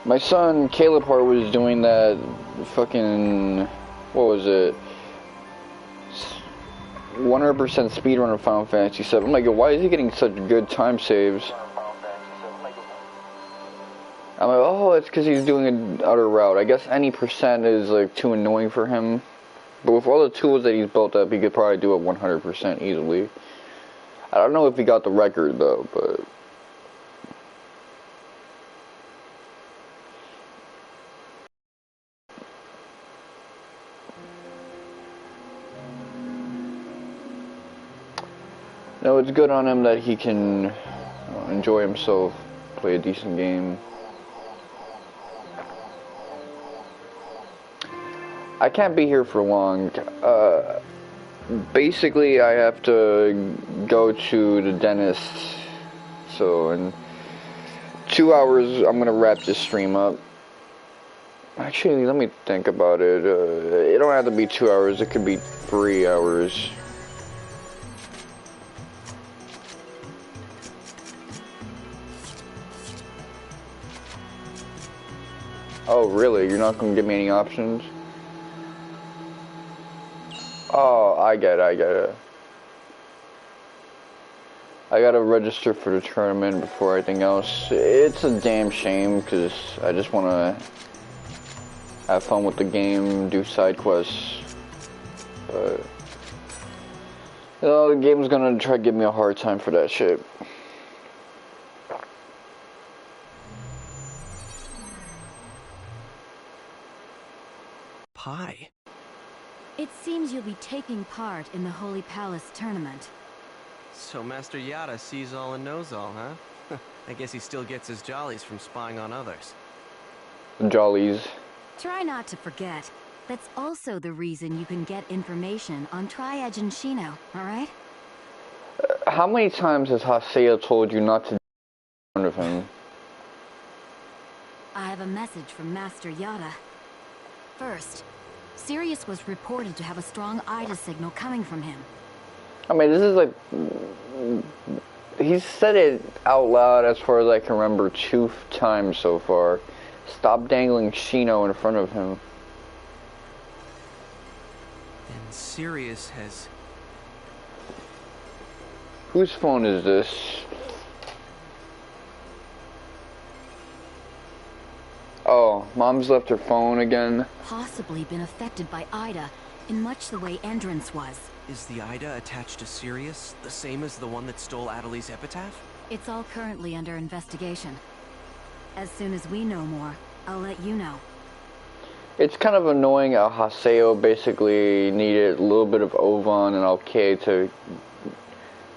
My son Caleb Hart was doing that fucking, what was it? 100% speedrun of Final Fantasy VII. I'm like, why is he getting such good time saves? I'm like, oh, it's because he's doing an outer route. I guess any percent is like too annoying for him. But with all the tools that he's built up, he could probably do it 100% easily. I don't know if he got the record though, but... No, it's good on him that he can enjoy himself, play a decent game. I can't be here for long. Basically, I have to go to the dentist. So, in 2 hours, I'm gonna wrap this stream up. Actually, let me think about it. It don't have to be 2 hours. It could be 3 hours. Oh, really? You're not gonna give me any options? Oh, I get it. I gotta register for the tournament before anything else. It's a damn shame, because I just wanna have fun with the game, do side quests. But, you know, the game's gonna try to give me a hard time for that shit. Pie. It seems you'll be taking part in the Holy Palace tournament. So Master Yada sees all and knows all, huh? I guess he still gets his jollies from spying on others. Jollies. Try not to forget. That's also the reason you can get information on Tri-Edge and Shino, alright? How many times has Haseo told you not to in front of him? I have a message from Master Yada. First, Sirius was reported to have a strong Ida signal coming from him. I mean, this is like... He's said it out loud as far as I can remember 2 times so far. Stop dangling Shino in front of him. And Sirius has... Whose phone is this? Oh, Mom's left her phone again. Possibly been affected by Ida, in much the way Endurance was. Is the Ida attached to Sirius, the same as the one that stole Adeli's epitaph? It's all currently under investigation. As soon as we know more, I'll let you know. It's kind of annoying how Haseo basically needed a little bit of Ovan and Alkei to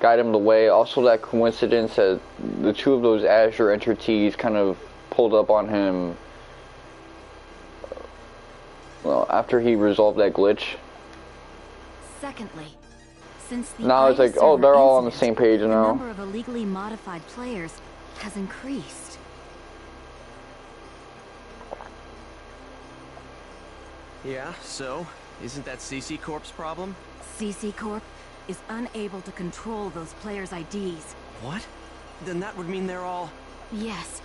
guide him the way. Also that coincidence that the 2 of those Azure entities kind of pulled up on him, well, after he resolved that glitch. Secondly, since the now it's like, oh, they're all on the same page now. The number of illegally modified players has increased. Yeah, so? Isn't that CC Corp's problem? CC Corp is unable to control those players' IDs. What? Then that would mean they're all... Yes.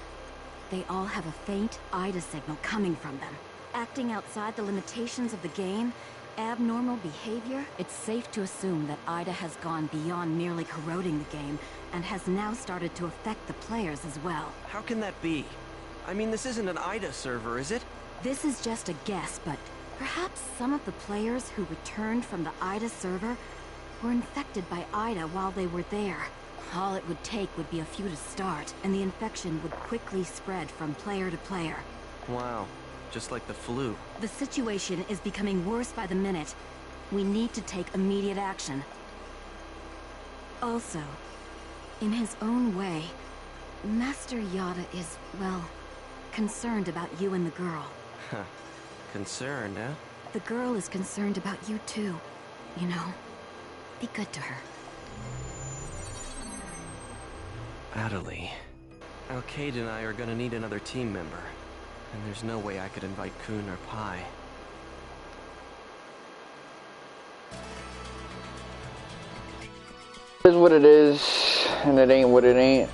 They all have a faint Ida signal coming from them. Acting outside the limitations of the game, abnormal behavior, it's safe to assume that Ida has gone beyond merely corroding the game and has now started to affect the players as well. How can that be? I mean, this isn't an Ida server, is it? This is just a guess, but perhaps some of the players who returned from the Ida server were infected by Ida while they were there. All it would take would be a few to start, and the infection would quickly spread from player to player. Wow. Just like the flu. The situation is becoming worse by the minute. We need to take immediate action. Also, in his own way, Master Yada is, well, concerned about you and the girl. Huh. Concerned, huh? The girl is concerned about you too, you know. Be good to her. Adeli. Alkaid and I are gonna need another team member. And there's no way I could invite Kun or Pai. It is what it is, and it ain't what it ain't.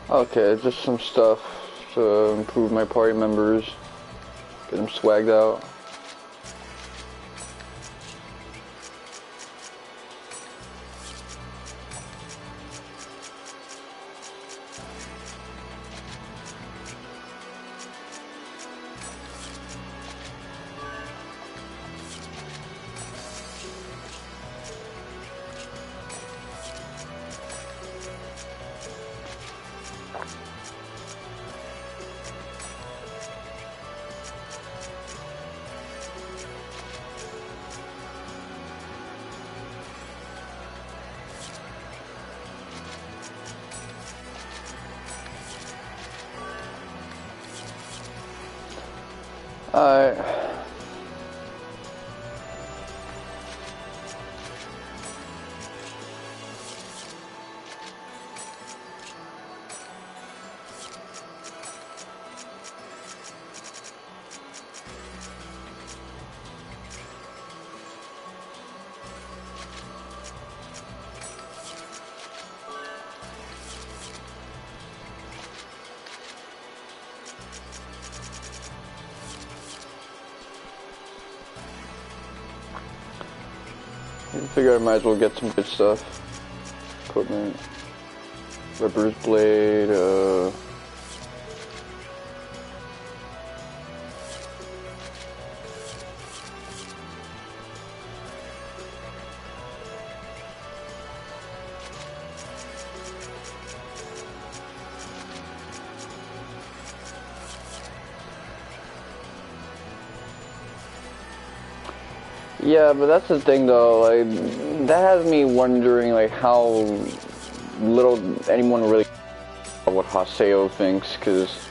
Okay, just some stuff to improve my party members, get them swagged out. Alright. I figure I might as well get some good stuff. Equipment. Ripper's blade, yeah, but that's the thing though, like, that has me wondering, like, how little anyone really what Haseo thinks, because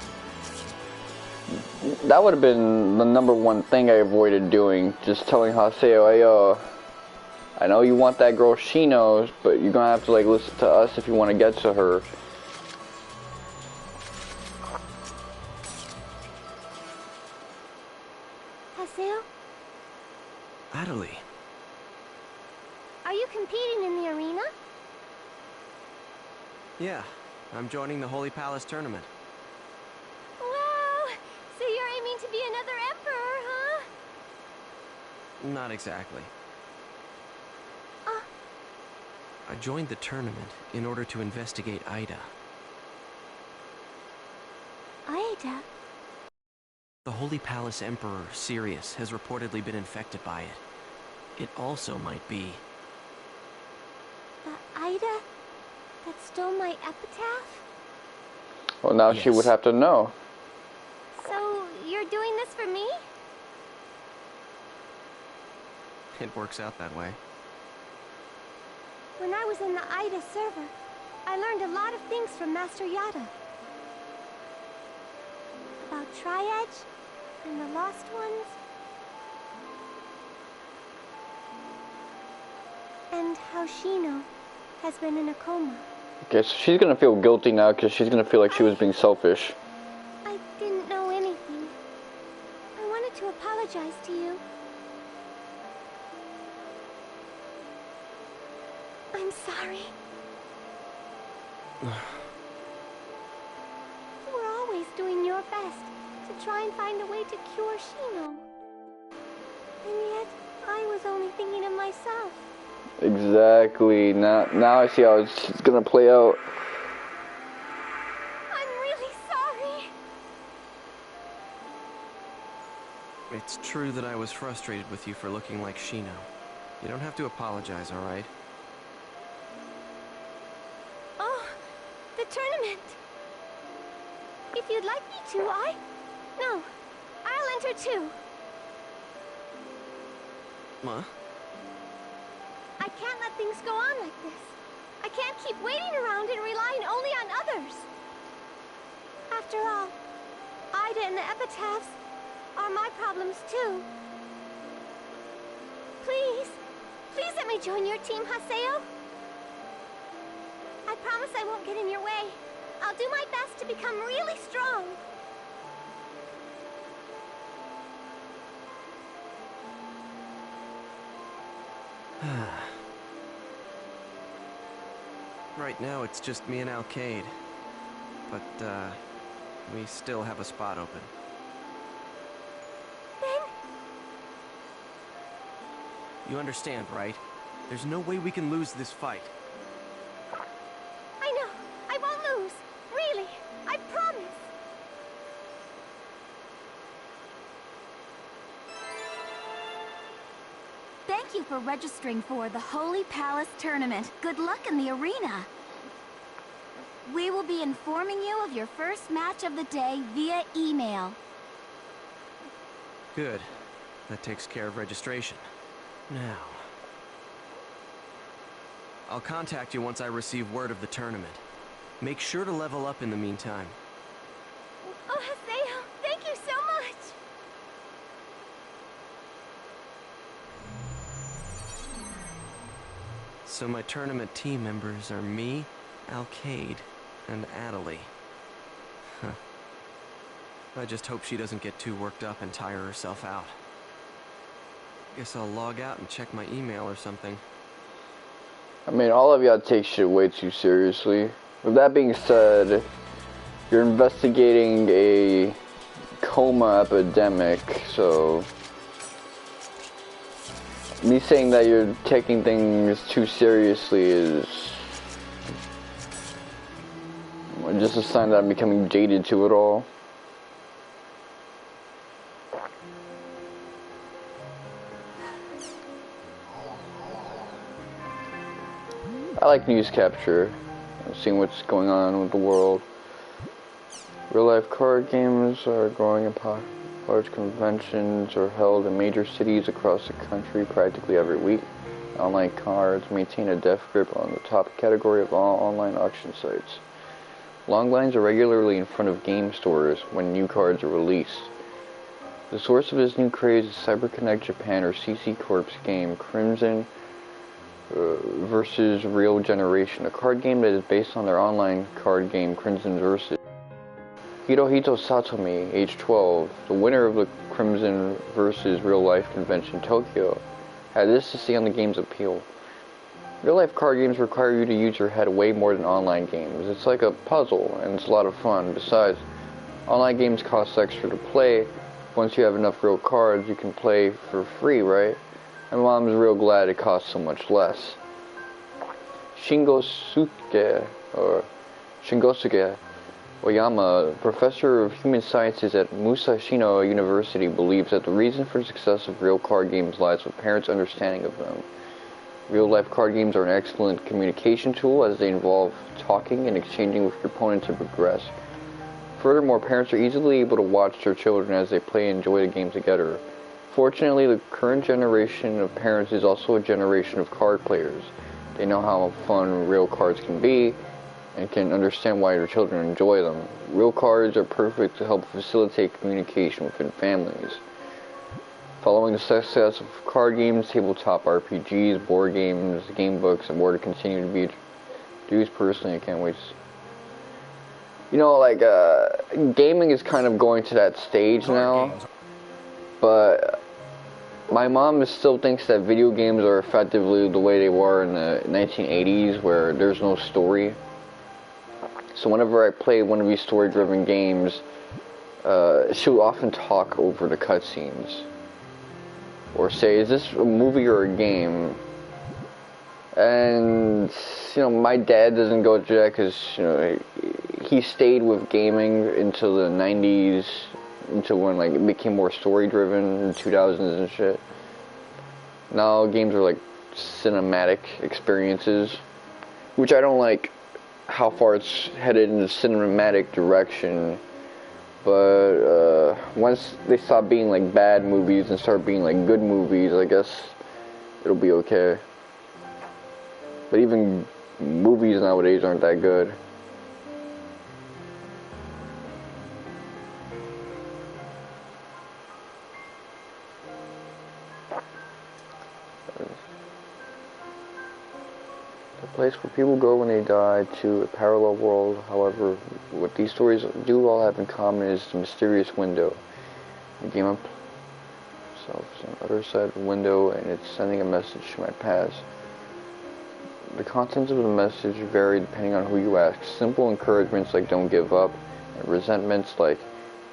that would have been the #1 thing I avoided doing, just telling Haseo, hey, I know you want that girl Shino, but you're gonna have to, like, listen to us if you want to get to her. Haseo? Adelie. Are you competing in the arena? Yeah, I'm joining the Holy Palace tournament. Wow! So you're aiming to be another emperor, huh? Not exactly. Uh. I joined the tournament in order to investigate Ida. Ida? The Holy Palace Emperor, Sirius, has reportedly been infected by it. It also might be... The Ida that stole my epitaph? Well, now Yes. she would have to know. So, you're doing this for me? It works out that way. When I was in the Ida server, I learned a lot of things from Master Yada. About Tri-Edge and the Lost Ones. And how Shino has been in a coma. Okay, so she's gonna feel guilty now because she's gonna feel like she was being selfish. I didn't know anything. I wanted to apologize to you. I'm sorry. You were always doing your best to try and find a way to cure Shino. And yet, I was only thinking of myself. Exactly. Now I see how it's gonna play out. I'm really sorry. It's true that I was frustrated with you for looking like Shino. You don't have to apologize, all right? Oh, the tournament. If you'd like me to, No, I'll enter too. Huh? I can't let things go on like this. I can't keep waiting around and relying only on others. After all, Ida and the epitaphs are my problems too. Please let me join your team, Haseo. I promise I won't get in your way. I'll do my best to become really strong. Right now, it's just me and Alcade. but, we still have a spot open. Then, You understand, right? There's no way we can lose this fight. I know. I won't lose. Really. I promise. Thank you for registering for the Holy Palace Tournament. Good luck in the arena. We will be informing you of your first match of the day via email. Good. That takes care of registration. Now, I'll contact you once I receive word of the tournament. Make sure to level up in the meantime. Oh, Haseo, thank you so much. So my tournament team members are me, Alcade, and Adelie. Huh. I just hope she doesn't get too worked up and tire herself out. Guess I'll log out and check my email or something. I mean, all of y'all take shit way too seriously. With that being said, you're investigating a coma epidemic, so me saying that you're taking things too seriously is just a sign that I'm becoming jaded to it all. I like news capture, seeing what's going on with the world. Real-life card games are growing in power. Large conventions are held in major cities across the country practically every week. Online cards maintain a deft grip on the top category of all online auction sites. Long lines are regularly in front of game stores when new cards are released. The source of this new craze is CyberConnect Japan, or CC Corp's game Crimson versus Real Generation, a card game that is based on their online card game Crimson Versus. Hirohito Satomi, age 12, the winner of the Crimson vs. Real Life convention in Tokyo, had this to say on the game's appeal. Real life card games require you to use your head way more than online games. It's like a puzzle, and it's a lot of fun. Besides, online games cost extra to play. Once you have enough real cards, you can play for free, right? My mom's real glad it costs so much less. Shingosuke Oyama, professor of human sciences at Musashino University, believes that the reason for the success of real card games lies with parents' understanding of them. Real-life card games are an excellent communication tool as they involve talking and exchanging with your opponent to progress. Furthermore, parents are easily able to watch their children as they play and enjoy the game together. Fortunately, the current generation of parents is also a generation of card players. They know how fun real cards can be and can understand why their children enjoy them. Real cards are perfect to help facilitate communication within families. Following the success of card games, tabletop RPGs, board games, game books, and more to continue to be introduced. Personally, I can't wait. You know, like, gaming is kind of going to that stage now, but my mom still thinks that video games are effectively the way they were in the 1980s, where there's no story. So whenever I play one of these story-driven games, she'll often talk over the cutscenes, or say, "Is this a movie or a game?" And you know, my dad doesn't go to that because he stayed with gaming until the 90s, until when like it became more story-driven in the 2000s and shit. Now games are like cinematic experiences, which I don't like how far it's headed in the cinematic direction. But once they stop being like bad movies and start being like good movies, I guess it'll be okay. But even movies nowadays aren't that good. The place where people go when they die to a parallel world. However, what these stories do all have in common is the mysterious window. The game itself is on the other side of the window, and it's sending a message to my past. The contents of the message vary depending on who you ask. Simple encouragements like don't give up, and resentments like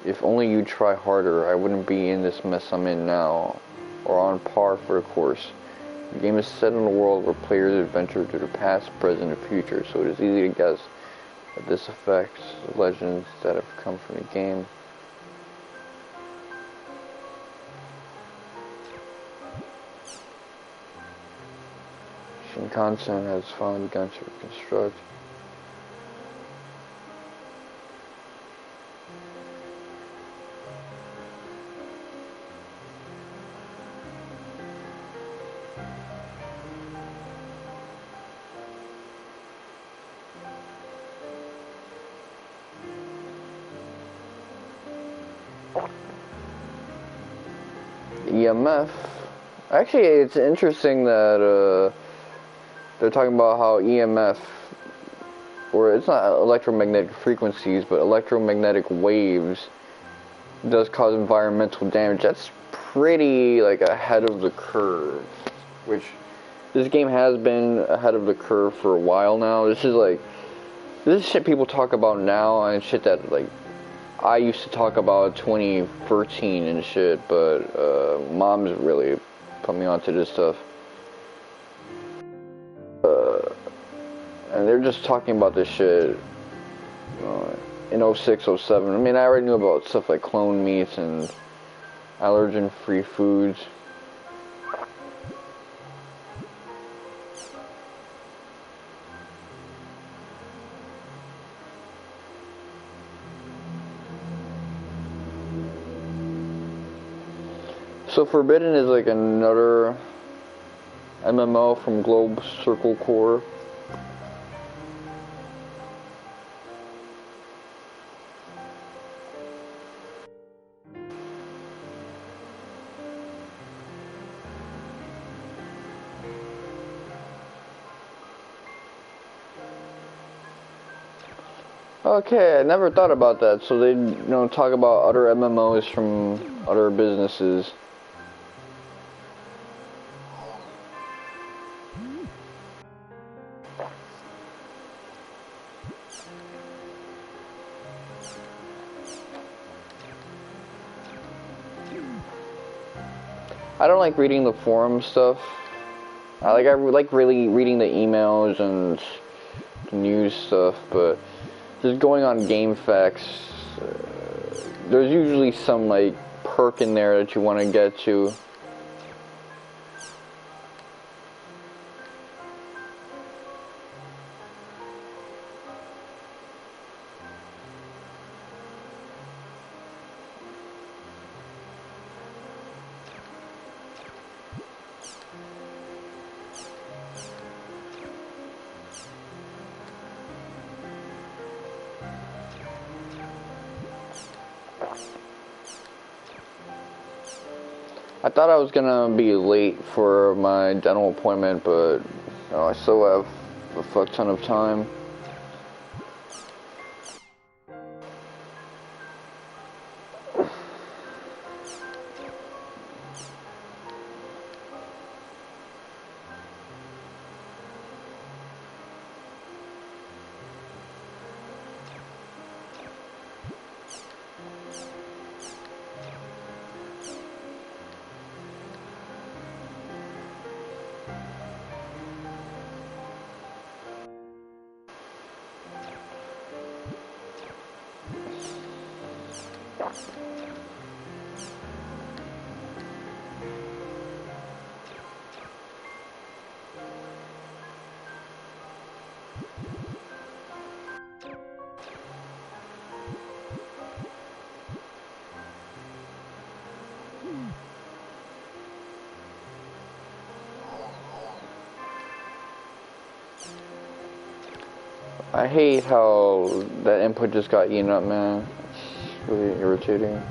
if only you'd try harder, I wouldn't be in this mess I'm in now, are on par for the course. The game is set in a world where players adventure through the past, present, and future, so it is easy to guess that this affects the legends that have come from the game. Shinkansen has finally begun to reconstruct. EMF. Actually, it's interesting that they're talking about how EMF, or it's not electromagnetic frequencies, but electromagnetic waves, does cause environmental damage. That's pretty like ahead of the curve, which this game has been ahead of the curve for a while now. This is shit people talk about now, and shit that like I used to talk about 2013 and shit, but mom's really put me onto this stuff. And they're just talking about this shit in 06, 07. I mean, I already knew about stuff like clone meats and allergen-free foods. So Forbidden is like another MMO from Globe Circle Core. Okay, I never thought about that. So they, talk about other MMOs from other businesses. I don't like reading the forum stuff. I like really reading the emails and the news stuff, but just going on game facts, there's usually some like perk in there that you want to get to. I thought I was gonna be late for my dental appointment, but I still have a fuck ton of time. I hate how that input just got eaten up, man. It's really irritating.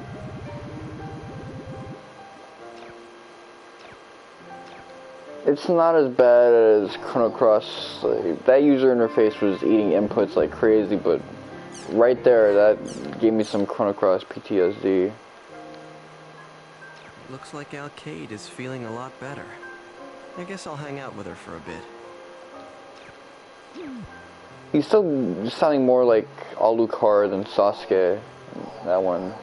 It's not as bad as Chrono Cross. Like, that user interface was eating inputs like crazy, but right there, that gave me some Chrono Cross PTSD. Looks like Alcade is feeling a lot better. I guess I'll hang out with her for a bit. He's still sounding more like Alucard than Sasuke. That one.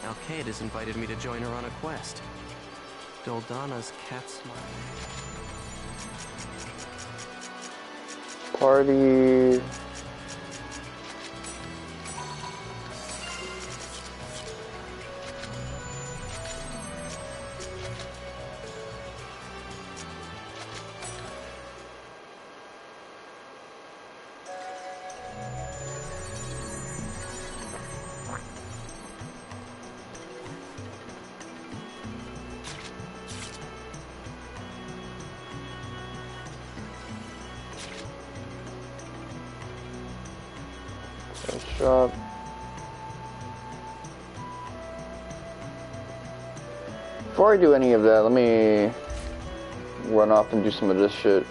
Alcade has invited me to join her on a quest. Doldana's cat smile. Party. Shop. Before I do any of that, let me run off and do some of this shit.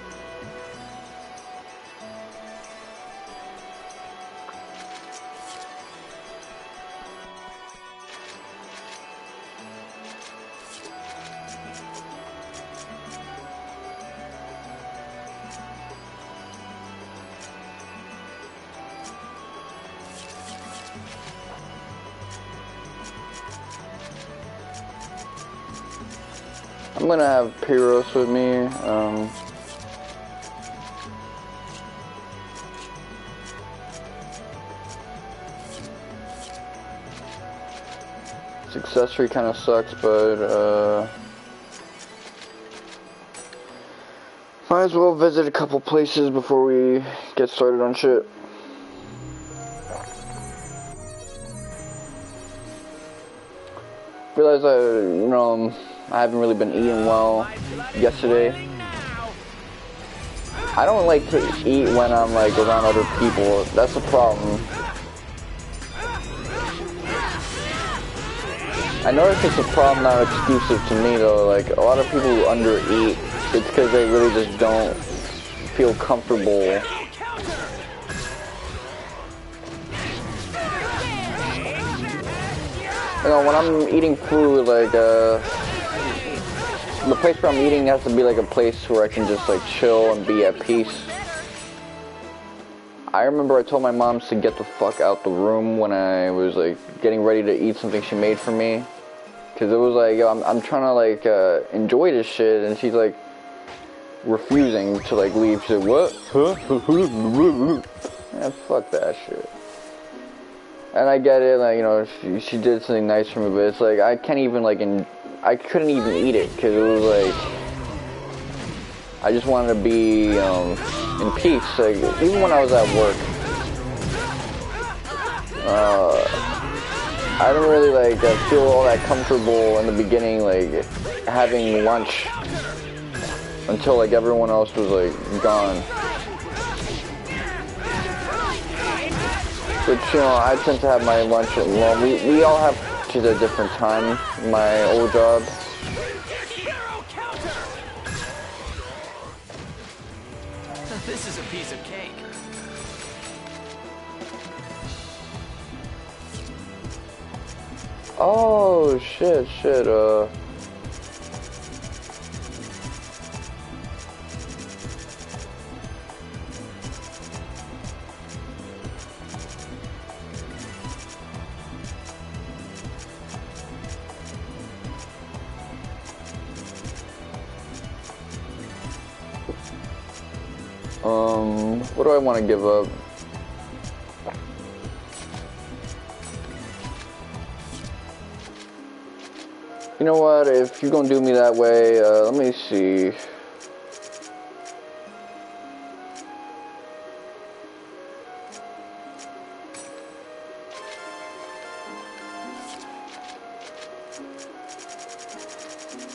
I'm gonna have Pyros with me. This accessory kind of sucks, but might as well visit a couple places before we get started on shit. Realize I haven't really been eating well yesterday. I don't like to eat when I'm like around other people. That's the problem. I notice it's a problem not exclusive to me though. Like a lot of people who undereat, it's because they really just don't feel comfortable. You know, when I'm eating food, like the place where I'm eating has to be like a place where I can just like chill and be at peace. I remember I told my mom to get the fuck out the room when I was like getting ready to eat something she made for me, cause it was like, yo, I'm trying to like enjoy this shit, and she's like refusing to like leave. She's like, what? Huh? Yeah, fuck that shit. And I get it, like, you know, she did something nice for me, but it's like I can't even like I couldn't even eat it because it was like I just wanted to be in peace. Like even when I was at work, I didn't really like feel all that comfortable in the beginning, like having lunch until like everyone else was like gone. Which, you know, I tend to have my lunch at long. We all have to at a different time. My old job. This is a piece of cake. Oh shit. What do I want to give up? You know what, if you're gonna do me that way, let me see.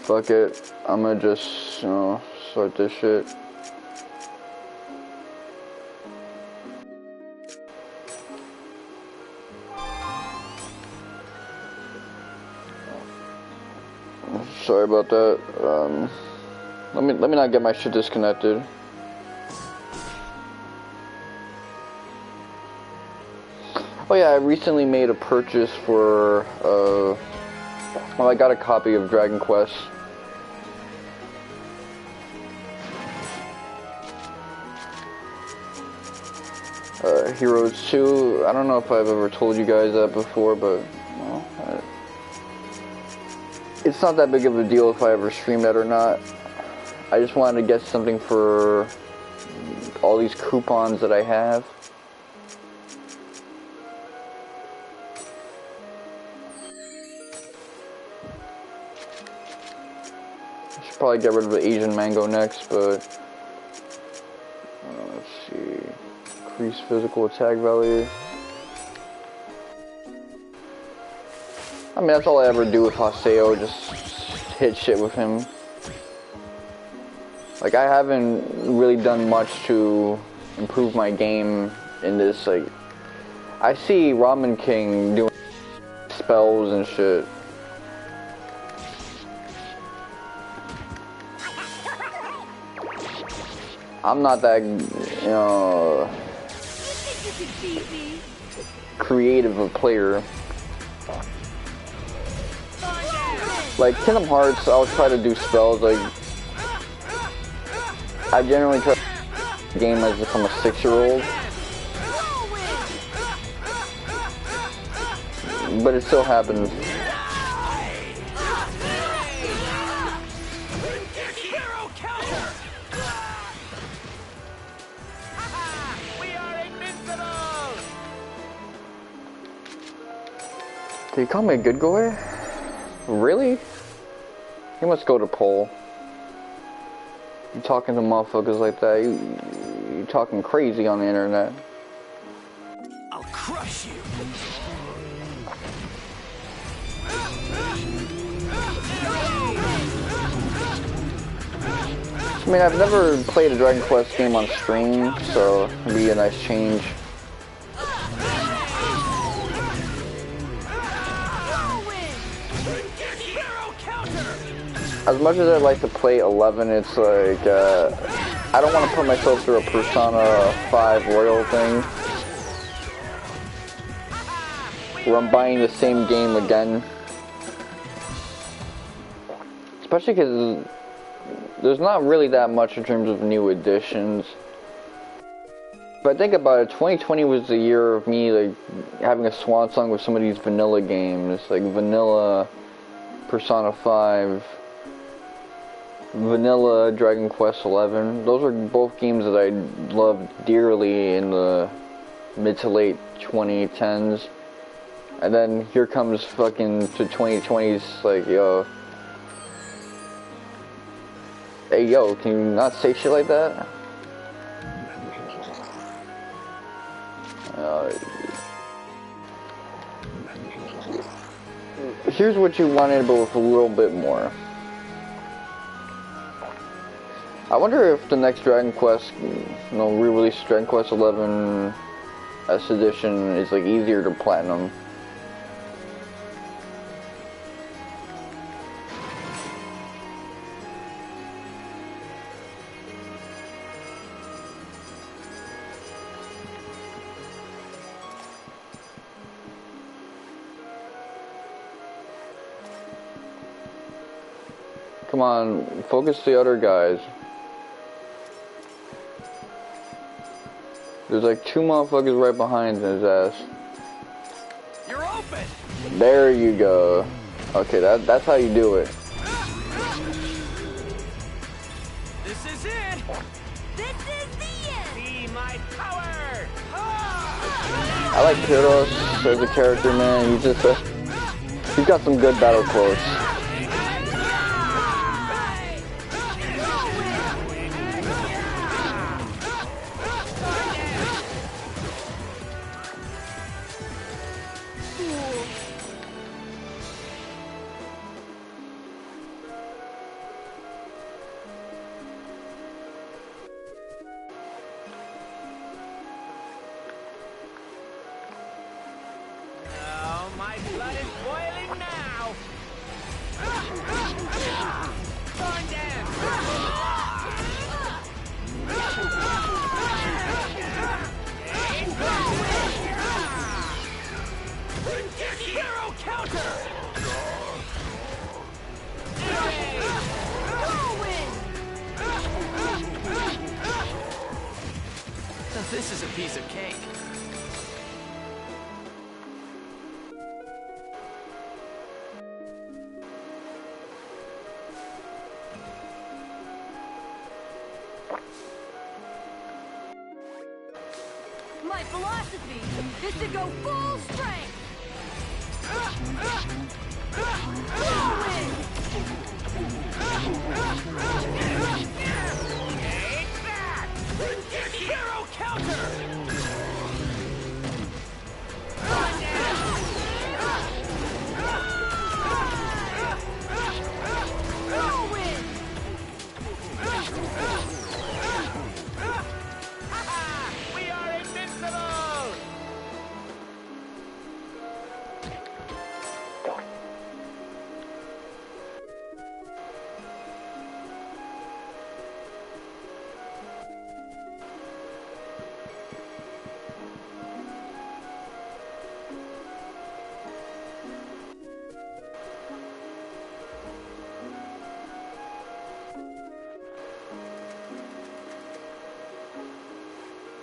Fuck it, I'm gonna just, you know, start this shit. Sorry about that. Let me not get my shit disconnected. Oh yeah, I recently made a purchase for, well, I got a copy of Dragon Quest. Heroes 2. I don't know if I've ever told you guys that before, but well, it's not that big of a deal if I ever stream that or not. I just wanted to get something for all these coupons that I have. I should probably get rid of the Asian mango next, but let's see. Increase physical attack value. I mean, that's all I ever do with Haseo, just hit shit with him. Like, I haven't really done much to improve my game in this, like... I see Ramen King doing spells and shit. I'm not that, you know... creative a player. Like Kingdom Hearts, I'll try to do spells. Like I generally try to play the game as if I'm a 6-year-old, but it still happens. Did you call me a good boy? Really? You must go to Pole. You talking to motherfuckers like that, you talking crazy on the internet. I'll crush you. I mean, I've never played a Dragon Quest game on stream, so it'd be a nice change. As much as I'd like to play 11, it's like, I don't want to put myself through a Persona 5 Royal thing, where I'm buying the same game again. Especially because there's not really that much in terms of new additions. But I think about it, 2020 was the year of me, like, having a swan song with some of these vanilla games, like vanilla Persona 5, vanilla Dragon Quest 11. Those are both games that I loved dearly in the mid to late 2010s. And then here comes fucking to 2020s, like, yo. Hey, yo, can you not say shit like that? Here's what you wanted, but with a little bit more. I wonder if the next Dragon Quest, you know, re-release Dragon Quest 11 S Edition is like easier to platinum. Come on, focus the other guys. There's like 2 motherfuckers right behind his ass. You're open. There you go. Okay, that's how you do it. This is it. This is the end! See my power. I like Pyros as a character, man. He's got some good battle quotes. This is a piece of cake. My philosophy is to go full strength. Take that! Hero counter! We are invincible!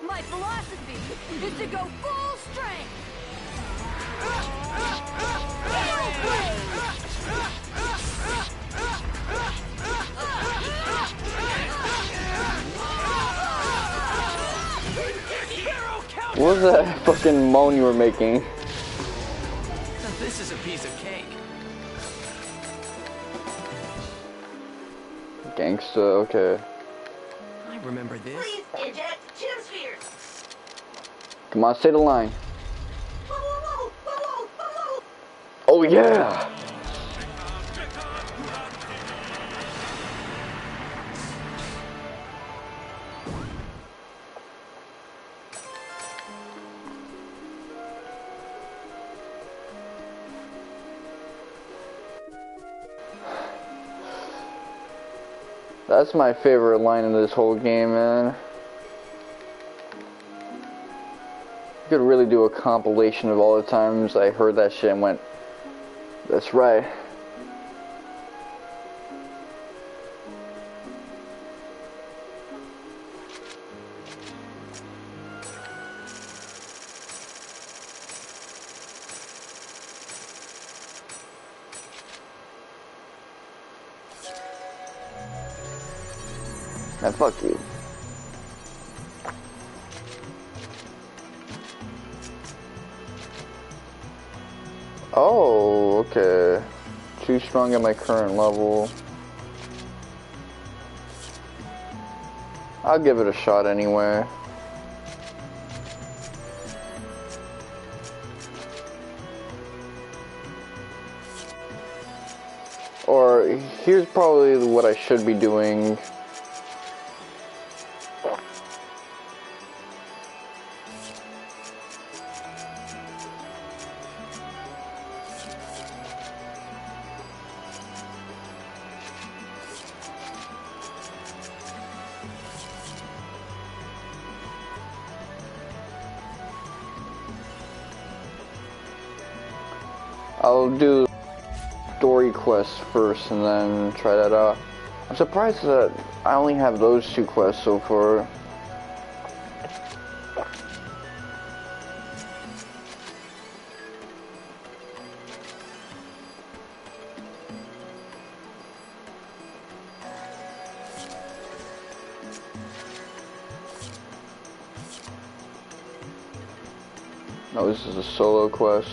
My philosophy is to go full strength. What was that fucking moan you were making? This is a piece of cake. Gangsta, okay. I remember this. Please eject Gym Sphere. Come on, say the line. Oh yeah! That's my favorite line in this whole game, man. You could really do a compilation of all the times I heard that shit and went, that's right. Now fuck you. Oh, okay. Too strong at my current level. I'll give it a shot anyway. Or here's probably what I should be doing. I'll do story quests first and then try that out. I'm surprised that I only have those two quests so far. No, this is a solo quest.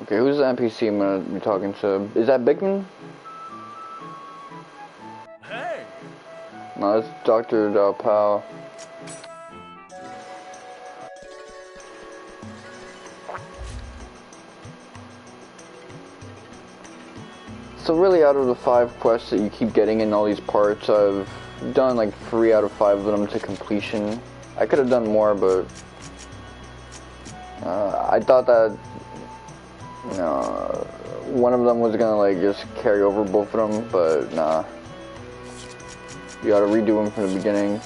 Okay, who's the NPC I'm gonna be talking to? Is that Bigman? Hey! No, it's Dr. Dao Pao. So really, out of the 5 quests that you keep getting in all these parts, I've done like 3 out of 5 of them to completion. I could have done more, but I thought that one of them was gonna like just carry over both of them, but nah. You gotta redo them from the beginning.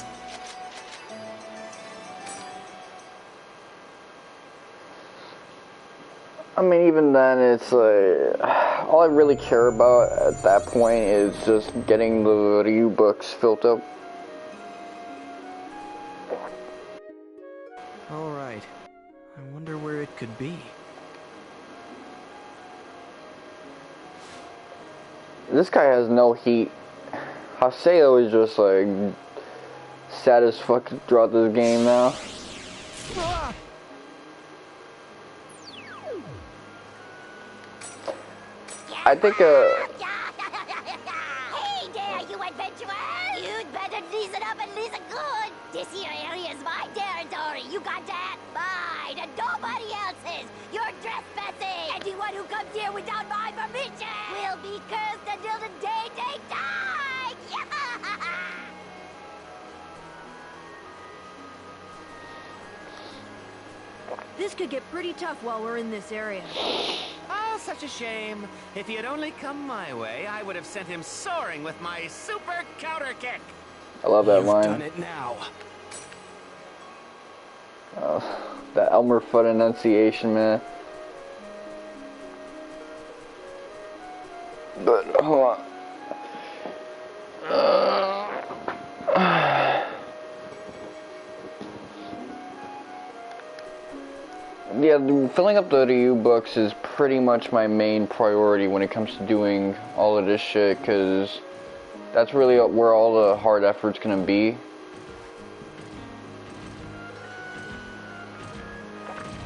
I mean, even then, it's like, all I really care about at that point is just getting the Ryu books filled up. Alright. I wonder where it could be. This guy has no heat. Haseo is just like sad as fuck throughout this game now. I think Hey there, you adventurer! You'd better listen up and listen good! This here area is my territory, you got that? Mine and nobody else's! You're trespassing! Anyone who comes here without my permission will be cursed until the day they die! This could get pretty tough while we're in this area. Oh, such a shame. If he had only come my way, I would have sent him soaring with my super counter kick. I love that line. You've done it now. That Elmer Fudd enunciation, man. But hold on. Yeah, filling up the Ryu books is pretty much my main priority when it comes to doing all of this shit, because that's really where all the hard effort's gonna be.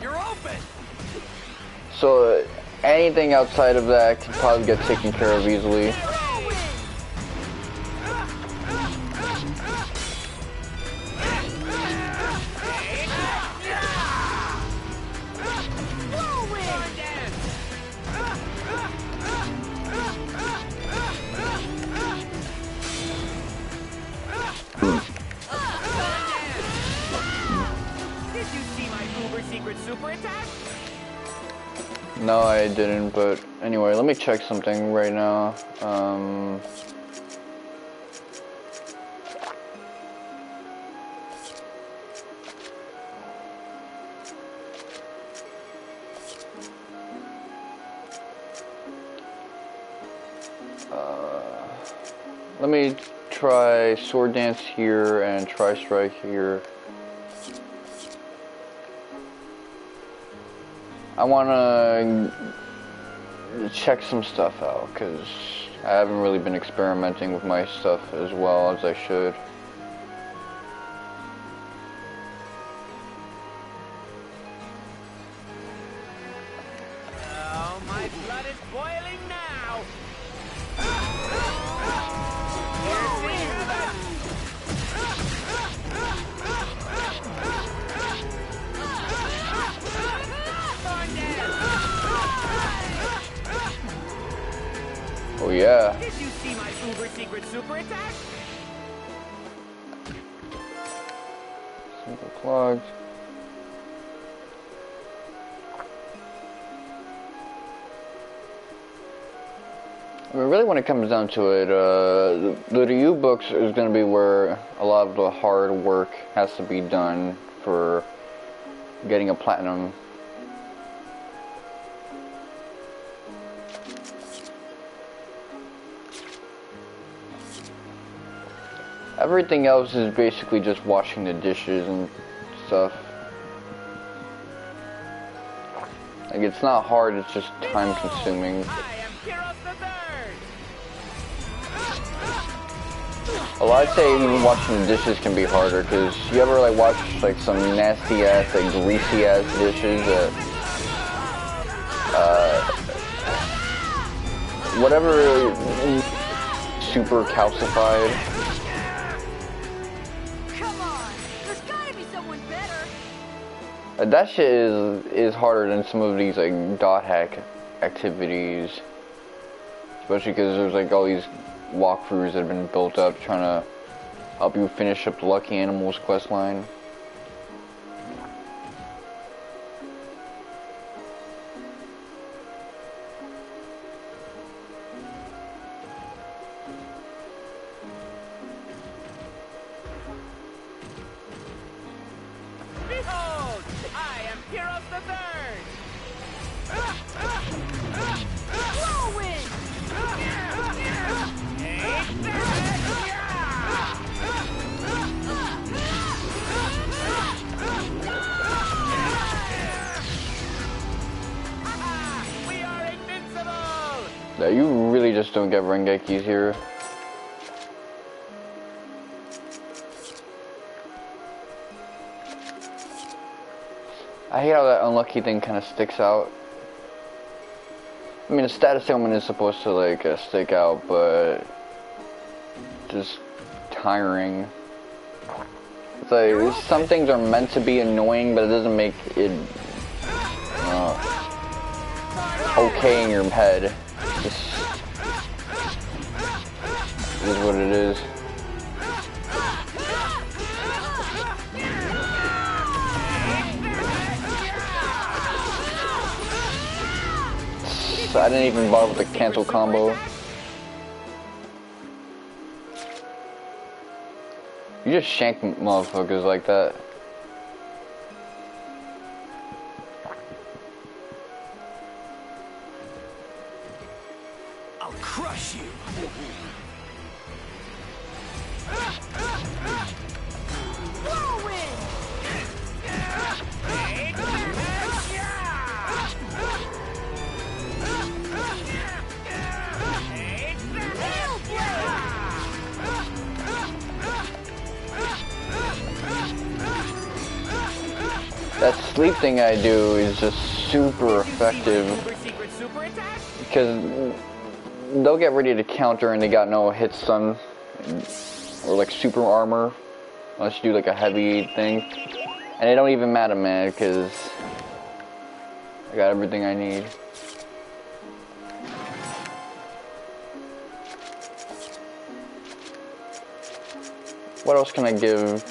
You're open! So anything outside of that can probably get taken care of easily. Super attack? No, I didn't, but anyway, let me check something right now. Let me try Sword Dance here and try Strike here. I want to check some stuff out, because I haven't really been experimenting with my stuff as well as I should. Oh, my blood is boiling now! Oh yeah. Did you see my uber secret super attack? Simple clogs. I mean, really when it comes down to it, the Ryu books is going to be where a lot of the hard work has to be done for getting a platinum. Everything else is basically just washing the dishes and stuff. Like, it's not hard, it's just time consuming. Well, I'd say even washing the dishes can be harder, because you ever like watch like some nasty ass, like greasy ass dishes that, whatever, super calcified. That shit is harder than some of these like dot hack activities, especially because there's like all these walkthroughs that have been built up trying to help you finish up the Lucky Animals quest line. Behold, I am Heroes the Third! Yeah, you really just don't get Rengekis here. I hate how that unlucky thing kind of sticks out. I mean, a status ailment is supposed to like stick out, but just tiring. It's like some things are meant to be annoying, but it doesn't make it okay in your head. Just it is what it is. I didn't even bother with the cancel combo. You just shank motherfuckers like that. I'll crush you. That sleep thing I do is just super effective because they'll get ready to counter and they got no hit stun or like super armor unless you do like a heavy thing, and it don't even matter, man, because I got everything I need. What else can I give?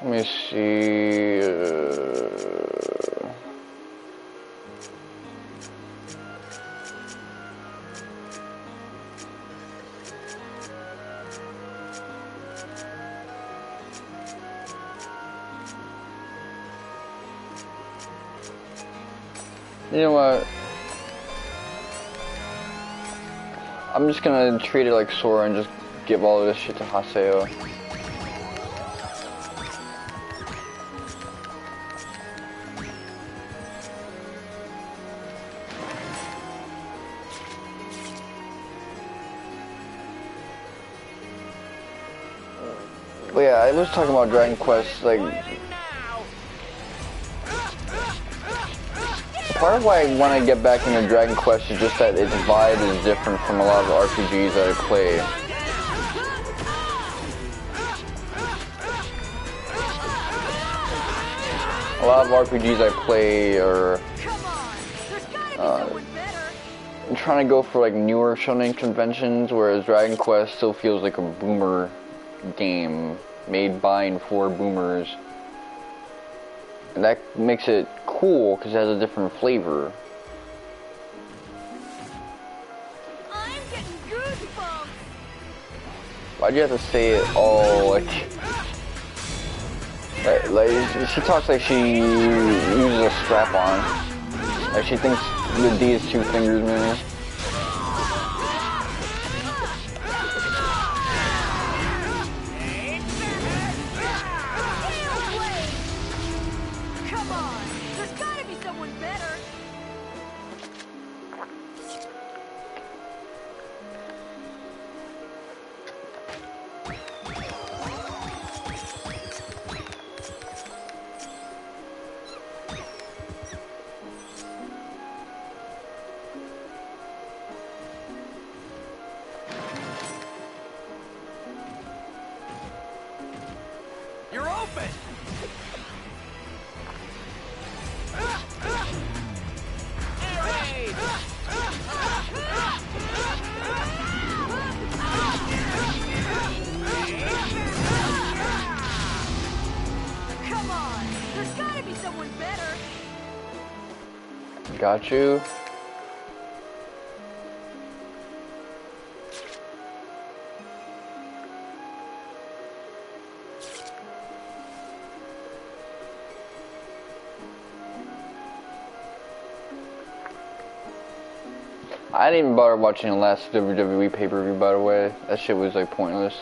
Let me see. You know what? I'm just gonna treat it like Sora and just give all of this shit to Haseo. But yeah, I was talking about Dragon Quest, like, part of why I want to get back into Dragon Quest is just that its vibe is different from a lot of RPGs that I play. A lot of RPGs I play are trying to go for like newer shonen conventions, whereas Dragon Quest still feels like a boomer game made by and for boomers, and that makes it cool because it has a different flavor. I'm getting goosebumps. Why'd you have to say it all like she talks like she uses a strap on, like she thinks the D is 2 fingers, man. You're open! Come on, there's gotta be someone better. Got you. I didn't even bother watching the last WWE pay-per-view, by the way. That shit was like pointless.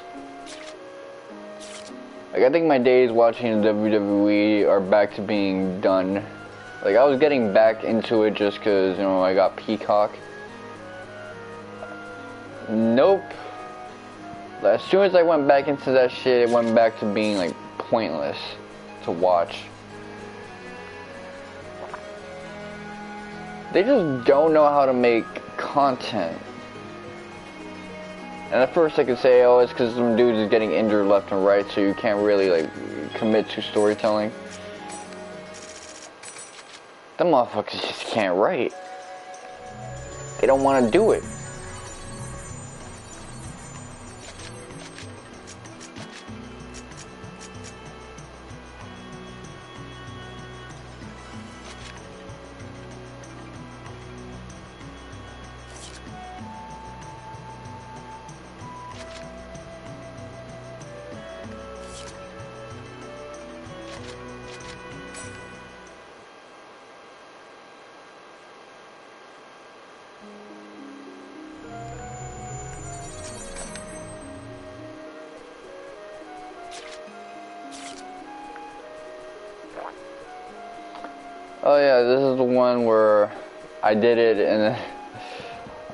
Like, I think my days watching WWE are back to being done. Like, I was getting back into it just cause, you know, I got Peacock. Nope. As soon as I went back into that shit, it went back to being like pointless to watch. They just don't know how to make content. And at first I could say, oh, it's because some dudes is getting injured left and right, so you can't really like commit to storytelling. Them motherfuckers just can't write. They don't want to do it. Oh yeah, this is the one where I did it and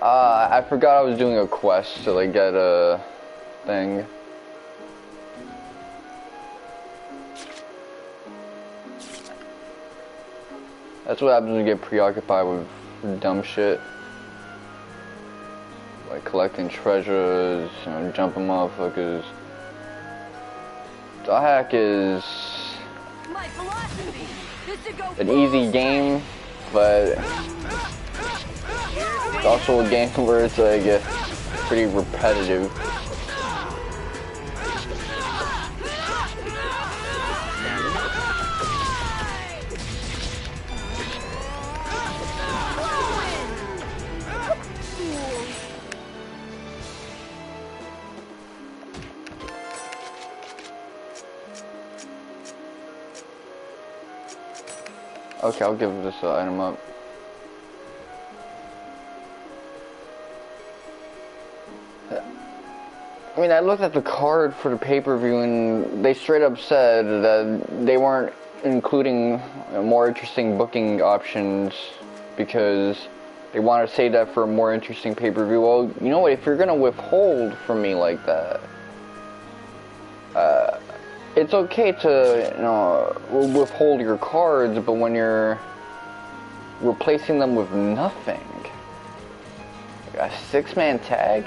I forgot I was doing a quest to like get a thing. That's what happens when you get preoccupied with dumb shit. Like collecting treasures, you know, jumping motherfuckers. The hack is an easy game, but it's also a game where it's like pretty repetitive. Okay, I'll give this item up. I mean, I looked at the card for the pay-per-view and they straight up said that they weren't including more interesting booking options because they want to save that for a more interesting pay-per-view. Well, you know what, if you're gonna withhold from me like that, it's okay to, you know, withhold your cards, but when you're replacing them with nothing, like a 6-man tag,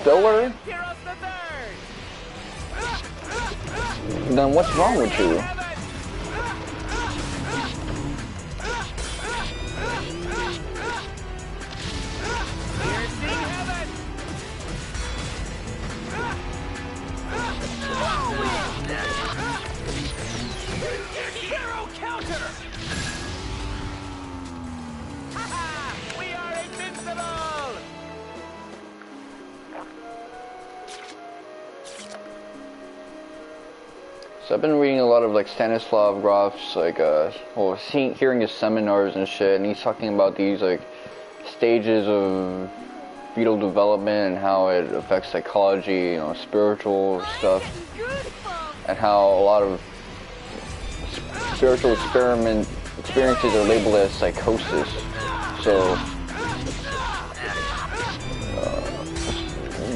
filler, then what's wrong with you? So I've been reading a lot of like Stanislav Grof's like hearing his seminars and shit, and he's talking about these like stages of fetal development and how it affects psychology, you know, spiritual stuff, and how a lot of spiritual experiences are labeled as psychosis. So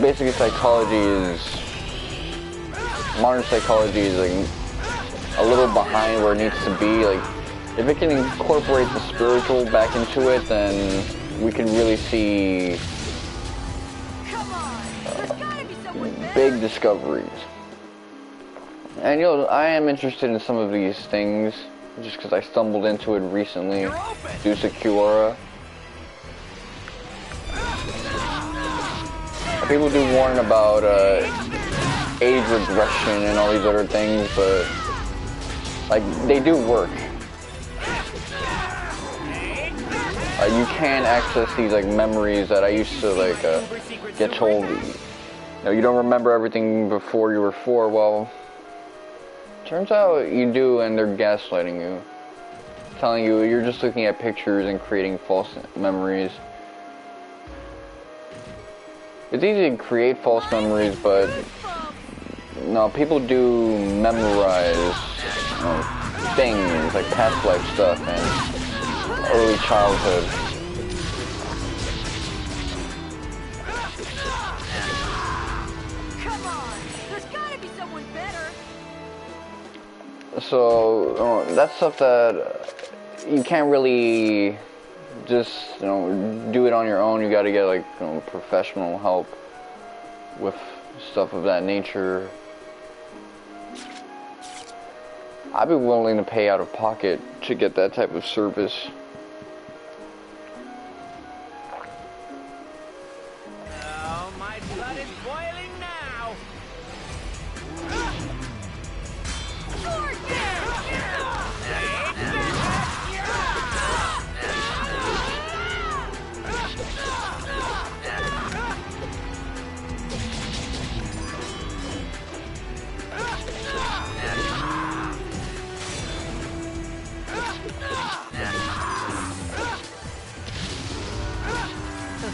basically modern psychology is like a little behind where it needs to be. Like, if it can incorporate the spiritual back into it, then we can really see big discoveries. And you know, I am interested in some of these things just because I stumbled into it recently due to Kiora. People do warn about age regression and all these other things, but like they do work. You can access these like memories that I used to like get told, you know, you don't remember everything before you were 4. Well, turns out you do, and they're gaslighting you, telling you you're just looking at pictures and creating false memories. It's easy to create false memories, but no, people do memorize, you know, things like past life stuff and early childhood. Come on, there's gotta be someone better. So that's stuff that you can't really just do it on your own. You got to get like professional help with stuff of that nature. I'd be willing to pay out of pocket to get that type of service. Oh, my blood is boiling now.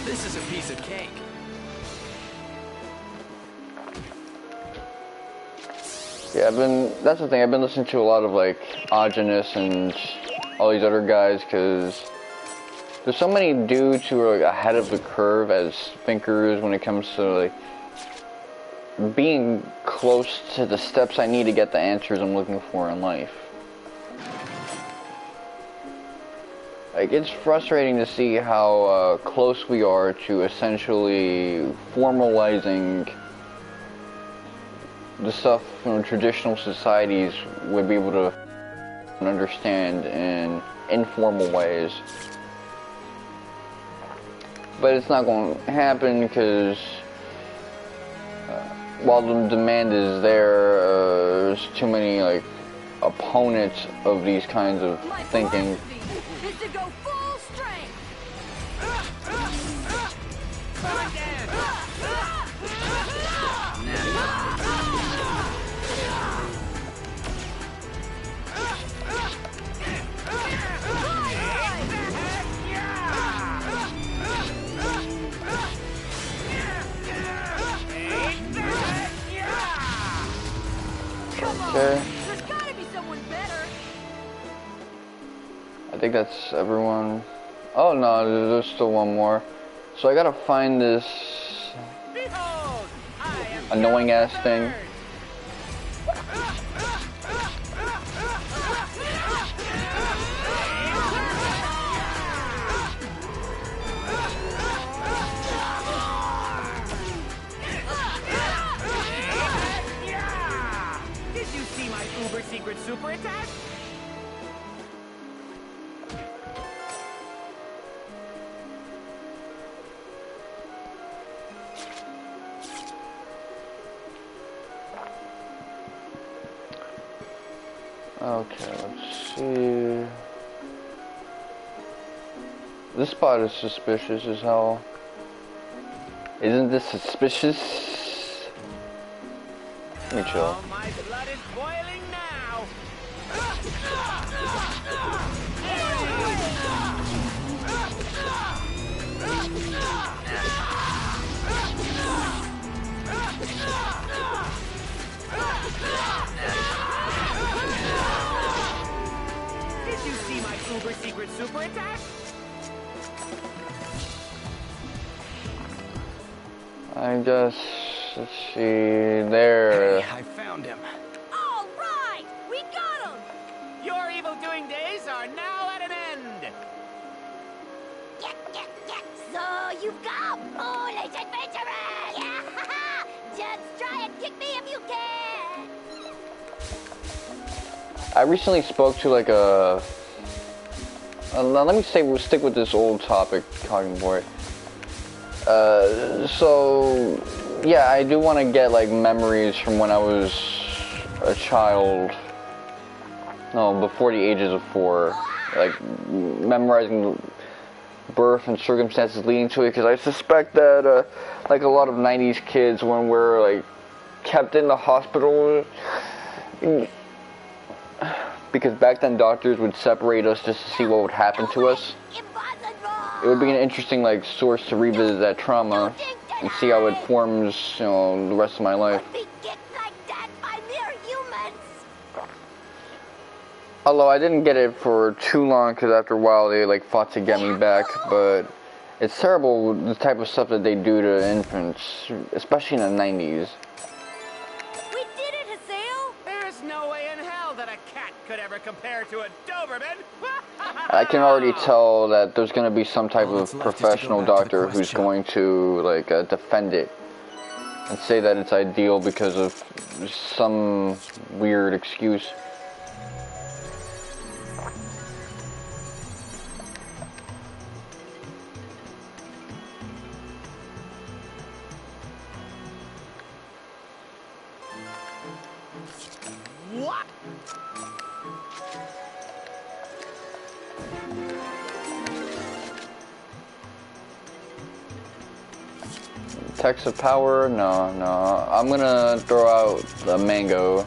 This is a piece of cake. Yeah, that's the thing, I've been listening to a lot of like Augenus and all these other guys, because there's so many dudes who are like ahead of the curve as thinkers when it comes to like being close to the steps I need to get the answers I'm looking for in life. Like, it's frustrating to see how close we are to essentially formalizing the stuff traditional societies would be able to understand in informal ways. But it's not going to happen because while the demand is there, there's too many like opponents of these kinds of thinking. Is to go full strength. Okay. There's gotta be someone better. I think that's everyone. Oh no, there's still one more. So I gotta find this Behold, I am annoying ass thing. Did you see my uber secret super attack? Okay, let's see. This spot is suspicious as hell. Isn't this suspicious? Let me chill. Oh, my blood is boiling now. Did you see my uber secret super attack? I guess, let's see, there. Hey, I found him. All right, we got him. Your evil doing days are now at an end. So you've got foolish adventurers! Yeah, just try and kick me if you can! I recently spoke to like a... let me stick with this old topic, talking boy. So, yeah, I do want to get like memories from when I was a child. No, before the ages of 4. Like, memorizing birth and circumstances leading to it, because I suspect that, like a lot of 90s kids, when we're like kept in the hospital, because back then doctors would separate us just to see what would happen to us. It would be an interesting like source to revisit that trauma and see how it forms, the rest of my life. Although I didn't get it for too long, because after a while they like fought to get me back. But it's terrible the type of stuff that they do to infants, especially in the 90s. no way in hell that a cat could ever compare to a Doberman. I can already tell that there's going to be some type All of that's left is to go professional back to the doctor quest who's shop. going to like defend it and say that it's ideal because of some weird excuse. What? Text of power? No, no. I'm gonna throw out the mango.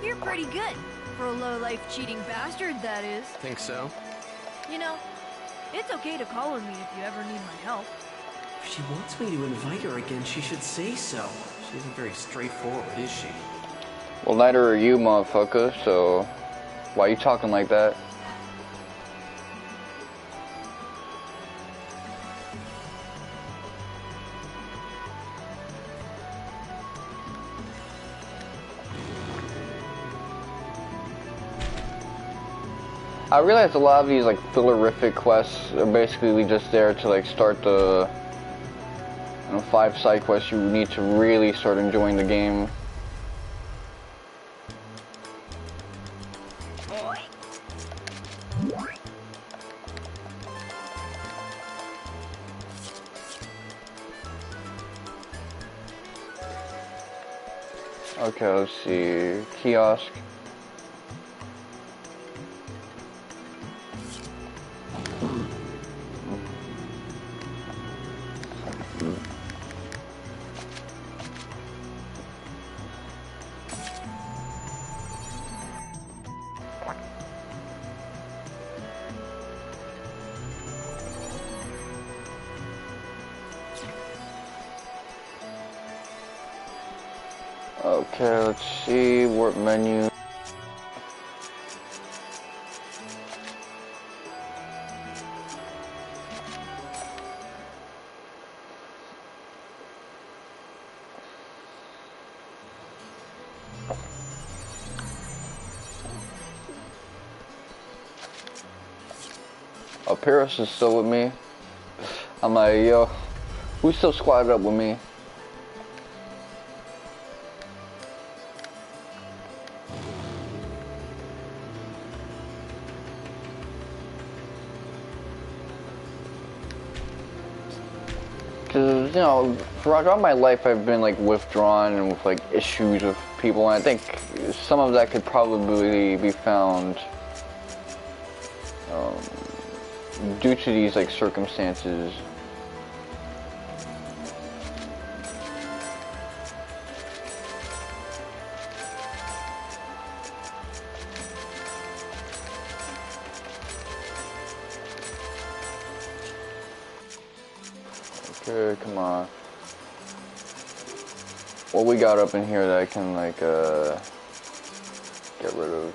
You're pretty good. For a low-life cheating bastard, that is. Think so? You know, it's okay to call on me if you ever need my help. If she wants me to invite her again, she should say so. She isn't very straightforward, is she? Well, neither are you, motherfucker, so why are you talking like that? I realize a lot of these like fillerific quests are basically just there to like start the 5 side quests you need to really start enjoying the game. Okay, let's see. Kiosk. Okay, let's see. Work menu. Oh, Paris is still with me. I'm like, yo, who's still squatted up with me? Because, you know, throughout my life I've been like withdrawn and with like issues with people, and I think some of that could probably be found due to these like circumstances. Okay, come on. What we got up in here that I can like get rid of?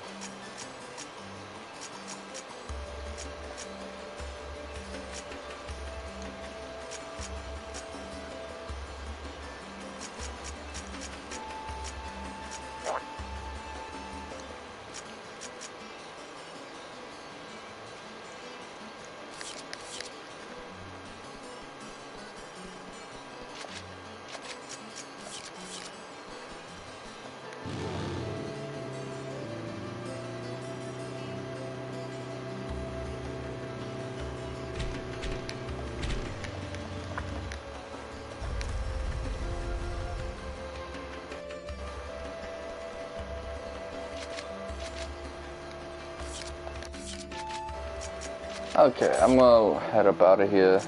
Okay, I'm gonna head up out of here.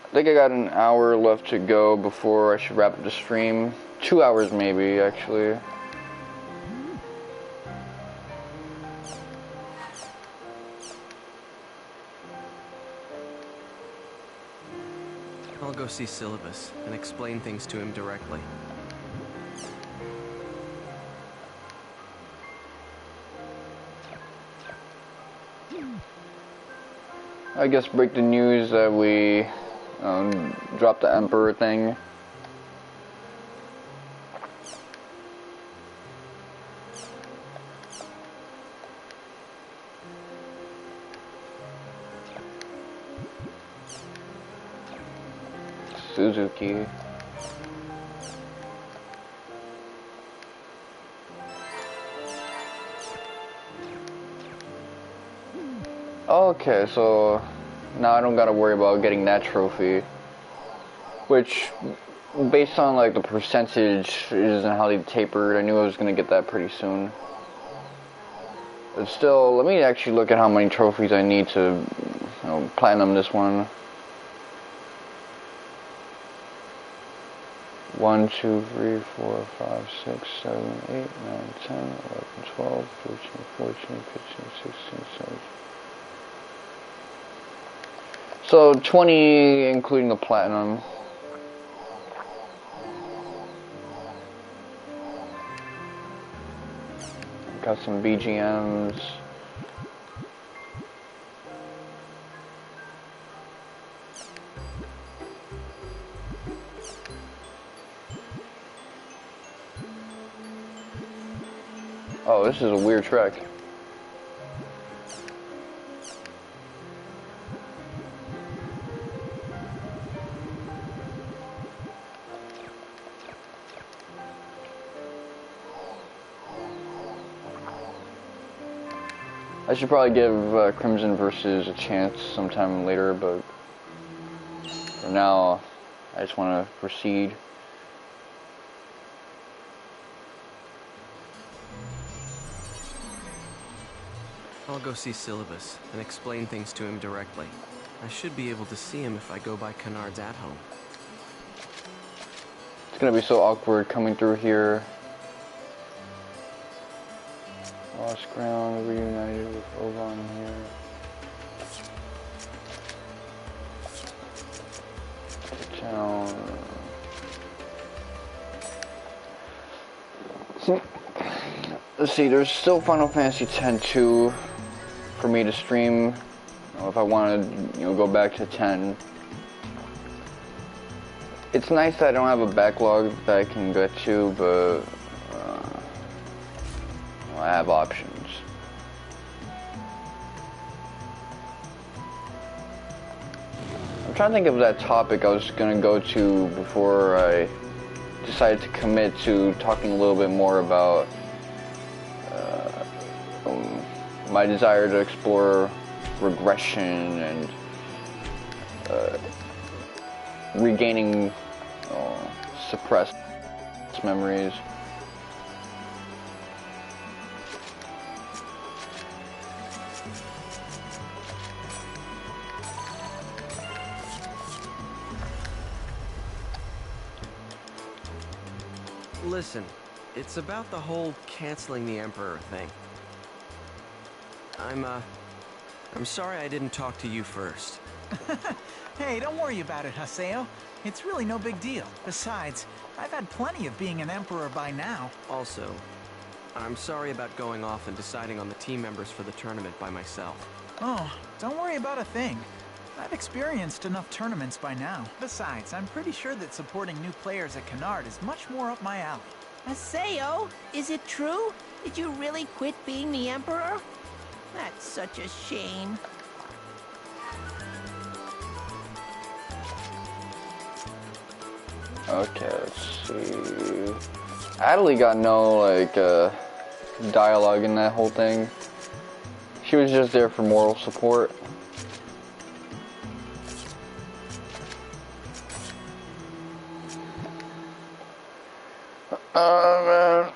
I think I got an hour left to go before I should wrap up the stream. 2 hours maybe, actually. I'll go see Syllabus and explain things to him directly. I guess break the news that we dropped the Emperor thing. Suzuki. Okay, so now I don't gotta worry about getting that trophy, which, based on like the percentages and how they tapered, I knew I was gonna get that pretty soon. But still, let me actually look at how many trophies I need to, platinum this one. 1, 2, 3, 4, 5, 6, 7, 8, 9, 10, 11, 12, 13, 14, 15, 16, 17. So 20 including the platinum. Got some BGMs. Oh, this is a weird track. I should probably give Crimson Versus a chance sometime later, but for now, I just want to proceed. I'll go see Syllabus and explain things to him directly. I should be able to see him if I go by Kennard's at home. It's gonna be so awkward coming through here. Lost ground, reunited with Oban here. The town. Let's see, there's still Final Fantasy X-2 for me to stream. If I want to, go back to 10. It's nice that I don't have a backlog that I can get to, but I have options. I'm trying to think of that topic I was going to go to before I decided to commit to talking a little bit more about my desire to explore regression and regaining suppressed memories. Listen, it's about the whole canceling the Emperor thing. I'm sorry I didn't talk to you first. Hey, don't worry about it, Haseo. It's really no big deal. Besides, I've had plenty of being an Emperor by now. Also, I'm sorry about going off and deciding on the team members for the tournament by myself. Oh, don't worry about a thing. I've experienced enough tournaments by now. Besides, I'm pretty sure that supporting new players at Kennard is much more up my alley. Haseo, is it true? Did you really quit being the Emperor? That's such a shame. Okay, let's see. Adelie got no, dialogue in that whole thing. She was just there for moral support. Man.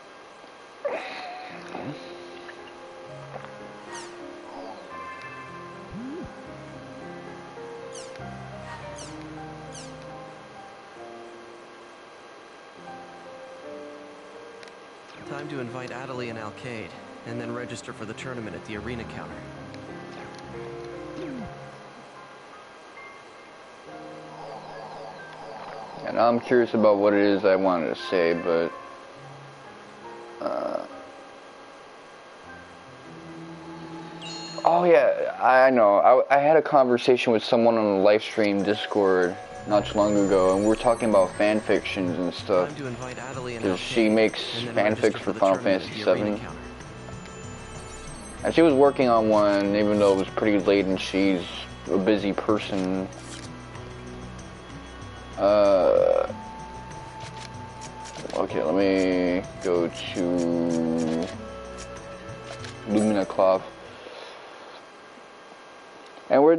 Time to invite Adelie and Alcade, and then register for the tournament at the arena counter. And I'm curious about what it is I wanted to say, but Oh yeah, I know. I had a conversation with someone on the live stream Discord not too long ago, and we were talking about fan fictions and stuff. Time to invite Adelie and Because she Alkane, makes and then fanfics register for the Final tournament at Fantasy the arena VII. counter. And she was working on one, even though it was pretty late and she's a busy person. Okay, let me go to Lumina Cloth. And we're,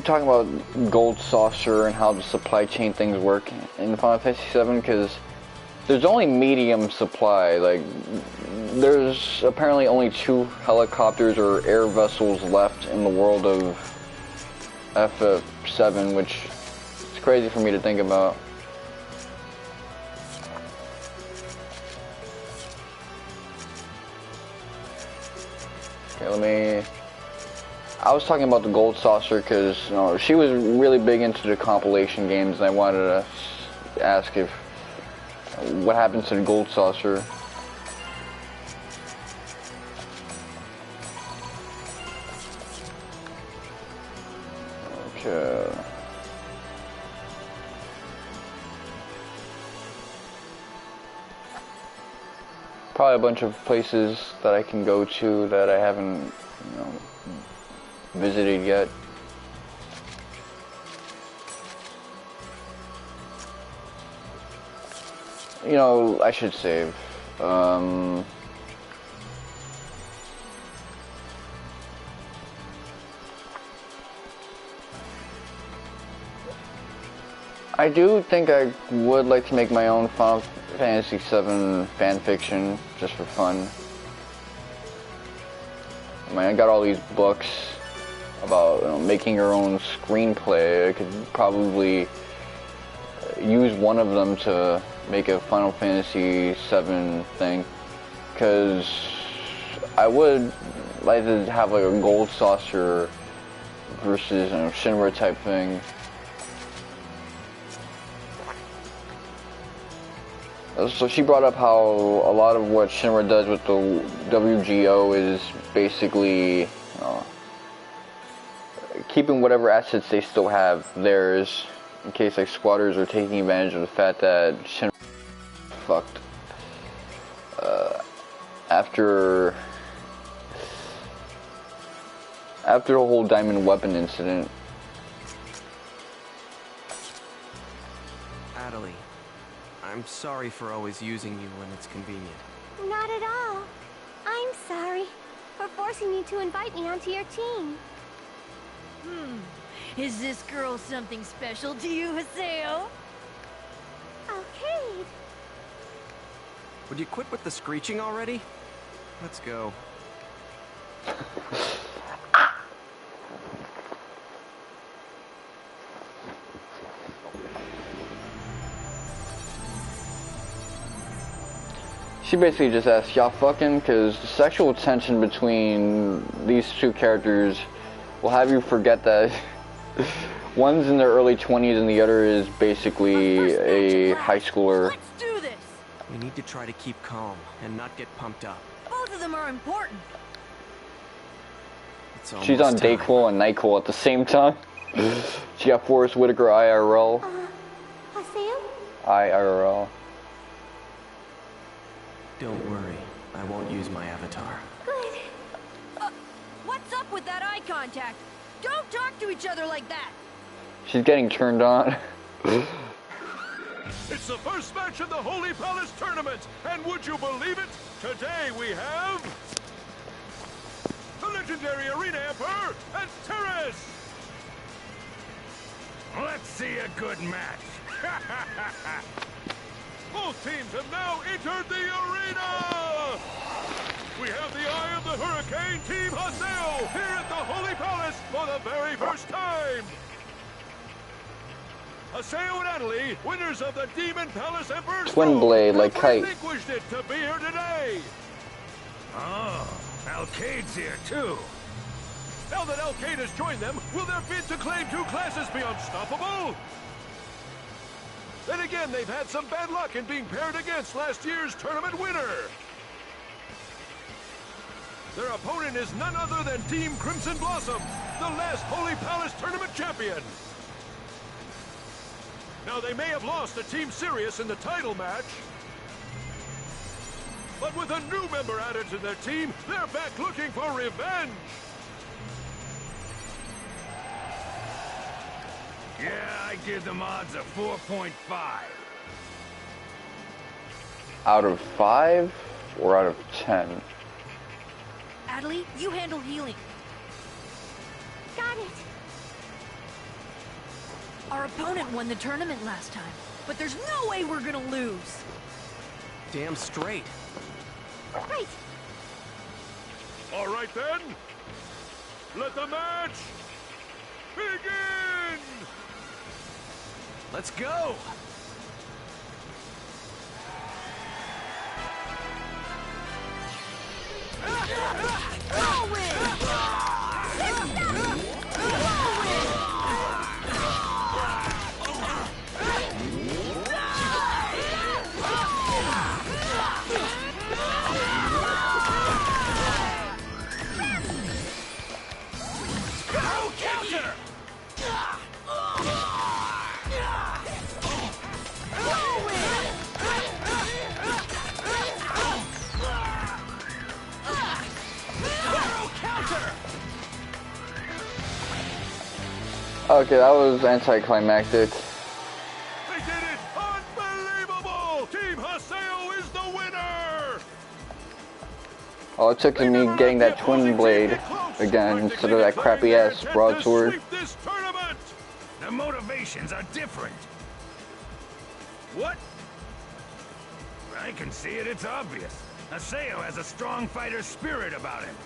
talking about Gold Saucer and how the supply chain things work in Final Fantasy VII, because there's only medium supply. Like, there's apparently only 2 helicopters or air vessels left in the world of FF7, which is crazy for me to think about. Okay, I was talking about the Gold Saucer because she was really big into the compilation games, and I wanted to ask if what happens to the Gold Saucer. Okay. Probably a bunch of places that I can go to that I haven't, visited yet. I should save. I do think I would like to make my own Final Fantasy VII fanfiction, just for fun. I mean, I got all these books about making your own screenplay. I could probably use one of them to make a Final Fantasy VII thing, because I would like to have like a Gold Saucer versus Shinra type thing. So she brought up how a lot of what Shinra does with the WGO is basically keeping whatever assets they still have theirs, in case like squatters are taking advantage of the fact that Shinra fucked after the whole diamond weapon incident. Adelie, I'm sorry for always using you when it's convenient. Not at all. I'm sorry for forcing you to invite me onto your team. Is this girl something special to you, Haseo? Okay. Would you quit with the screeching already? Let's go. She basically just asked, y'all fucking? Because the sexual tension between these two characters will have you forget that one's in their early 20s and the other is basically a high schooler. Let's do this! We need to try to keep calm and not get pumped up. Both of them are important. It's She's on almost time. Dayquil and Nyquil at the same time. She got Forrest Whitaker IRL. Haseo? IRL. Don't worry, I won't use my avatar. Good. What's up with that eye contact? Don't talk to each other like that! She's getting turned on. It's the first match in the Holy Palace tournament, and would you believe it? Today we have the legendary Arena Emperor and Terrace! Let's see a good match. Both teams have now entered the arena! We have the Eye of the Hurricane Team Haseo here at the Holy Palace for the very first time! Haseo and Adelie, winners of the Demon Palace Emperor's Twin Throne, blade, like have Kite. relinquished it to be here today! Oh, Alkade's here too. Now that Alkade has joined them, will their bid to claim 2 classes be unstoppable? Then again, they've had some bad luck in being paired against last year's tournament winner. Their opponent is none other than Team Crimson Blossom, the last Holy Palace Tournament champion. Now, they may have lost to Team Sirius in the title match, but with a new member added to their team, they're back looking for revenge. Yeah, I give them odds of 4.5. Out of 5 or out of 10? Adelie, you handle healing. Got it. Our opponent won the tournament last time, but there's no way we're gonna lose. Damn straight. Right. All right, then. Let the match begin! Let's go! Okay, that was anticlimactic. They did it! Unbelievable! Team Haseo is the winner! All it took to me getting that twin blade again instead of that crappy ass broadsword. The motivations are different. What? I can see it, it's obvious. Haseo has a strong fighter spirit about him.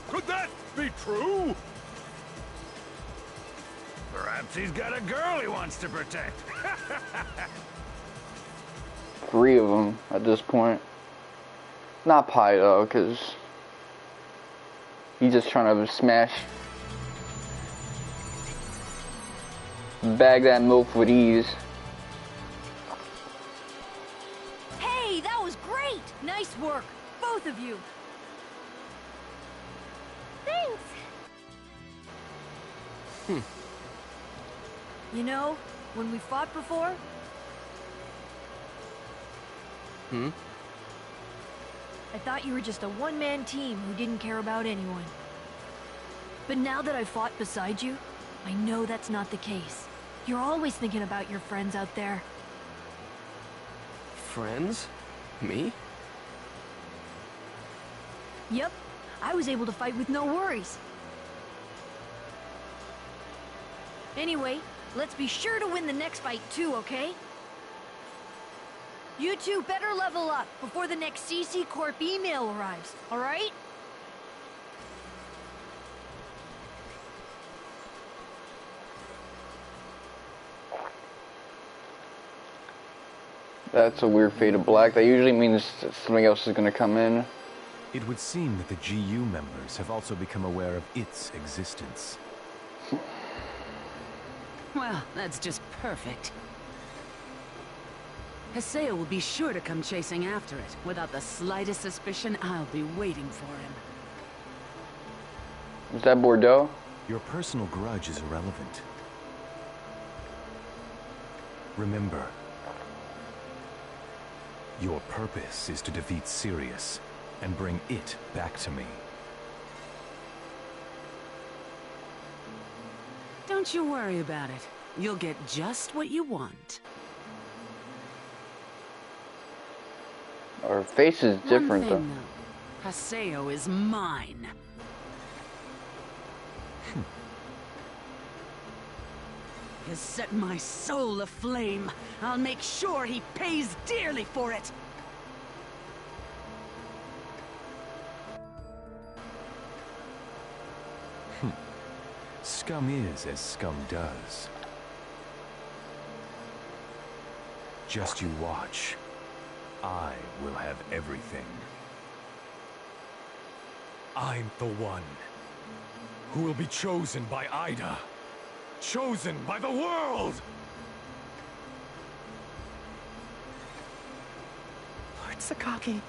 Could that be true? Perhaps he's got a girl he wants to protect. 3 of them at this point. Not Pi though, because he's just trying to smash, bag that MILF with ease. Hey, that was great! Nice work, both of you. Thanks. You know, when we fought before, I thought you were just a one-man team who didn't care about anyone. But now that I fought beside you, I know that's not the case. You're always thinking about your friends out there. Friends? Me? Yep, I was able to fight with no worries. Anyway, let's be sure to win the next fight too, okay? You two better level up before the next CC Corp email arrives, alright? That's a weird fade of black. That usually means that something else is gonna come in. It would seem that the GU members have also become aware of its existence. Well, that's just perfect. Haseo will be sure to come chasing after it. Without the slightest suspicion, I'll be waiting for him. Is that Bordeaux? Your personal grudge is irrelevant. Remember, your purpose is to defeat Sirius and bring it back to me. Don't you worry about it. You'll get just what you want. Her face is different One thing, though. Haseo is mine. Has set my soul aflame. I'll make sure he pays dearly for it. Scum is as scum does. Just you watch. I will have everything. I'm the one who will be chosen by Ida. Chosen by the world! Lord Sakaki.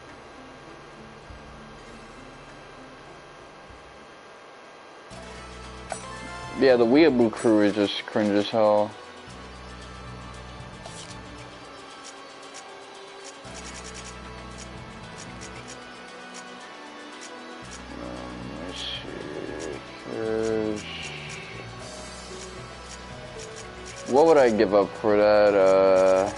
Yeah, the Weeaboo crew is just cringe as hell. Let's see. What would I give up for that?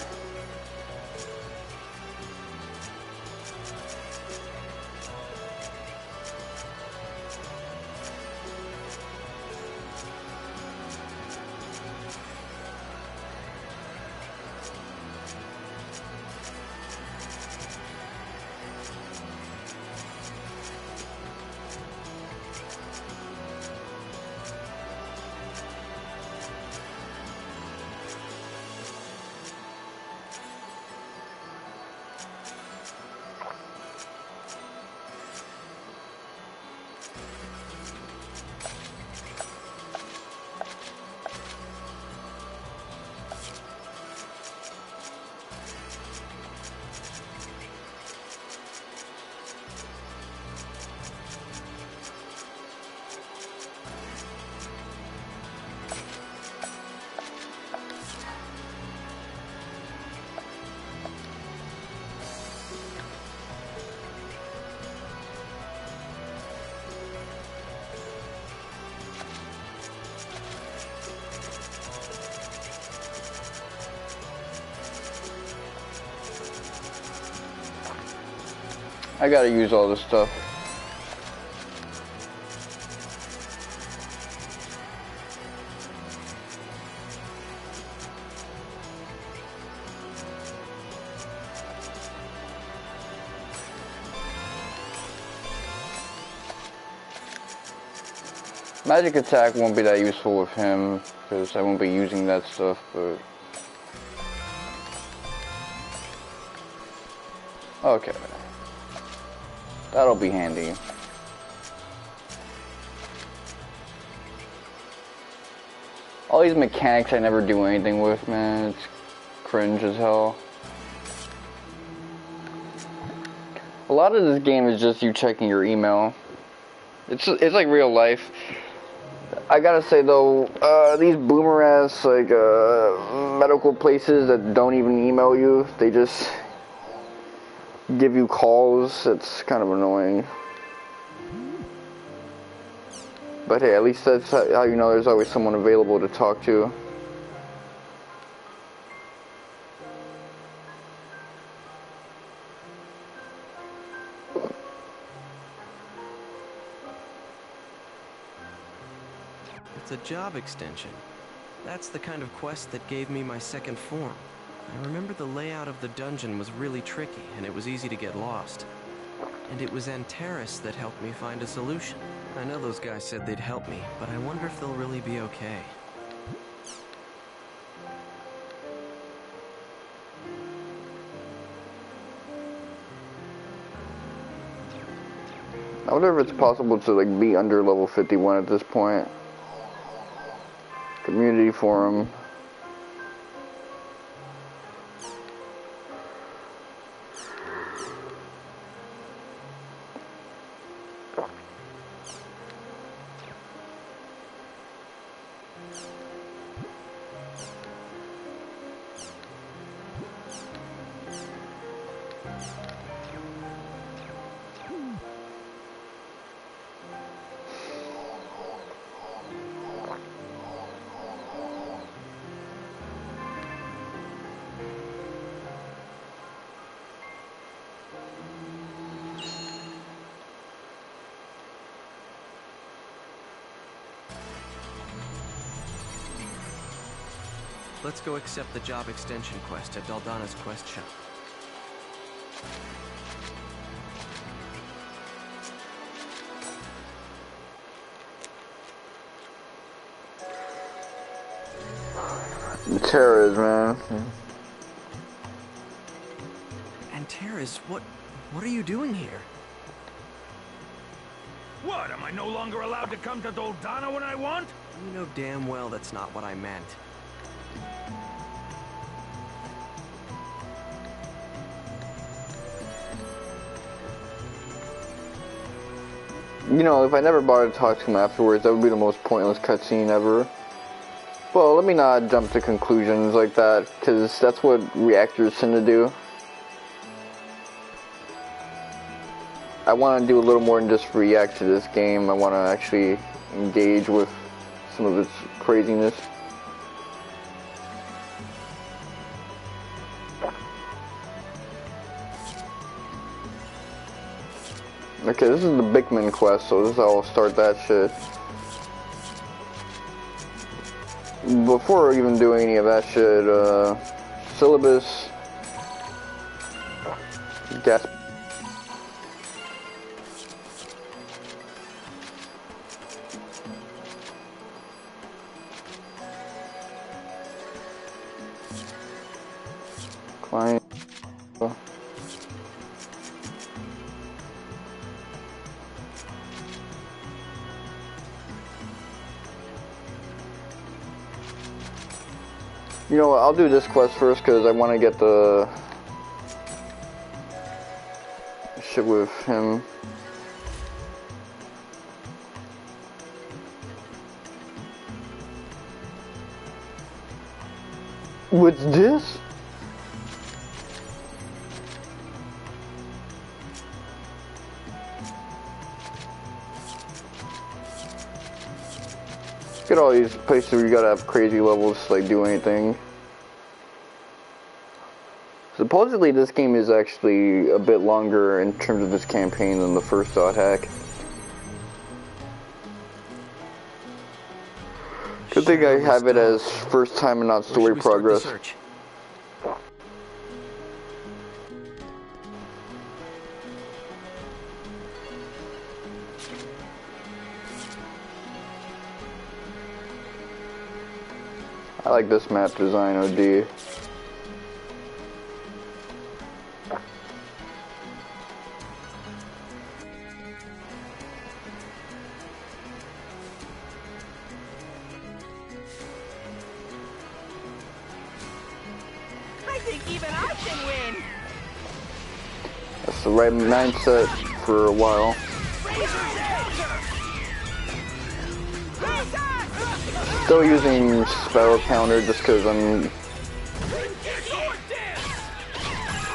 I gotta use all this stuff. Magic attack won't be that useful with him because I won't be using that stuff, but okay. That'll be handy. All these mechanics I never do anything with, man. It's cringe as hell. A lot of this game is just you checking your email. It's like real life. I gotta say though, these boomer ass like medical places that don't even email you, they just give you calls. It's kind of annoying. But hey, at least that's how you know there's always someone available to talk to. It's a job extension. That's the kind of quest that gave me my second form. I remember the layout of the dungeon was really tricky, and it was easy to get lost. And it was Antares that helped me find a solution. I know those guys said they'd help me, but I wonder if they'll really be okay. I wonder if it's possible to like be under level 51 at this point. Community forum. Let's go accept the job extension quest at Daldana's quest shop. Antares, man. Antares, what are you doing here? What, am I no longer allowed to come to Daldana when I want? You know damn well that's not what I meant. You know, if I never bothered to talk to him afterwards, that would be the most pointless cutscene ever. Well, let me not jump to conclusions like that, because that's what reactors tend to do. I want to do a little more than just react to this game. I want to actually engage with some of its craziness. Okay, this is the Bickman quest, so this is how I'll start that shit. Before even doing any of that shit, syllabus, gas. Client. You know what, I'll do this quest first because I want to get the shit with him. What's this? Look at all these places where you gotta have crazy levels to like do anything. Supposedly this game is actually a bit longer in terms of its campaign than the first dot hack. Good thing I have it as first time and not story progress. I like this map design, OD. I think even I can win. That's the right mindset for a while. Still using spell counter just because I'm...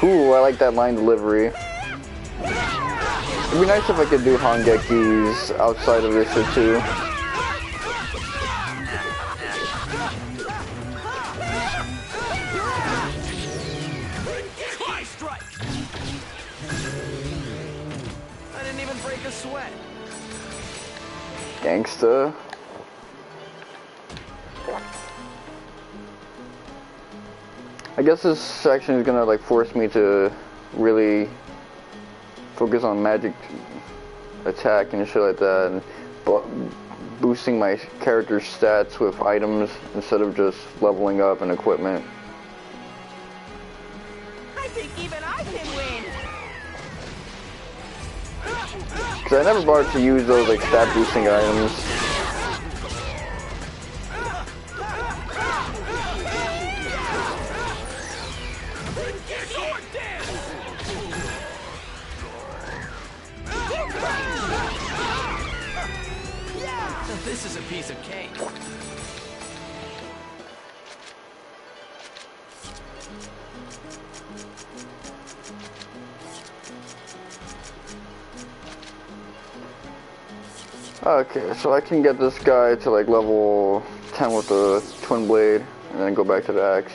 Ooh, I like that line delivery. It'd be nice if I could do Hangekis outside of this shit too. I didn't even break a sweat. Gangsta. I guess this section is gonna like force me to really focus on magic attack and shit like that, and boosting my character's stats with items instead of just leveling up and equipment. I think even I can win. Cause I never bothered to use those like stat boosting items. This is a piece of cake. Okay, so I can get this guy to like level 10 with the twin blade, and then go back to the axe.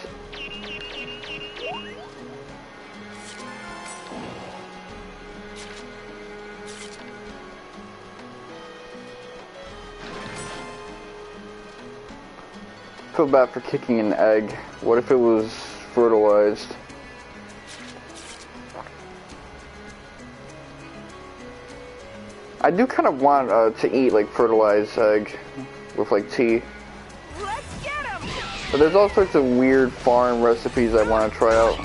Feel bad for kicking an egg. What if it was fertilized? I do kind of want to eat like fertilized egg with like tea. Let's get him. But there's all sorts of weird foreign recipes I want to try out.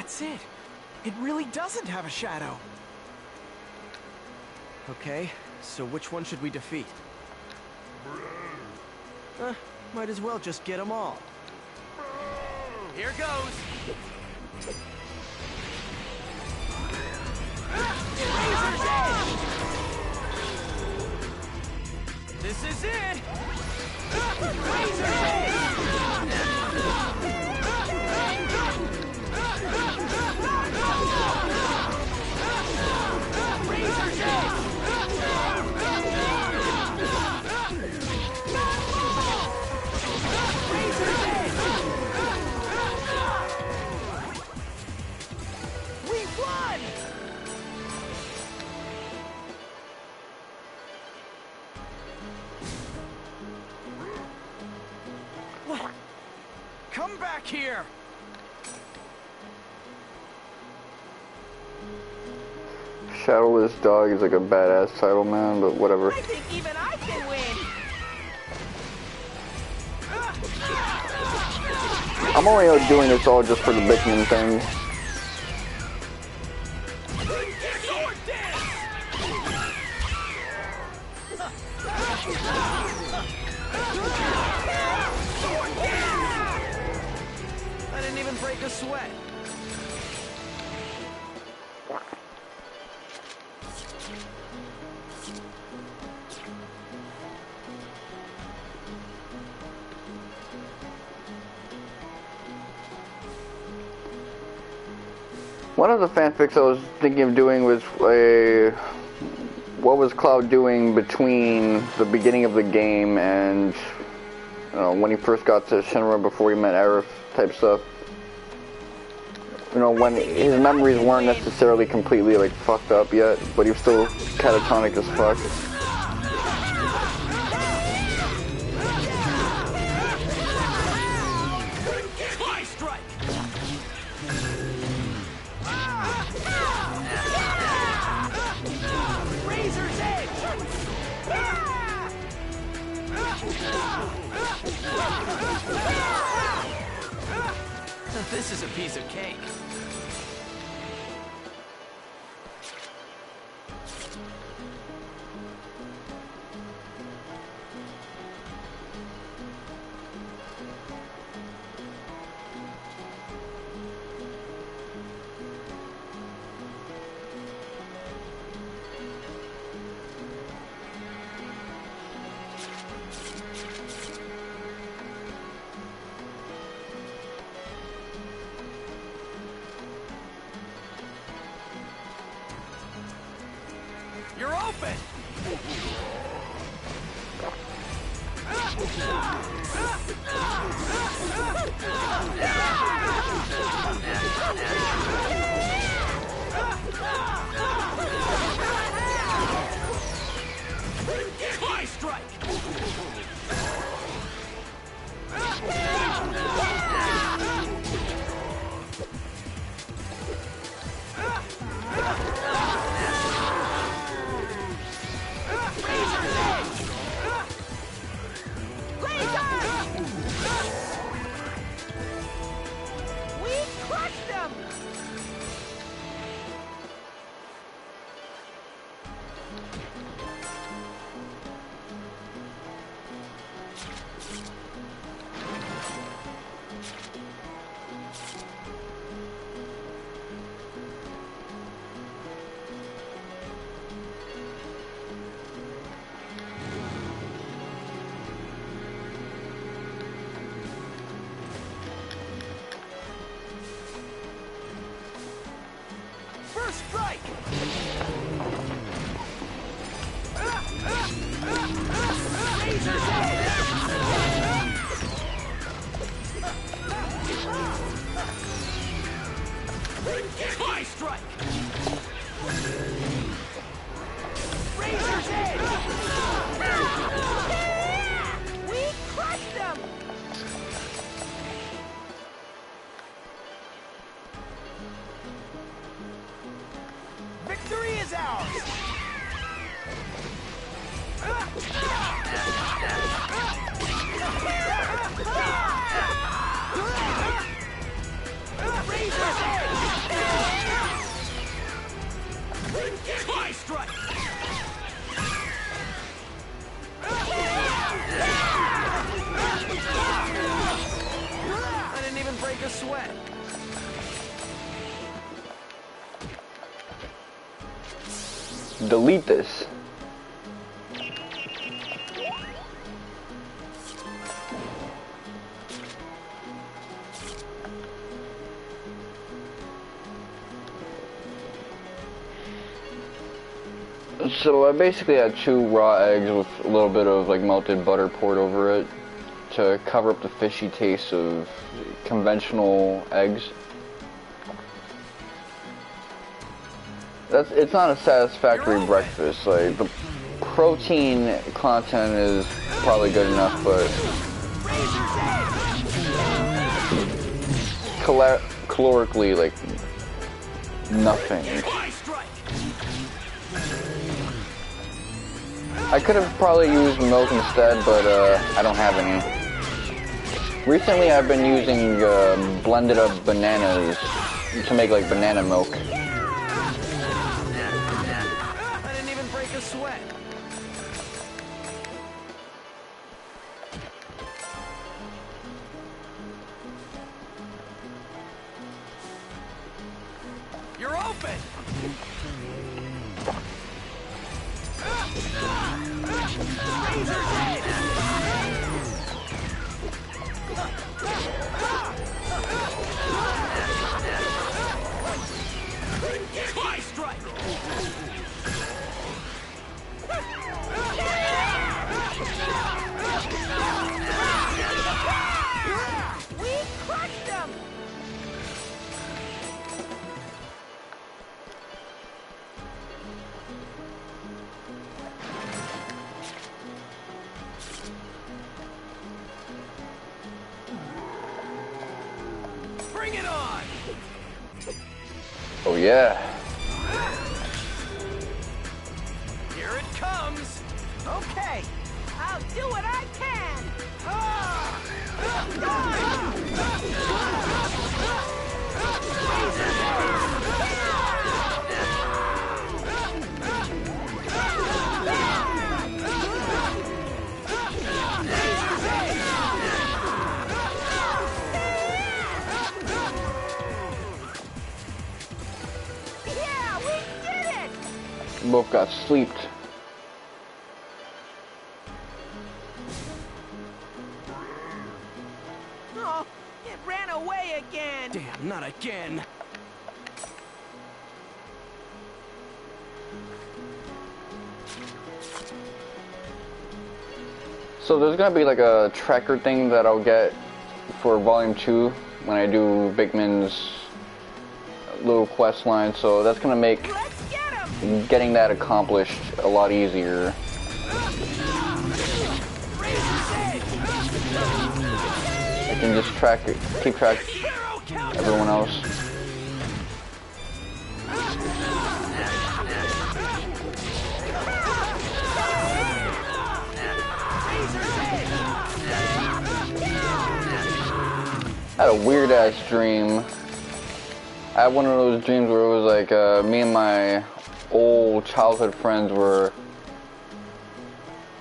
That's it. It really doesn't have a shadow. Okay, so which one should we defeat? Might as well just get them all. Here goes! Razor's Edge! This is it! Razor's Edge! Razor's Edge! Come back here! Shadowless Dog is like a badass title, man, but whatever. I think even I can win! I'm only doing this all just for the Bickman thing. I didn't even break a sweat. One of the fanfics I was thinking of doing was what was Cloud doing between the beginning of the game and when he first got to Shinra before he met Aerith type stuff. You know, when his memories weren't necessarily completely like fucked up yet, but he was still catatonic as fuck. This is a piece of cake. You're open! Fly strike! sweat. Delete this. So I basically had 2 raw eggs with a little bit of like melted butter poured over it to cover up the fishy taste of conventional eggs. It's not a satisfactory breakfast. Like the protein content is probably good enough, but calorically, like nothing. I could have probably used milk instead, but I don't have any. Recently, I've been using blended up bananas to make like banana milk. I didn't even break a sweat. You're open. Try strike. We crushed them! Bring it on. Oh yeah. Here it comes. Okay, I'll do what I can! Yeah, we did it! Both got sleeped. Oh, it ran away again. Damn, not again. So there's gonna be like a tracker thing that I'll get for Volume 2 when I do Bigman's little quest line, so that's gonna make getting that accomplished a lot easier. I can just keep track of everyone else. I had a weird ass dream. I had one of those dreams where it was like me and my old childhood friends were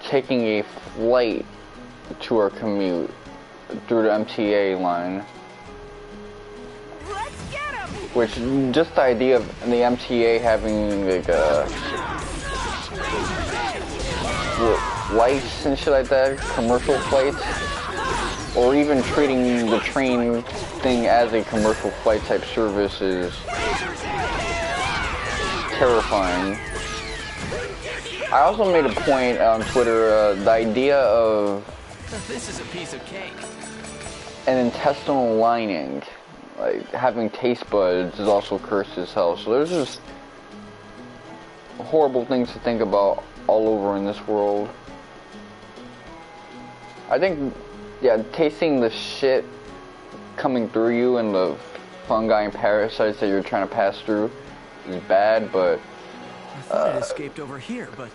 taking a flight to our commute through the MTA line. Let's get him! Which, just the idea of the MTA having like flights and shit like that, commercial flights, or even treating the train thing as a commercial flight type service is terrifying. I also made a point on Twitter, the idea of This is a piece of cake. an intestinal lining, like having taste buds, is also cursed as hell. So there's just horrible things to think about all over in this world. I think, yeah, tasting the shit coming through you and the fungi and parasites that you're trying to pass through is bad, but I thought it escaped over here, but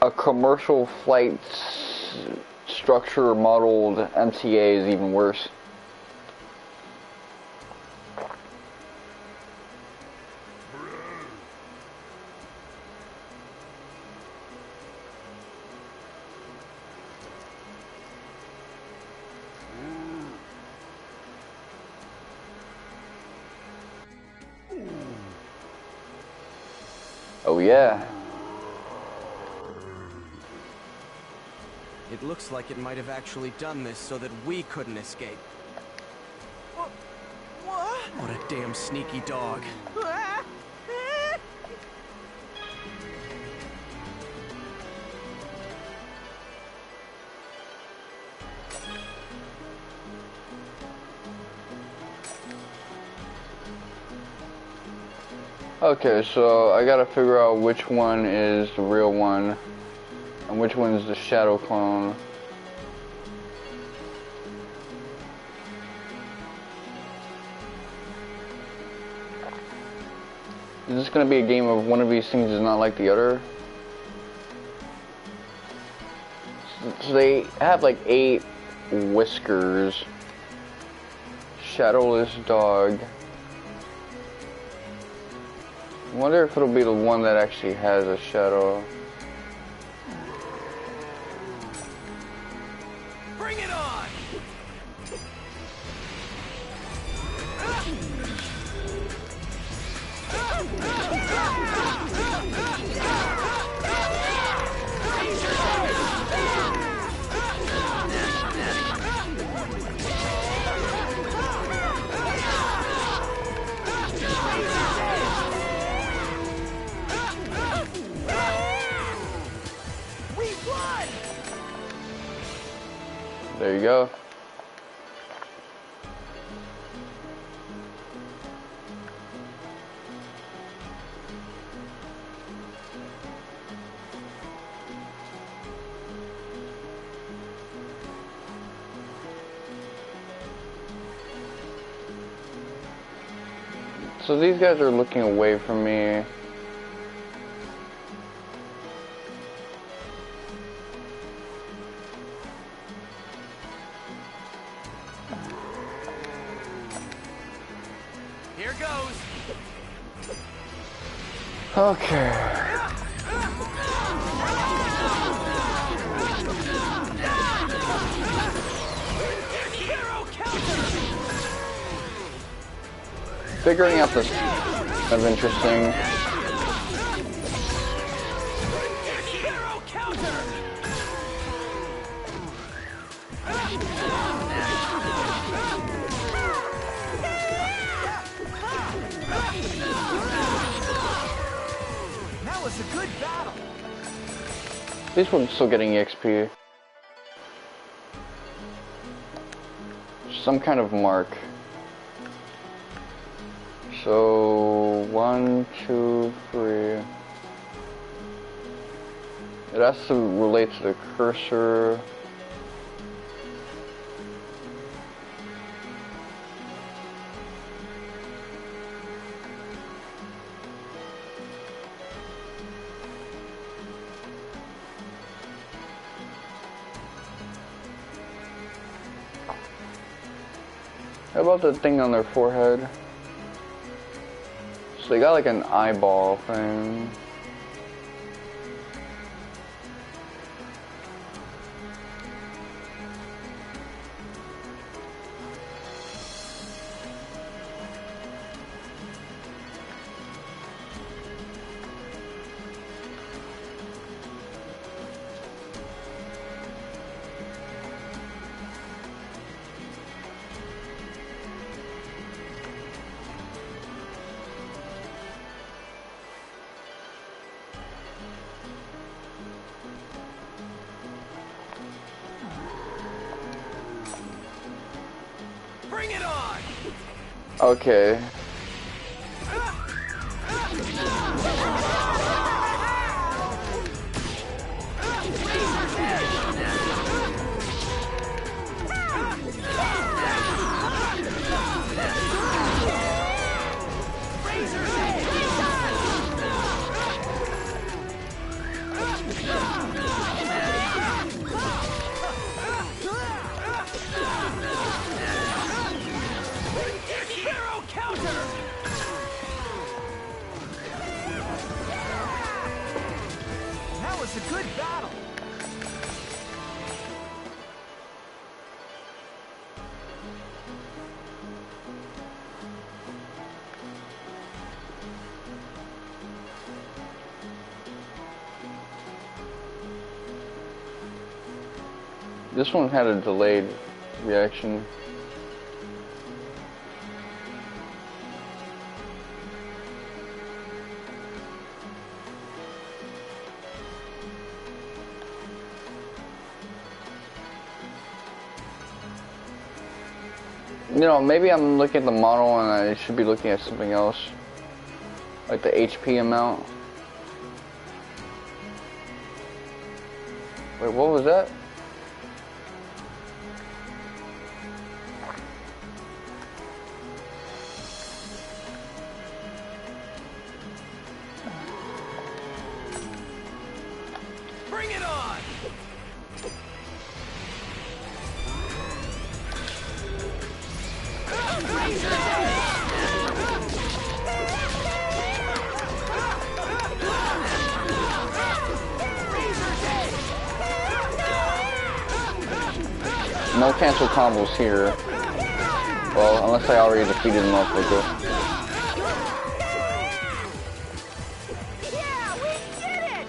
a commercial flight structure modeled MTA is even worse. So yeah. It looks like it might have actually done this so that we couldn't escape. What? What a damn sneaky dog. Okay, so I gotta figure out which one is the real one and which one is the shadow clone. Is this gonna be a game of one of these things is not like the other? So they have like 8 whiskers. Shadowless dog. I wonder if it'll be the one that actually has a shadow. Bring it on! There you go. So these guys are looking away from me. Here goes. Okay. Figuring out this is interesting. That was a good battle. At least we're still getting EXP. Some kind of mark. So 1, 2, 3. It has to relate to the cursor. How about the thing on their forehead? So they got like an eyeball thing. Bring it on! Okay. Hero counter! This one had a delayed reaction. You know, maybe I'm looking at the model and I should be looking at something else. Like the HP amount. Wait, what was that? Bring it on! No cancel combos here. Well, unless I already defeated the motherfucker. Yeah, we did it!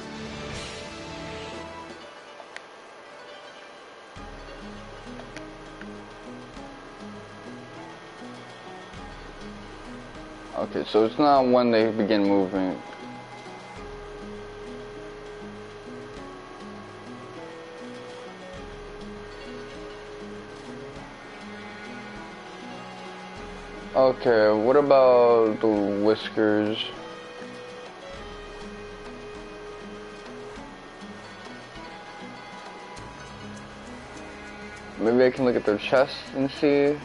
Okay, so it's not when they begin moving. Okay, what about the whiskers? Maybe I can look at their chest and see.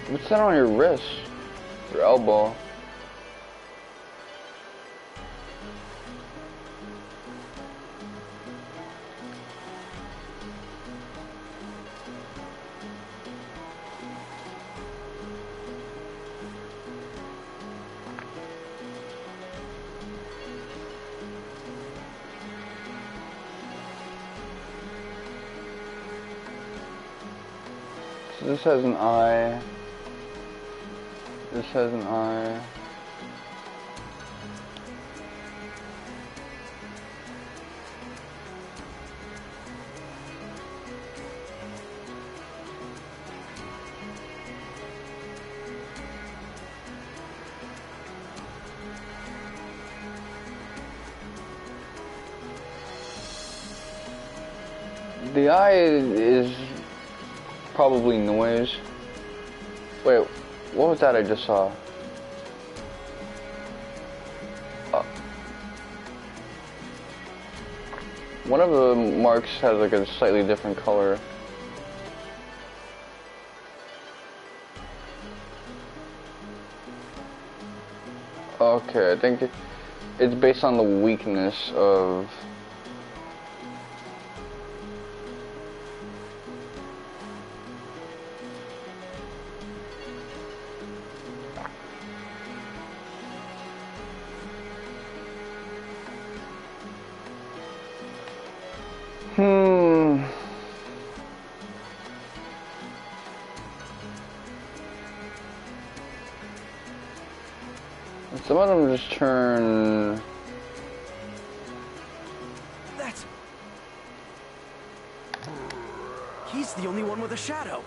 What's that on your wrist? Your elbow? So this has an eye. This has an eye. The eye is probably noise. Wait, what was that I just saw? One of the marks has like a slightly different color. Okay, I think it's based on the weakness of... Some of them just turn... That's... He's the only one with a shadow.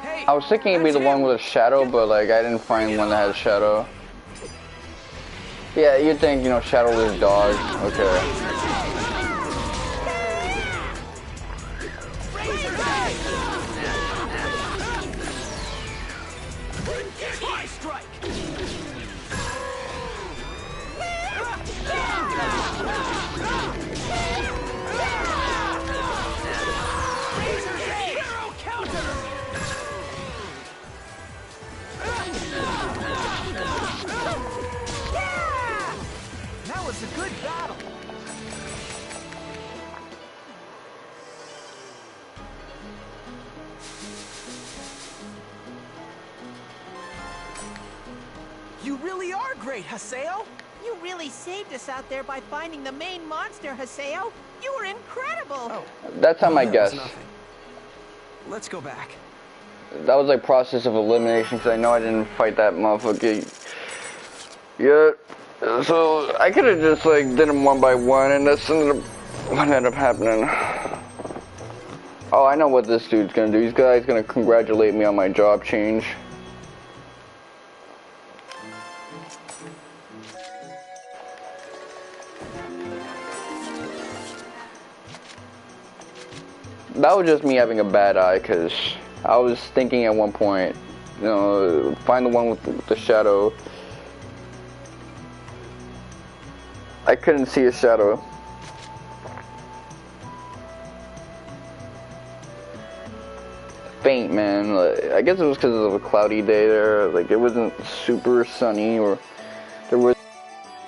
Hey, I was thinking it'd be the one with a shadow, but like I didn't find one that had a shadow. Yeah, you'd think, you know, shadowless dog. Okay. You really are great, Haseo! You really saved us out there by finding the main monster, Haseo! You were incredible! Oh. That's how my That guess. was nothing. Let's go back. That was like process of elimination because I know I didn't fight that motherfucker. Yeah. So I could have just like did them one by one, and that's what ended up happening. Oh, I know what this dude's gonna do. He's gonna congratulate me on my job change. That was just me having a bad eye, because I was thinking at one point, you know, find the one with the shadow. I couldn't see a shadow. Faint, man. Like, I guess it was because of a cloudy day there. Like, it wasn't super sunny, or there was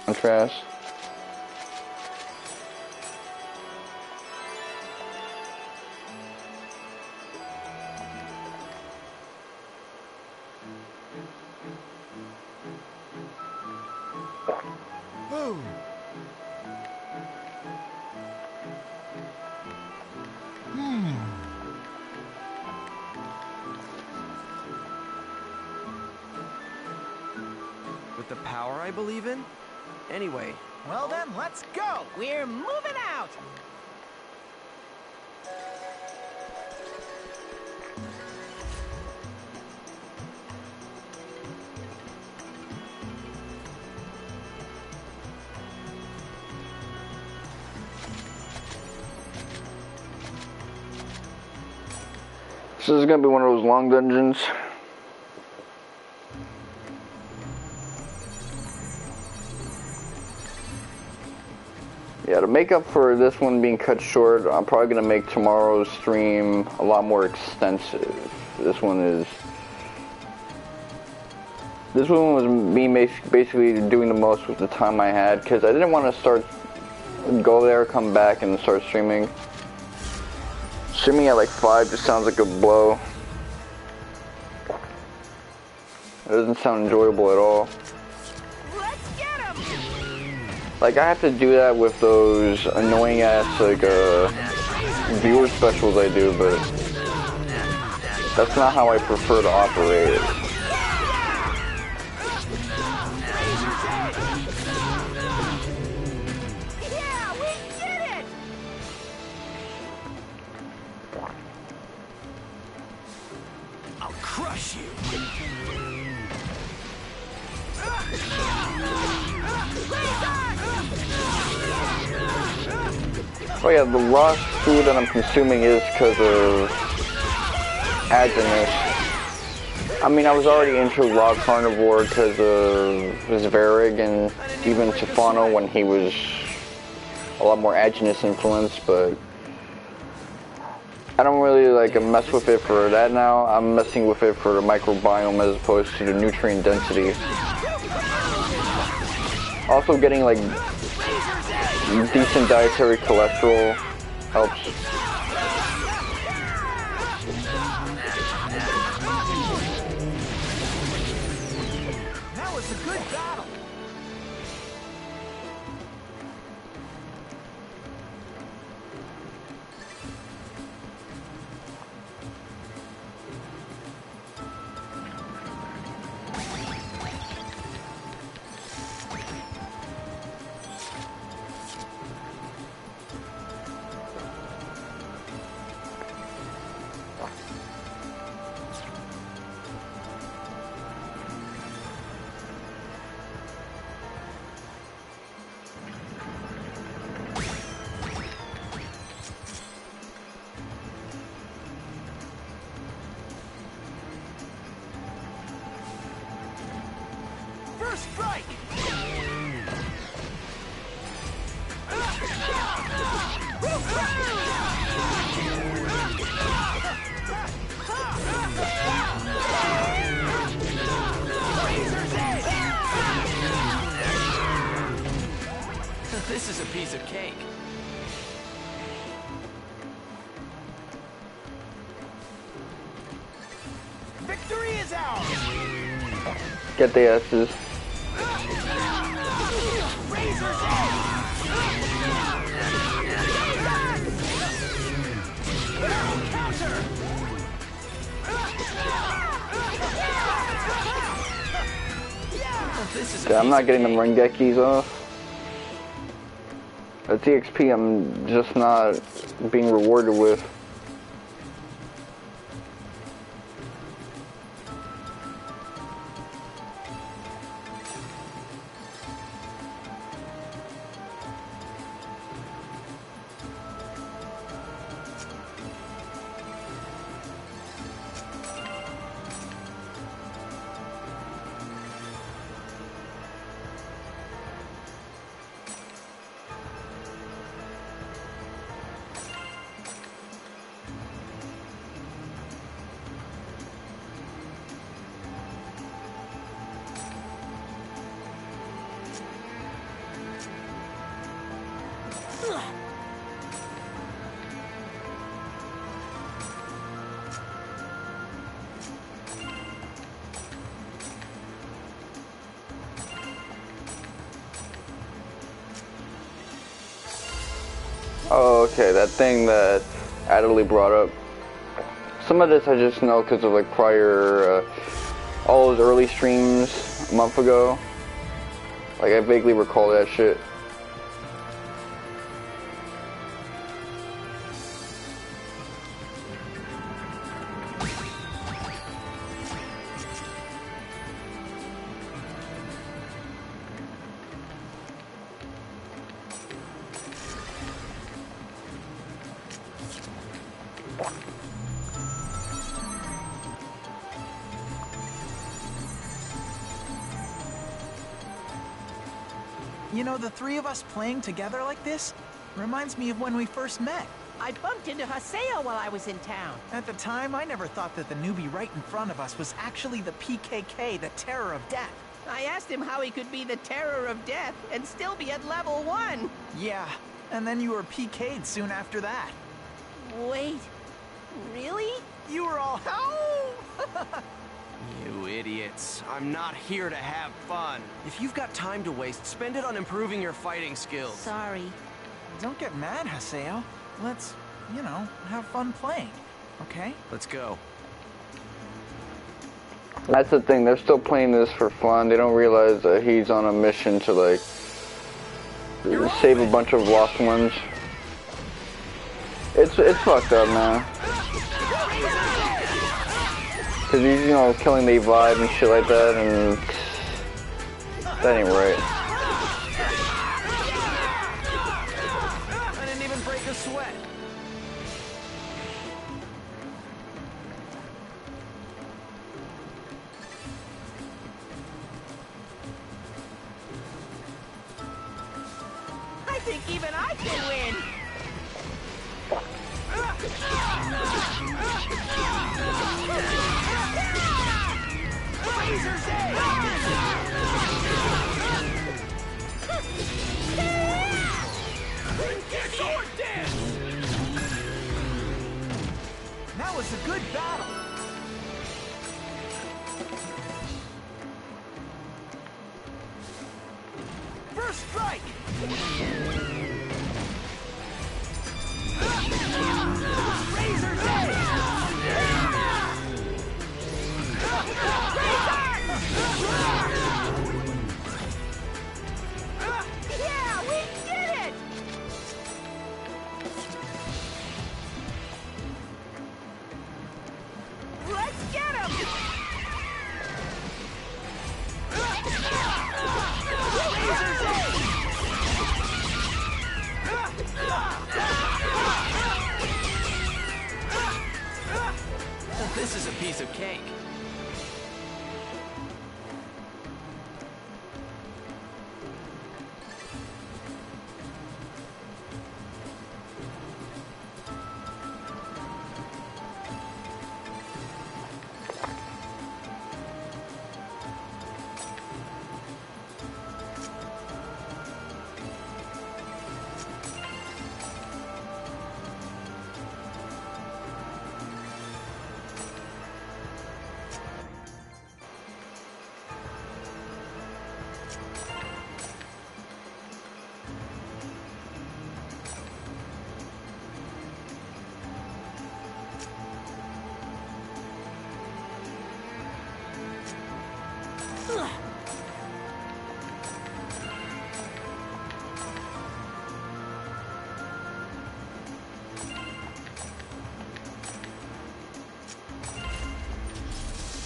contrast. With the power I believe in? Anyway. Well then, let's go! We're moving out! So this is gonna be one of those long dungeons. Yeah, to make up for this one being cut short, I'm probably gonna make tomorrow's stream a lot more extensive. This one was me basically doing the most with the time I had, because I didn't want to go there, come back, and start streaming. Streaming at like 5 just sounds like a blow. It doesn't sound enjoyable at all. Let's get him! Like, I have to do that with those annoying ass like viewer specials I do, but that's not how I prefer to operate. Yeah, we did it! I'll crush you. Oh yeah, the raw food that I'm consuming is because of Agonist. I mean, I was already into raw carnivore because of Zverig and even Tefano when he was a lot more Agonist influenced, but I don't really like mess with it for that now. I'm messing with it for the microbiome as opposed to the nutrient density. Also getting like decent dietary cholesterol helps. That was a good battle. First strike! This is a piece of cake. is ours. Get the S's. Razor's edge. Counter. Yeah, I'm not getting the Rengekis off. That's the XP I'm just not being rewarded with. Oh, okay, that thing that Adderley brought up. Some of this I just know because of like prior, all those early streams a month ago. Like I vaguely recall that shit. You know, the three of us playing together like this reminds me of when we first met. I bumped into Haseo while I was in town. At the time, I never thought that the newbie right in front of us was actually the PKK, the Terror of Death. I asked him how he could be the Terror of Death and still be at level 1. Yeah, and then you were PK'd soon after that. Wait, really? You were all, oh! You idiots. I'm not here to have fun. If you've got time to waste, spend it on improving your fighting skills. Sorry. Don't get mad, Haseo. Let's, you know, have fun playing, okay? Let's go. That's the thing, they're still playing this for fun. They don't realize that he's on a mission to like save a bunch of lost ones. It's fucked up, man. Cause he's, you know, killing the vibe and shit like that, and that ain't right. I didn't even break a sweat. I think even I can win. Razor's edge! Sword dance! That was a good battle. First strike! Razor's edge! Yeah, we did it! Let's get him! Razor's edge! This is a piece of cake.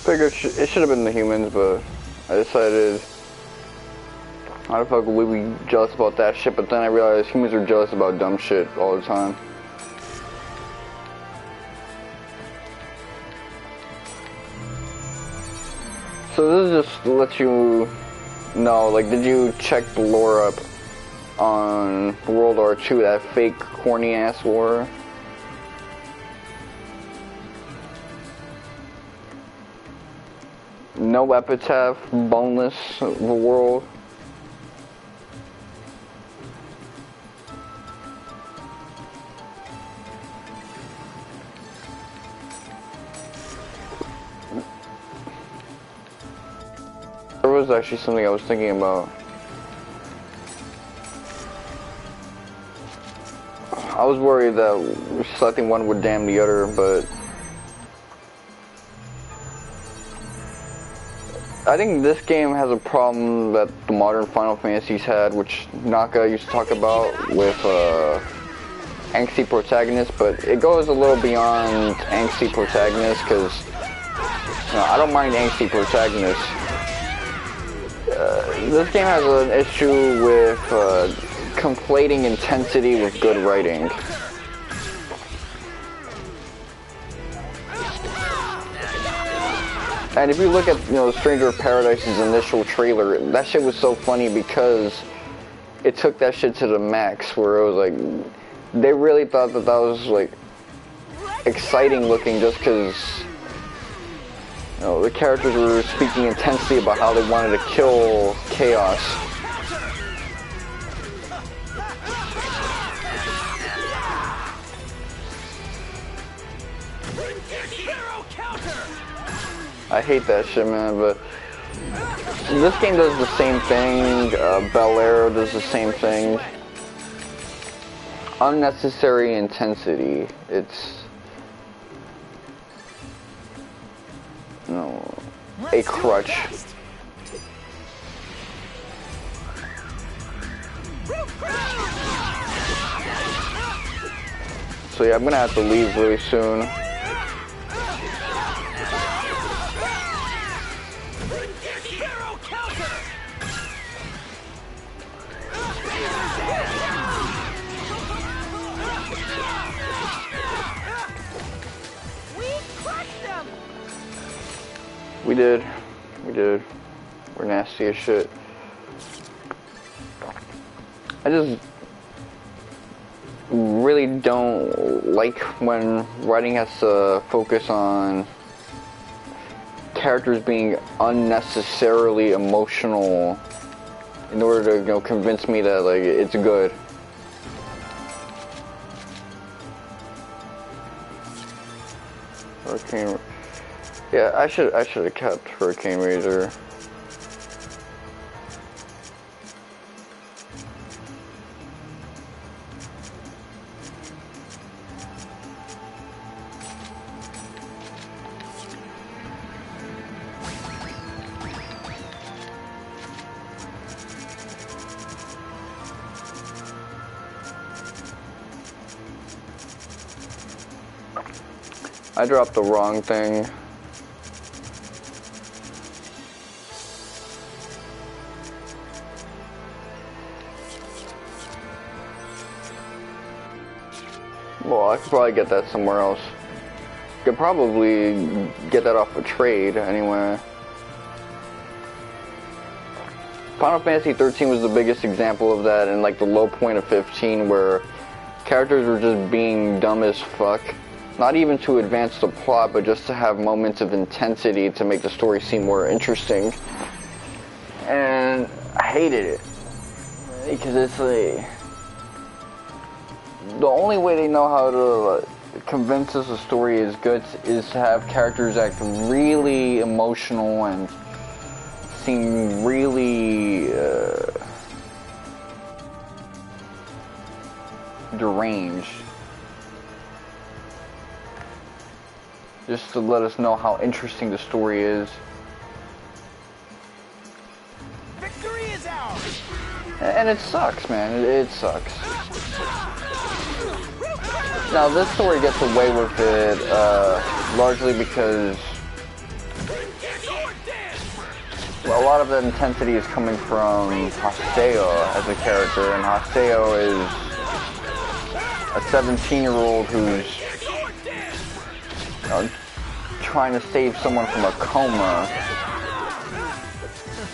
Figured it should have been the humans, but I decided I don't fuck would be jealous about that shit, but then I realized humans are jealous about dumb shit all the time. So this just lets you know, like, did you check the lore up on World War II, that fake corny ass lore? No epitaph, boneless, the world. There was actually something I was thinking about. I was worried that selecting one would damn the other, but I think this game has a problem that the modern Final Fantasies had, which Naka used to talk about with angsty protagonists, but it goes a little beyond angsty protagonists, because I don't mind angsty protagonists. This game has an issue with conflating intensity with good writing. And if you look at, Stranger of Paradise's initial trailer, that shit was so funny because it took that shit to the max, where it was like, they really thought that was like exciting looking just because the characters were speaking intensely about how they wanted to kill Chaos. I hate that shit, man, but this game does the same thing. Bel Air does the same thing. Unnecessary intensity. It's a crutch. So yeah, I'm gonna have to leave really soon. We did. We're nasty as shit. I just really don't like when writing has to focus on characters being unnecessarily emotional in order to, convince me that like it's good. Hurricane. Yeah, I should have kept Hurricane Razor. I dropped the wrong thing. Well, I could probably get that somewhere else. Could probably get that off a trade anyway. Final Fantasy 13 was the biggest example of that, and like the low point of 15, where characters were just being dumb as fuck. Not even to advance the plot, but just to have moments of intensity to make the story seem more interesting. And I hated it. Because it's like, the only way they know how to convince us a story is good is to have characters act really emotional and seem really deranged. Just to let us know how interesting the story is. And it sucks, man. It sucks. Now, this story gets away with it largely because a lot of the intensity is coming from Haseo as a character, and Haseo is a 17-year-old who's trying to save someone from a coma.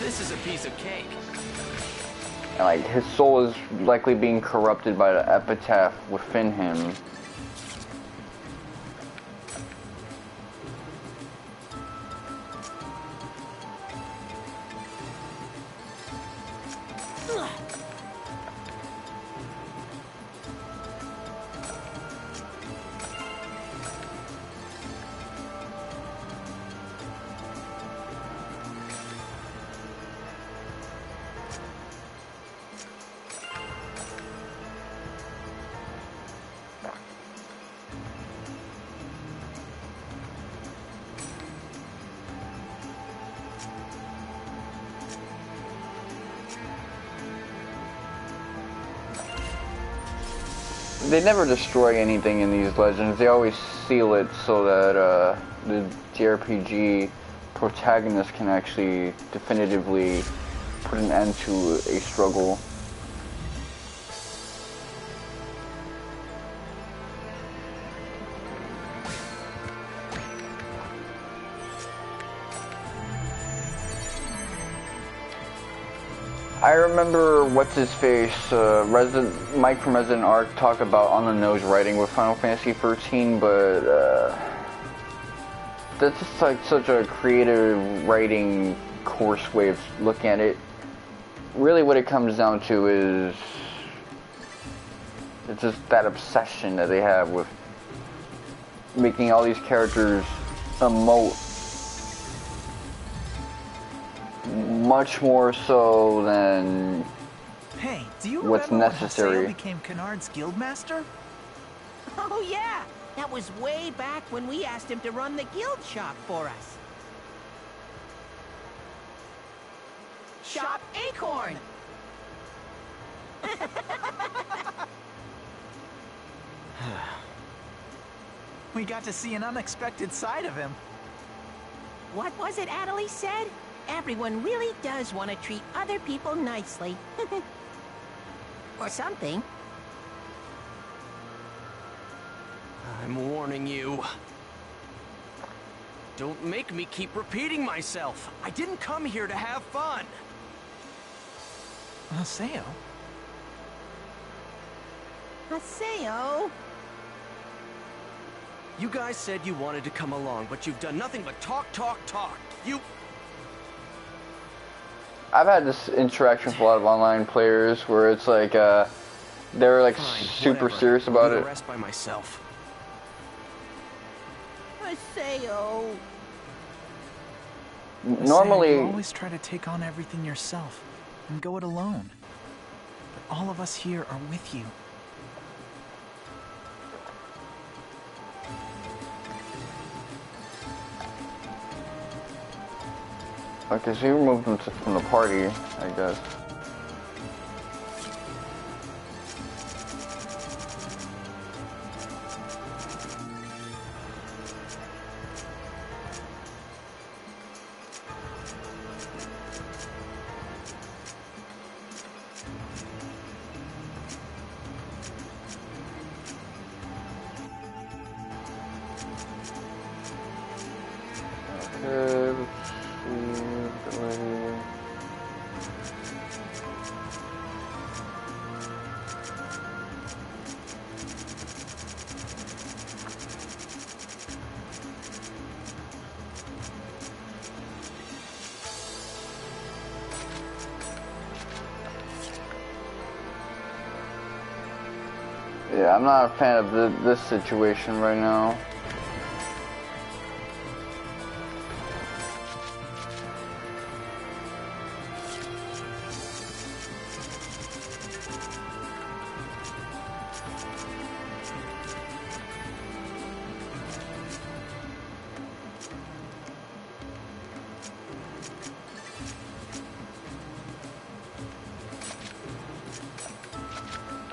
This is a piece of cake. And, like, his soul is likely being corrupted by the epitaph within him. They never destroy anything in these legends. They always seal it so that the JRPG protagonist can actually definitively put an end to a struggle. I remember what's-his-face, Mike from Resident Arc talk about on-the-nose writing with Final Fantasy XIII, but that's just like such a creative writing coarse way of looking at it. Really what it comes down to is it's just that obsession that they have with making all these characters emote much more so than hey, do you what's remember necessary. When Haseo became Kennard's guildmaster? Oh yeah, that was way back when we asked him to run the guild shop for us. Shop Acorn! We got to see an unexpected side of him. What was it Adelie said? Everyone really does want to treat other people nicely. Or something. I'm warning you. Don't make me keep repeating myself. I didn't come here to have fun. Haseo? Haseo? You guys said you wanted to come along, but you've done nothing but talk, talk, talk. I've had this interaction with a lot of online players where it's like, they're like super whatever. serious about I'll do it. the rest by myself. Haseo. Normally, you always try to take on everything yourself and go it alone. But all of us here are with you. okay, so you removed them from the party, I guess. Okay, let's see. Yeah, I'm not a fan of this situation right now.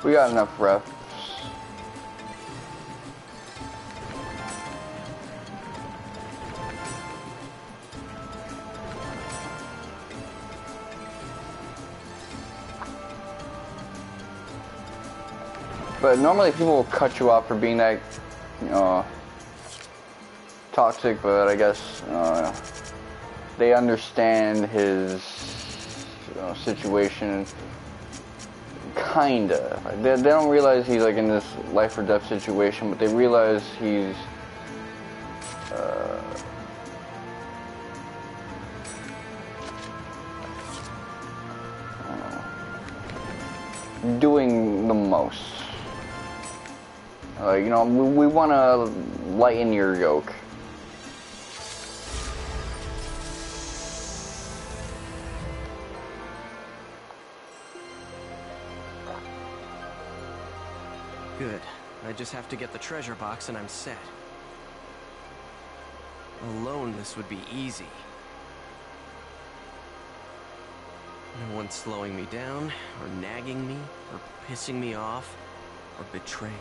We got enough refs. But normally people will cut you off for being that, you know, toxic, but I guess they understand his situation. Kinda. They don't realize he's like in this life or death situation, but they realize he's doing the most. You know, we want to lighten your yoke. Good. I just have to get the treasure box and I'm set. Alone, this would be easy. No one's slowing me down, or nagging me, or pissing me off, or betraying me.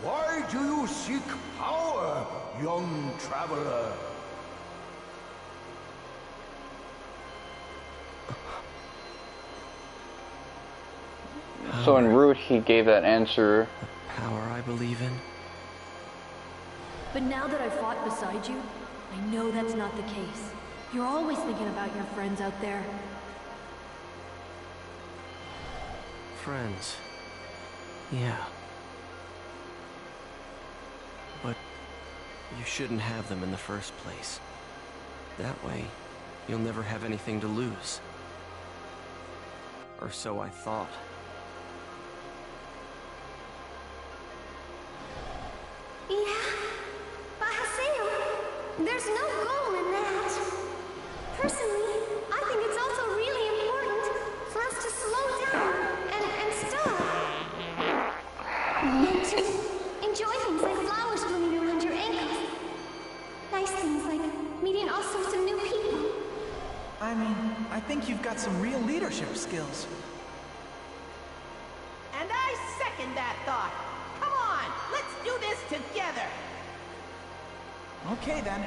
Why do you seek power, young traveler? So in Root, he gave that answer. The power I believe in. But now that I've fought beside you, I know that's not the case. You're always thinking about your friends out there. Friends. Yeah. But you shouldn't have them in the first place. That way, you'll never have anything to lose. Or so I thought. There's no goal in that. Personally, I think it's also really important for us to slow down and stop. And to enjoy things like flowers blooming around your ankles. Nice things like meeting all sorts of new people. I mean, I think you've got some real leadership skills. And I second that thought. Come on, let's do this together. Okay then.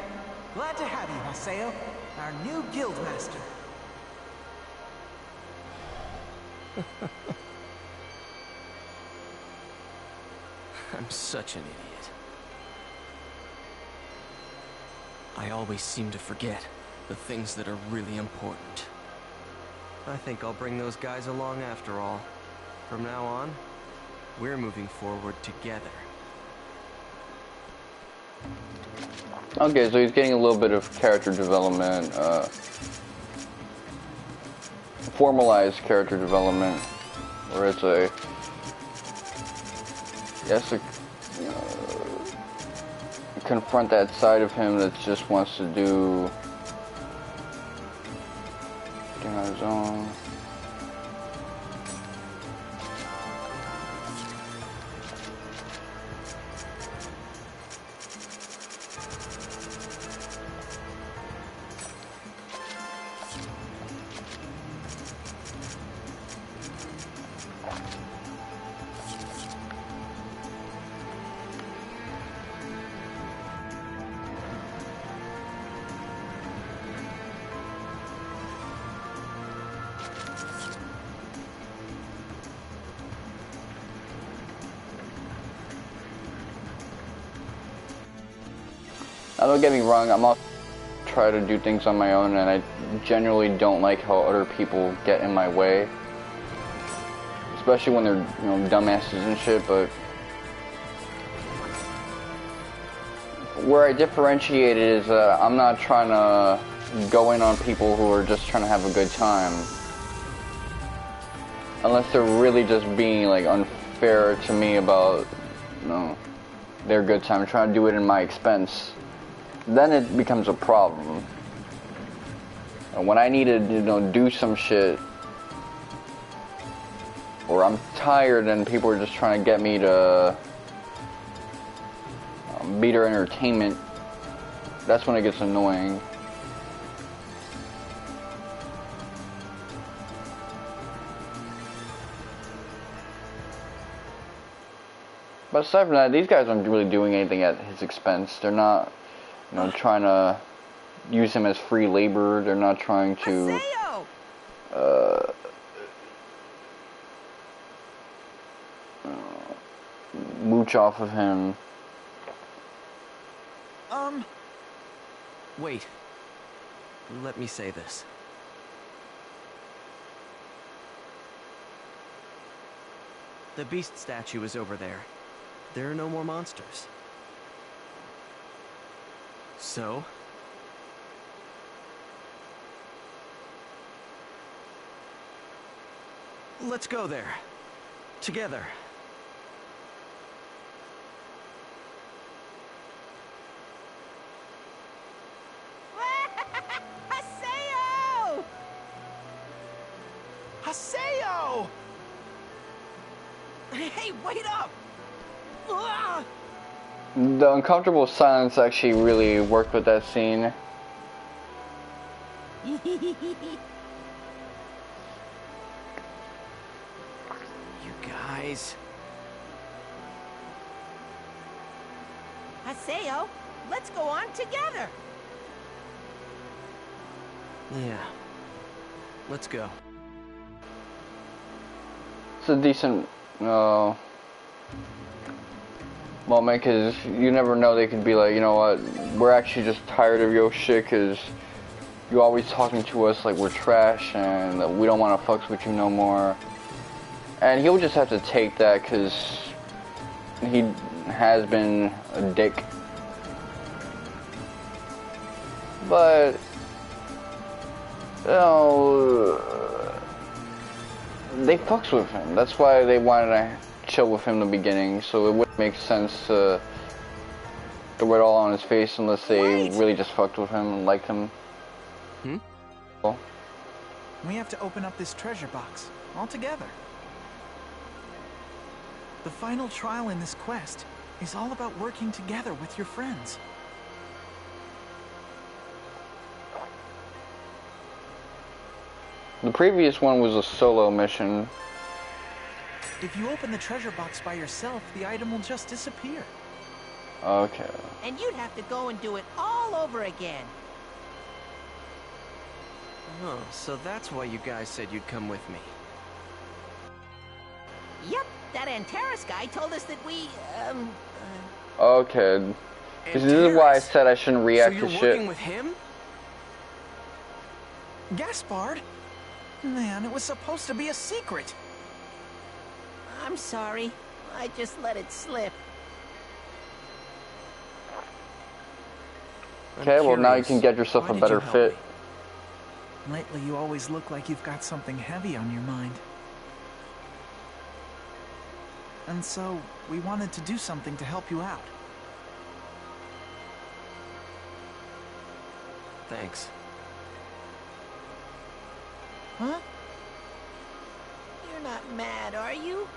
Glad to have you, Haseo, our new guildmaster. I'm such an idiot. I always seem to forget the things that are really important. I think I'll bring those guys along after all. From now on, we're moving forward together. Okay, so he's getting a little bit of character development, formalized character development, where it's a, yes, confront that side of him that just wants to do things on his own. Now, don't get me wrong, I'm also try to do things on my own, and I generally don't like how other people get in my way. Especially when they're, you know, dumbasses and shit, but where I differentiate it is I'm not trying to go in on people who are just trying to have a good time. Unless they're really just being, like, unfair to me about, you know, their good time, trying to do it in my expense. Then it becomes a problem. And when I need to, you know, do some shit, or I'm tired and people are just trying to get me to be their entertainment, that's when it gets annoying. But aside from that, these guys aren't really doing anything at his expense. They're not, trying to use him as free labor. They're not trying to, mooch off of him. Wait. Let me say this. The beast statue is over there. There are no more monsters. So? Let's go there. Together. Haseo! Haseo! Hey, wait up! Ah! The uncomfortable silence actually really worked with that scene. You guys. Haseo, let's go on together. Yeah. Let's go. It's a decent moment, because you never know, they could be like, you know what, we're actually just tired of your shit because you're always talking to us like we're trash and we don't want to fucks with you no more. And he'll just have to take that because he has been a dick. But, they fucks with him. That's why they wanted to chill with him in the beginning, so it wouldn't make sense to throw it all on his face unless they really just fucked with him and liked him. Well, we have to open up this treasure box, all together. The final trial in this quest is all about working together with your friends. the previous one was a solo mission. If you open the treasure box by yourself, the item will just disappear. Okay. And you'd have to go and do it all over again. Oh, so that's why you guys said you'd come with me. Yep, that Antares guy told us that we, Okay. This is why I said I shouldn't react to shit. So you're working with him? Gaspard? Man, it was supposed to be a secret. I'm sorry. I just let it slip. Okay, well now you can get yourself a better fit. Lately, you always look like you've got something heavy on your mind. And so, we wanted to do something to help you out. Thanks. Huh? You're not mad, are you?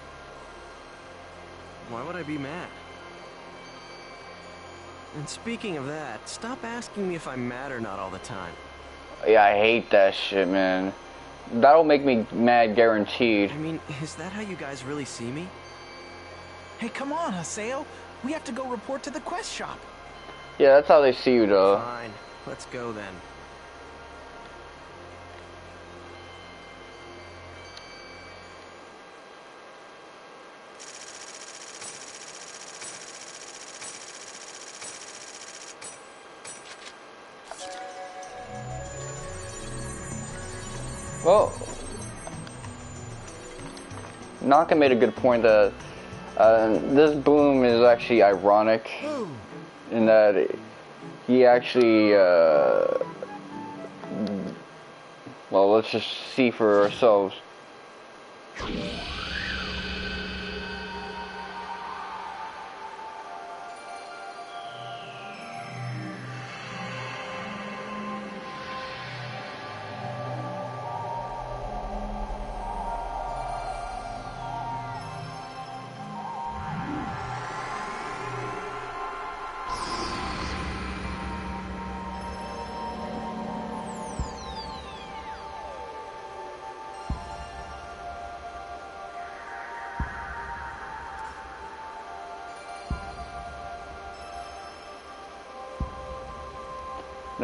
Why would I be mad? And speaking of that, stop asking me if I'm mad or not all the time. Yeah, I hate that shit, man. That'll make me mad, guaranteed. I mean, is that how you guys really see me? Hey, come on, Haseo. We have to go report to the quest shop. Yeah, that's how they see you, though. Fine. Let's go then. Well, Naka made a good point that this boom is actually ironic in that he actually, well, let's just see for ourselves.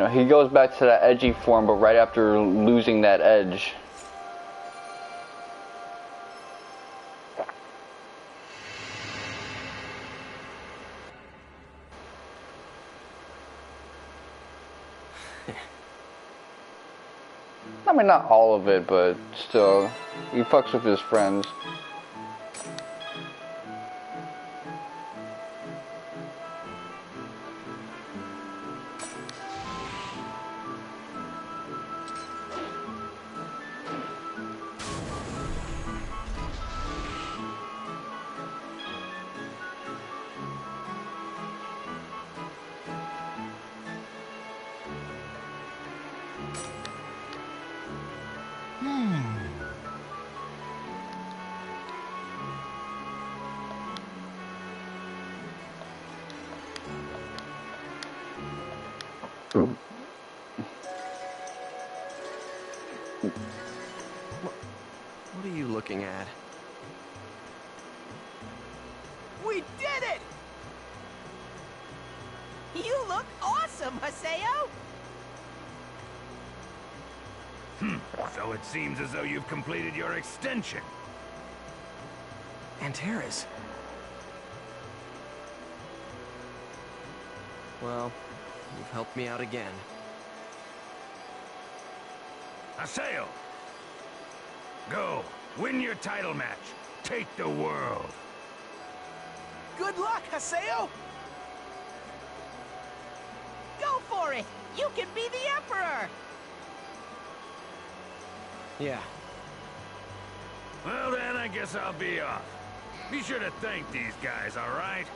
You know, he goes back to that edgy form, but right after losing that edge. I mean, not all of it, but still, he fucks with his friends. What are you looking at? We did it! You look awesome, Haseo! So it seems as though you've completed your extension. Antares. Well, you've helped me out again. Haseo! Go, win your title match. Take the world. Good luck, Haseo! Go for it! You can be the Emperor! Yeah. Well then, I guess I'll be off. Be sure to thank these guys, alright?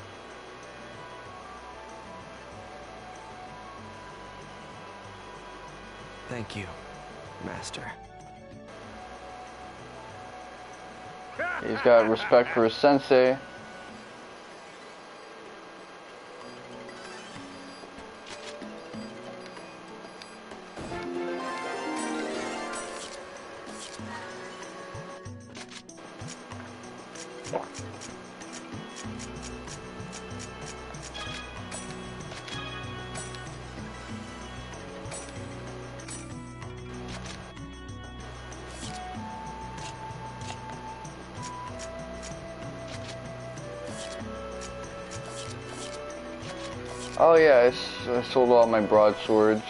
Thank you, Master. He's got respect for his sensei. Oh yeah, I sold all my broadswords.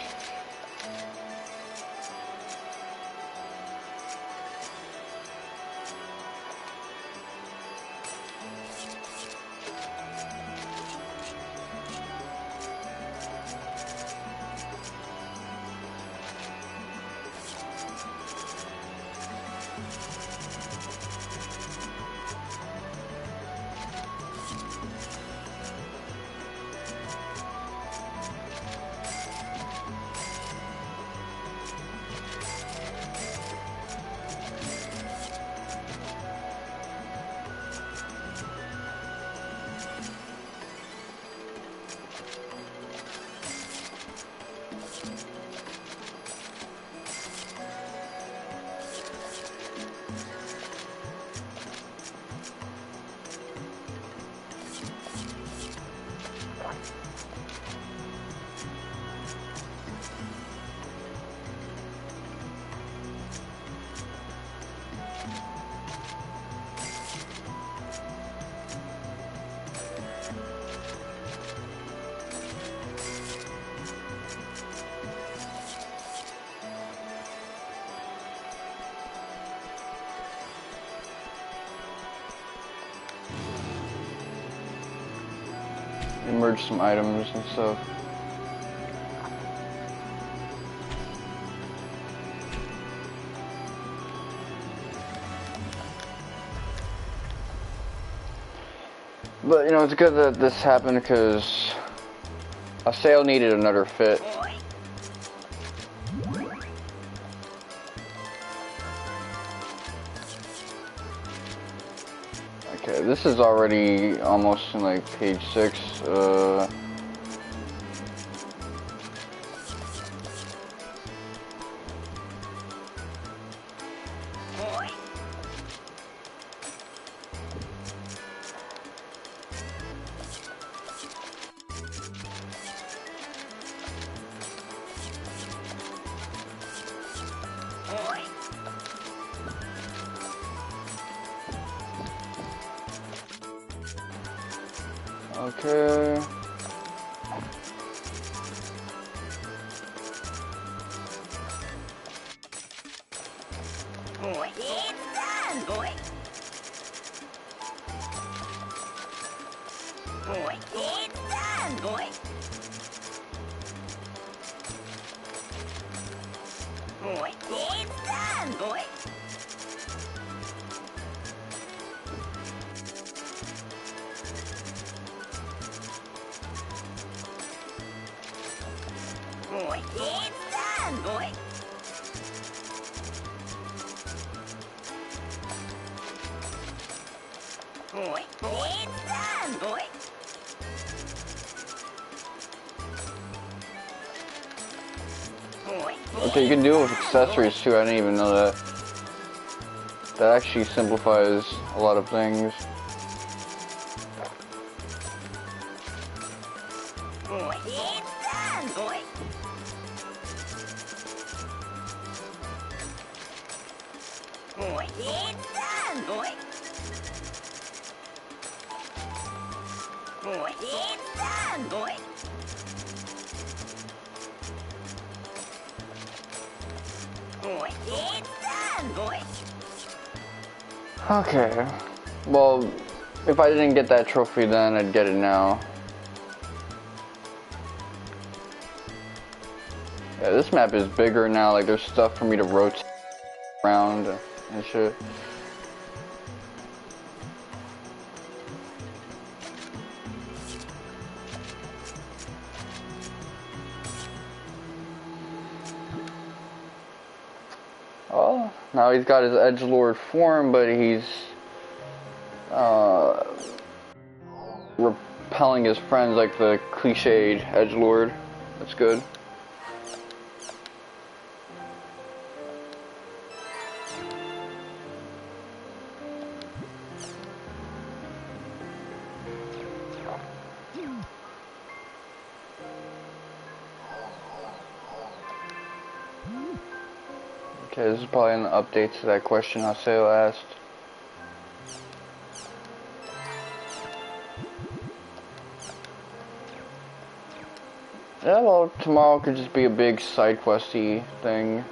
Merge some items and stuff. But you know, it's good that this happened because Haseo needed another fit. Okay, this is already almost in like page 6. Okay. Boy, it's done, boy. Boy, it's done, boy. Boy, it's done, boy. Boy, it's done, boy. Boy, it's done, boy. Boy, Okay, you can do it with accessories too. I didn't even know that. That actually simplifies a lot of things. boy, it's done, boy. Boy, it's done, boy. Boy, it's done, boy. Boy, it's done, boy. Okay. Well, if I didn't get that trophy then, I'd get it now. Yeah, this map is bigger now. Like, there's stuff for me to rotate around and shit. Oh, now he's got his edgelord form, but he's repelling his friends like the cliched edgelord. That's good. Okay, this is probably an update to that question Haseo asked. Yeah, well, tomorrow could just be a big side questy thing.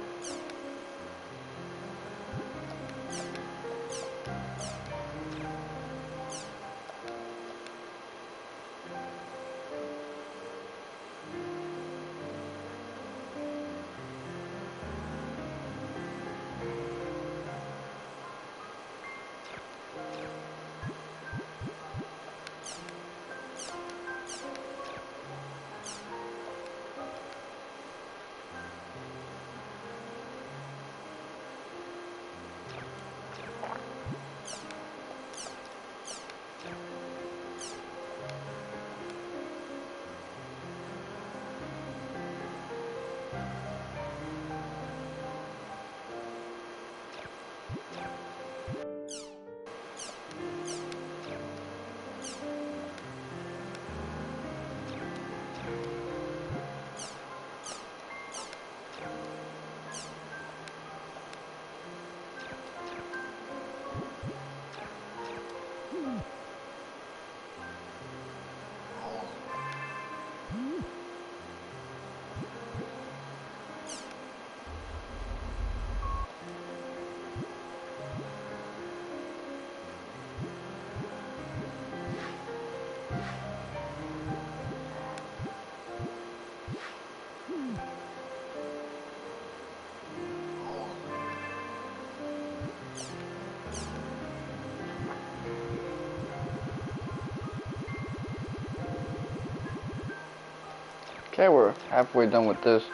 Okay, we're halfway done with this.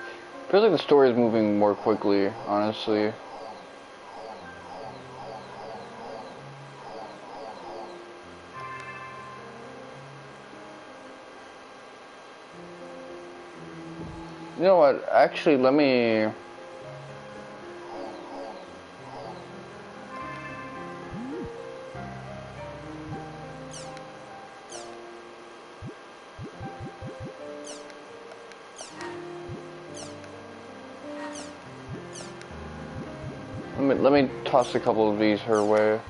Feels like the story is moving more quickly, honestly. You know what? Actually, let me... Let me toss a couple of these her way.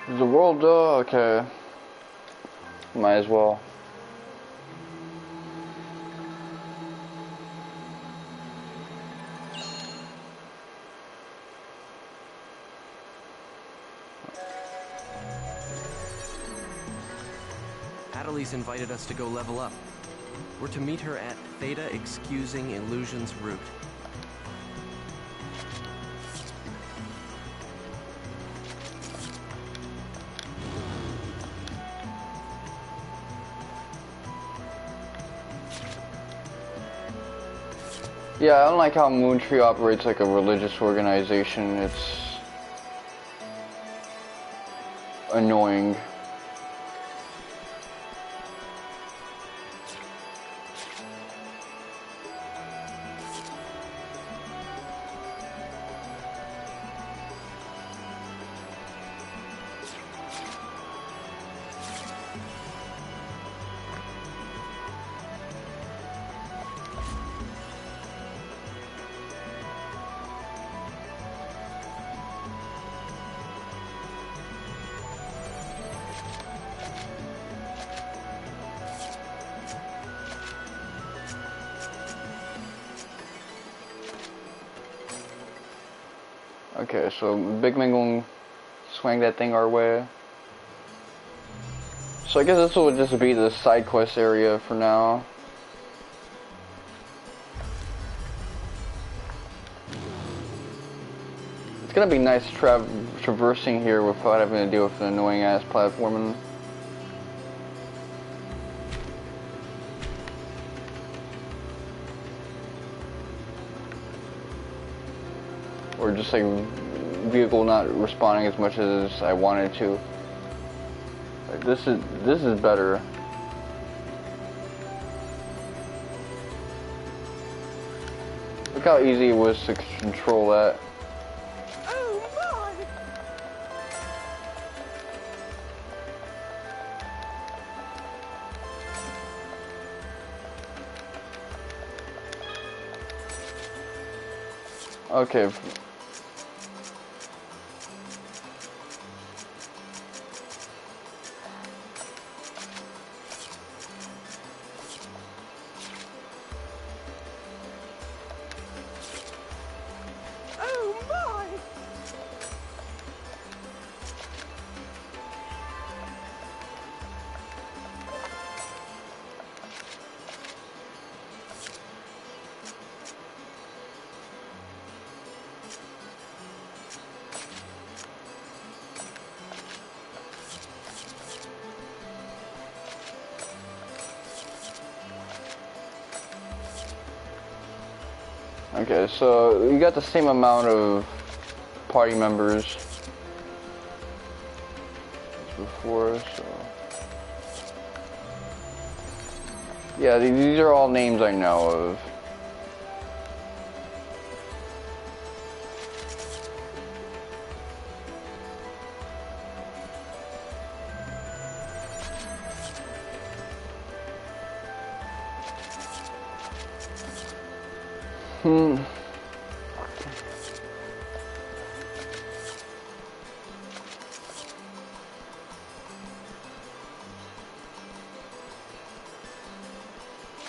The world, okay. Might as well. Adelie's invited us to go level up. We're to meet her at Theta Excusing Illusions Route. Yeah, I don't like how Moontree operates like a religious organization. It's annoying. Okay, so Big Man gonna swing that thing our way. So I guess this will just be the side quest area for now. It's gonna be nice traversing here without having to deal with the annoying ass platforming. Or just like vehicle not responding as much as I wanted to. Like, this is better. Look how easy it was to control that. Okay. Okay, so you got the same amount of party members as before, so... Yeah, these are all names I know of.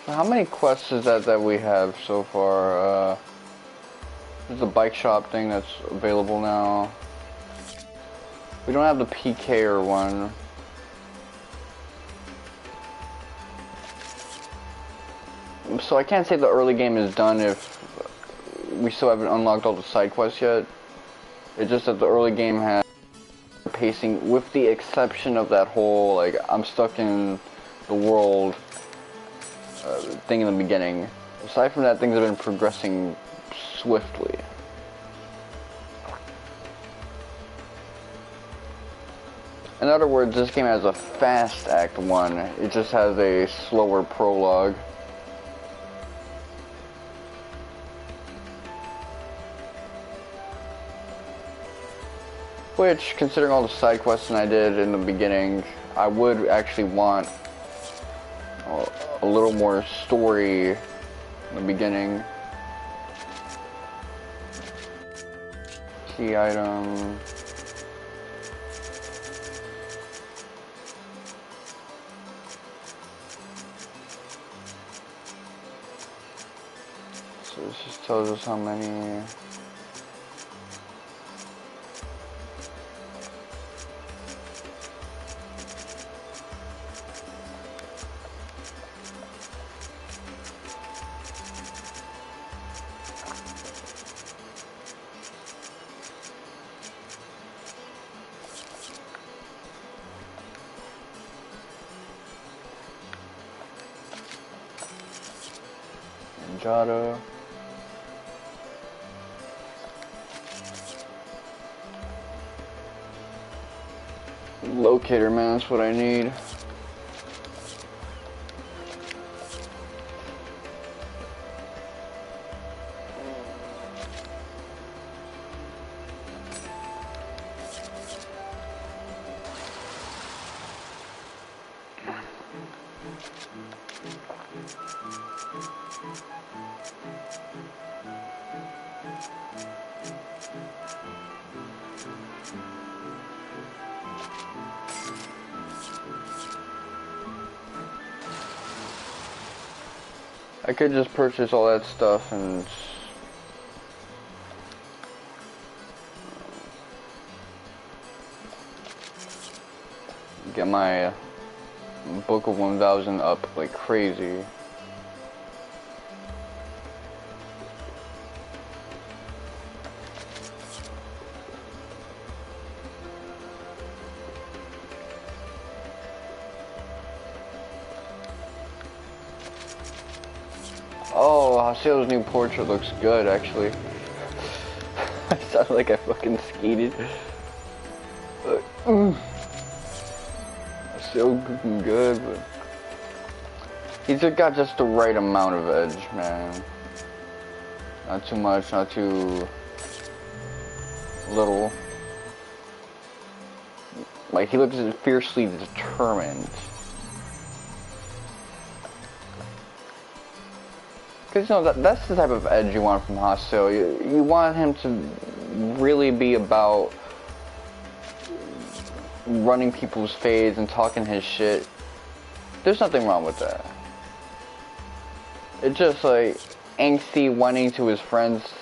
How many quests is that we have so far? There's the bike shop thing that's available now. We don't have the PKer one. So I can't say the early game is done if we still haven't unlocked all the side quests yet. It's just that the early game has pacing, with the exception of that whole, like, I'm stuck in the world thing in the beginning. Aside from that, things have been progressing swiftly. In other words, this game has a fast Act 1. It just has a slower prologue. Which, considering all the side quests I did in the beginning, I would actually want a little more story in the beginning. Key item. This just tells us how many. Jada. Locator, man, that's what I need. I could just purchase all that stuff and get my Book of 1000 up like crazy. Oh, Haseo's new portrait looks good, actually. I sound like I fucking skated. Haseo looking good, but he's got just the right amount of edge, man. Not too much, not too little. Like, he looks fiercely determined. Because, you know, that's the type of edge you want from Haseo. You want him to really be about running people's fades and talking his shit. There's nothing wrong with that. It's just like angsty whining to his friends,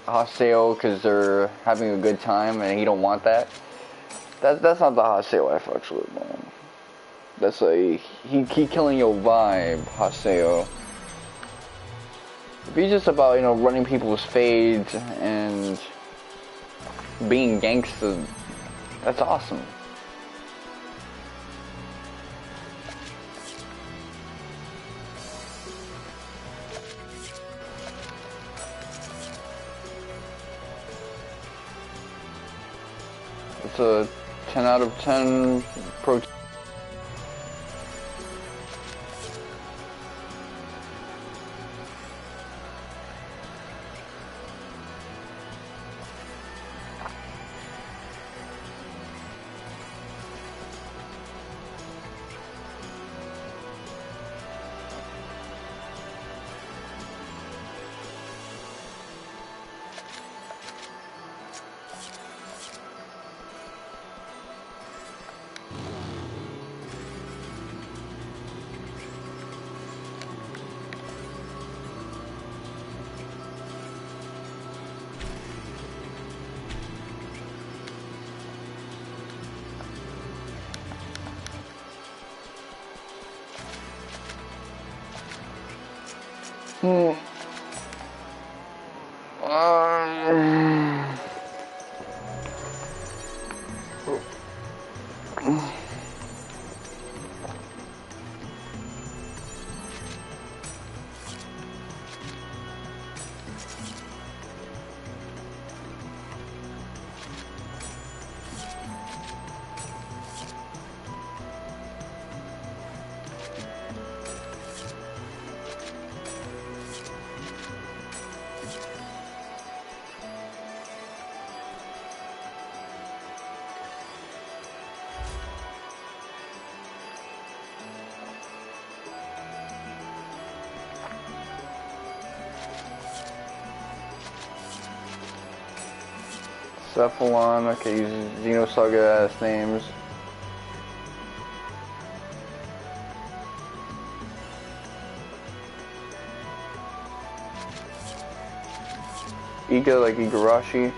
Haseo, because they're having a good time and he don't want that. That's not the Haseo I fucks with, man. That's like, he killing your vibe, Haseo. If he's just about, you know, running people's fades and being gangsta, that's awesome. It's a 10 out of 10 pro. Cephalon, okay, use Xenosaga ass names. Iga, like Igarashi.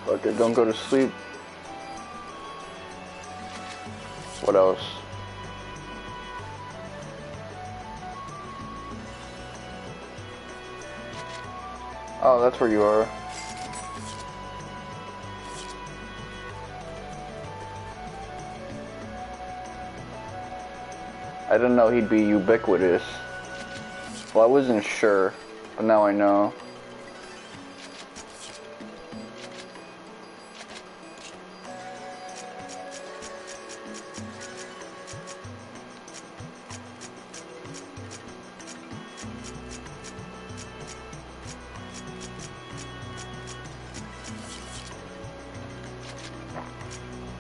Okay, don't go to sleep. What else? Oh, that's where you are. I didn't know he'd be ubiquitous. Well, I wasn't sure, but now I know.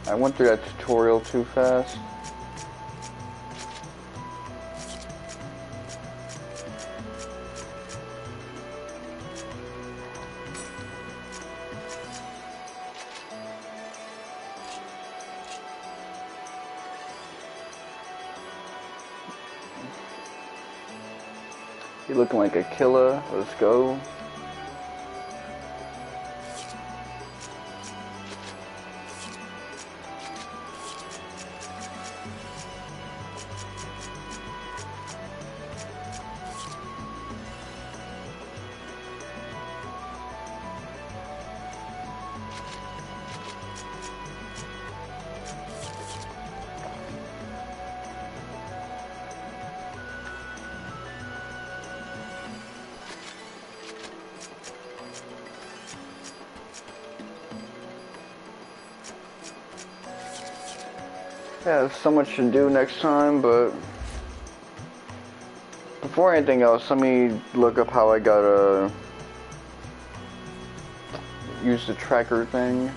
I went through that tutorial too fast. You looking like a killer. Let's go. Yeah, there's so much to do next time, but before anything else, let me look up how I gotta use the tracker thing.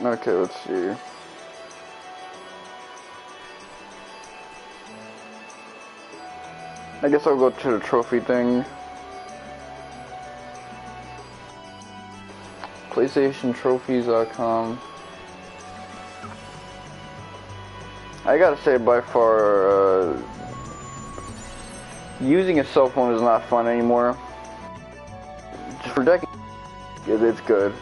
Okay, let's see. I guess I'll go to the trophy thing. PlayStationTrophies.com. I gotta say, by far, using a cell phone is not fun anymore. Just for decking, it's good.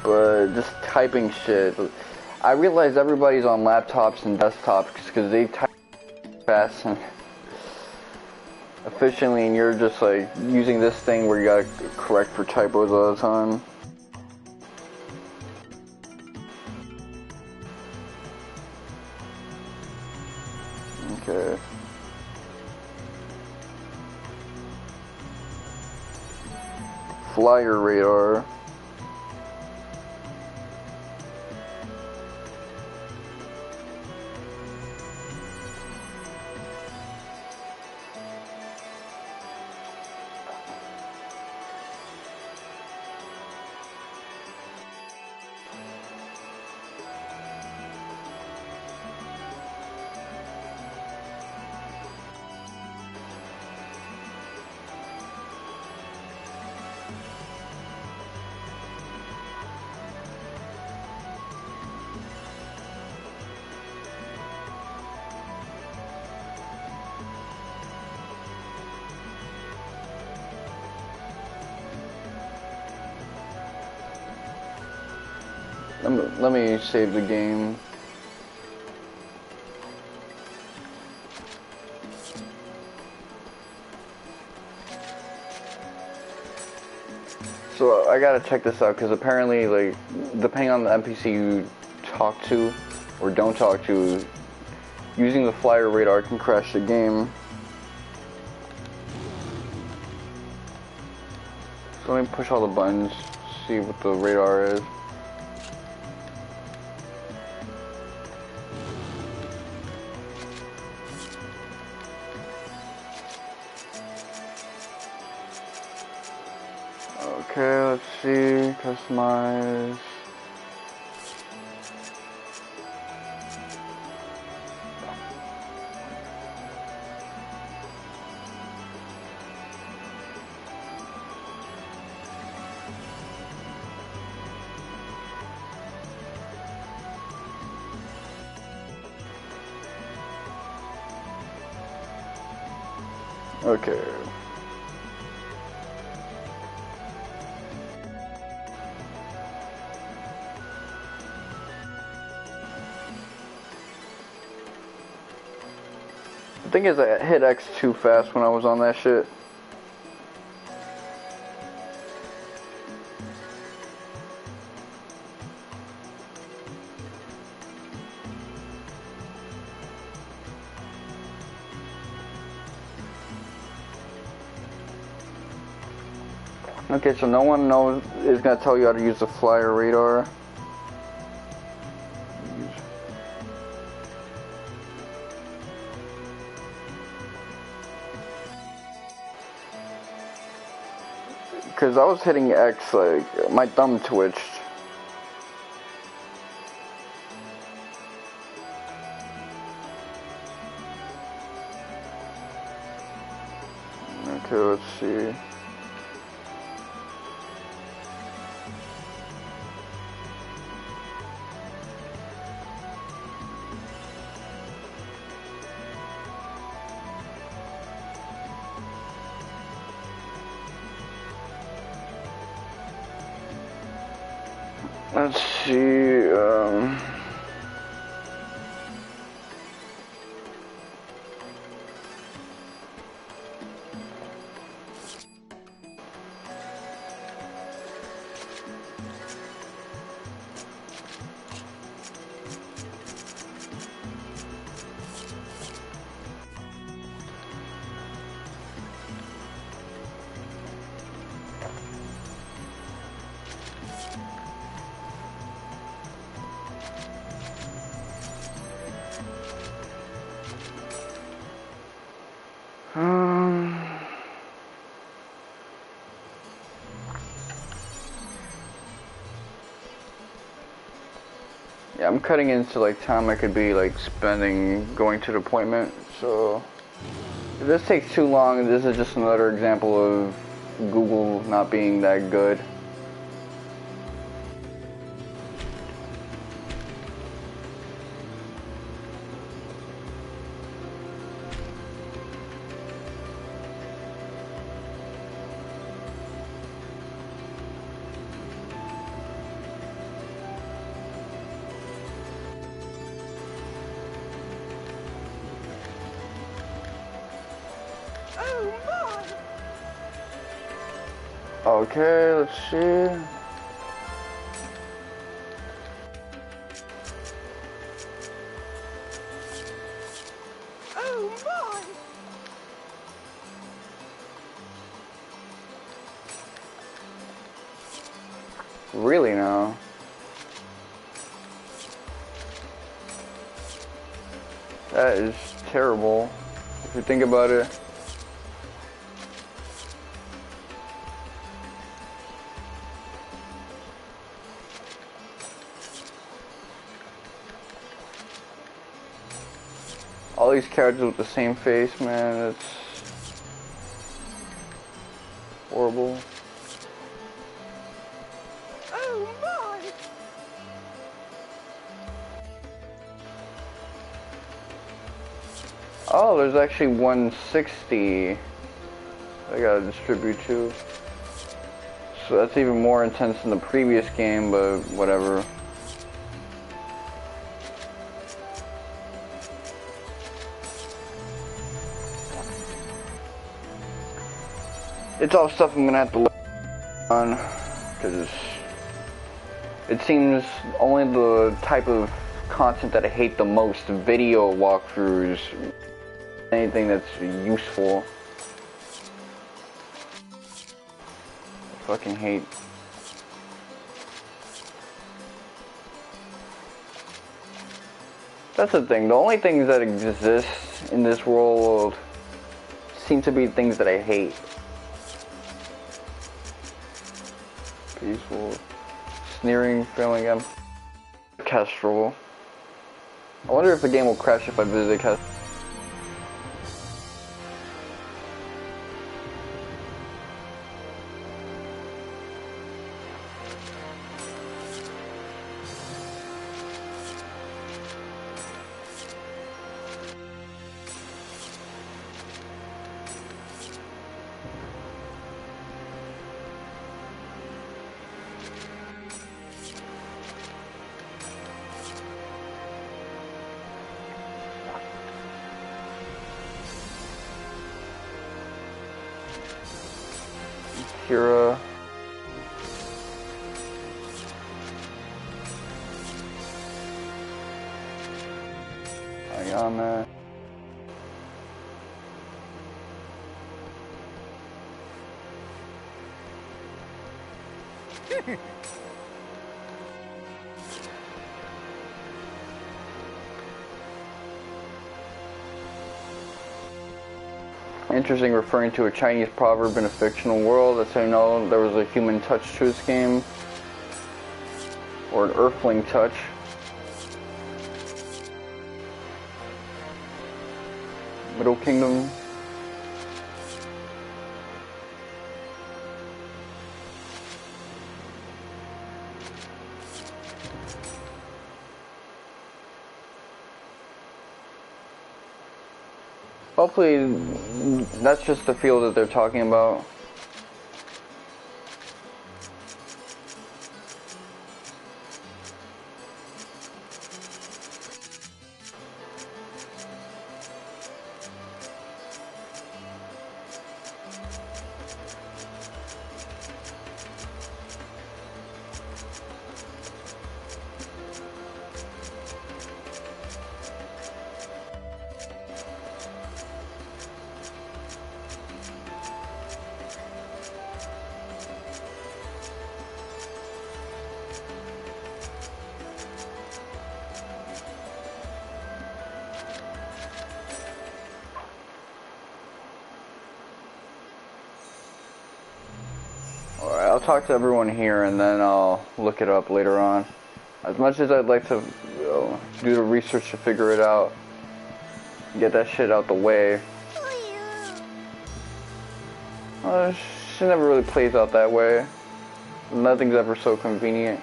But just typing shit. I realize everybody's on laptops and desktops because they type fast and efficiently, and you're just like using this thing where you gotta correct for typos all the time. Okay. Flyer radar. Let me save the game. So I gotta check this out because apparently, like, depending on the NPC you talk to or don't talk to, using the flyer radar can crash the game. So let me push all the buttons, see what the radar is. Okay, let's see, customize. Okay. The thing is, I hit X too fast when I was on that shit. Okay, so no one is gonna tell you how to use the flyer radar. Because I was hitting X, like, my thumb twitched. Okay, let's see. Let's see, yeah, I'm cutting into like time I could be like spending going to the appointment. So if this takes too long, this is just another example of Google not being that good. Okay, let's see. Oh my! Really now? That is terrible, if you think about it. All these characters with the same face, man, it's horrible. Oh my! Oh, there's actually 160 I gotta distribute to. So that's even more intense than the previous game, but whatever. It's all stuff I'm gonna have to look on, because it seems only the type of content that I hate the most, video walkthroughs, anything that's useful. I fucking hate. That's the thing, the only things that exist in this world seem to be things that I hate. Peaceful. Sneering, failing again. Kestrel. I wonder if the game will crash if I visit Kestrel. Kira. Ayana. Interesting, referring to a Chinese proverb in a fictional world. That's how you know there was a human touch to this game. Or an earthling touch. Middle Kingdom. Hopefully, that's just the field that they're talking about. Alright, I'll talk to everyone here and then I'll look it up later on. As much as I'd like to do the research to figure it out, get that shit out the way, she never really plays out that way. Nothing's ever so convenient.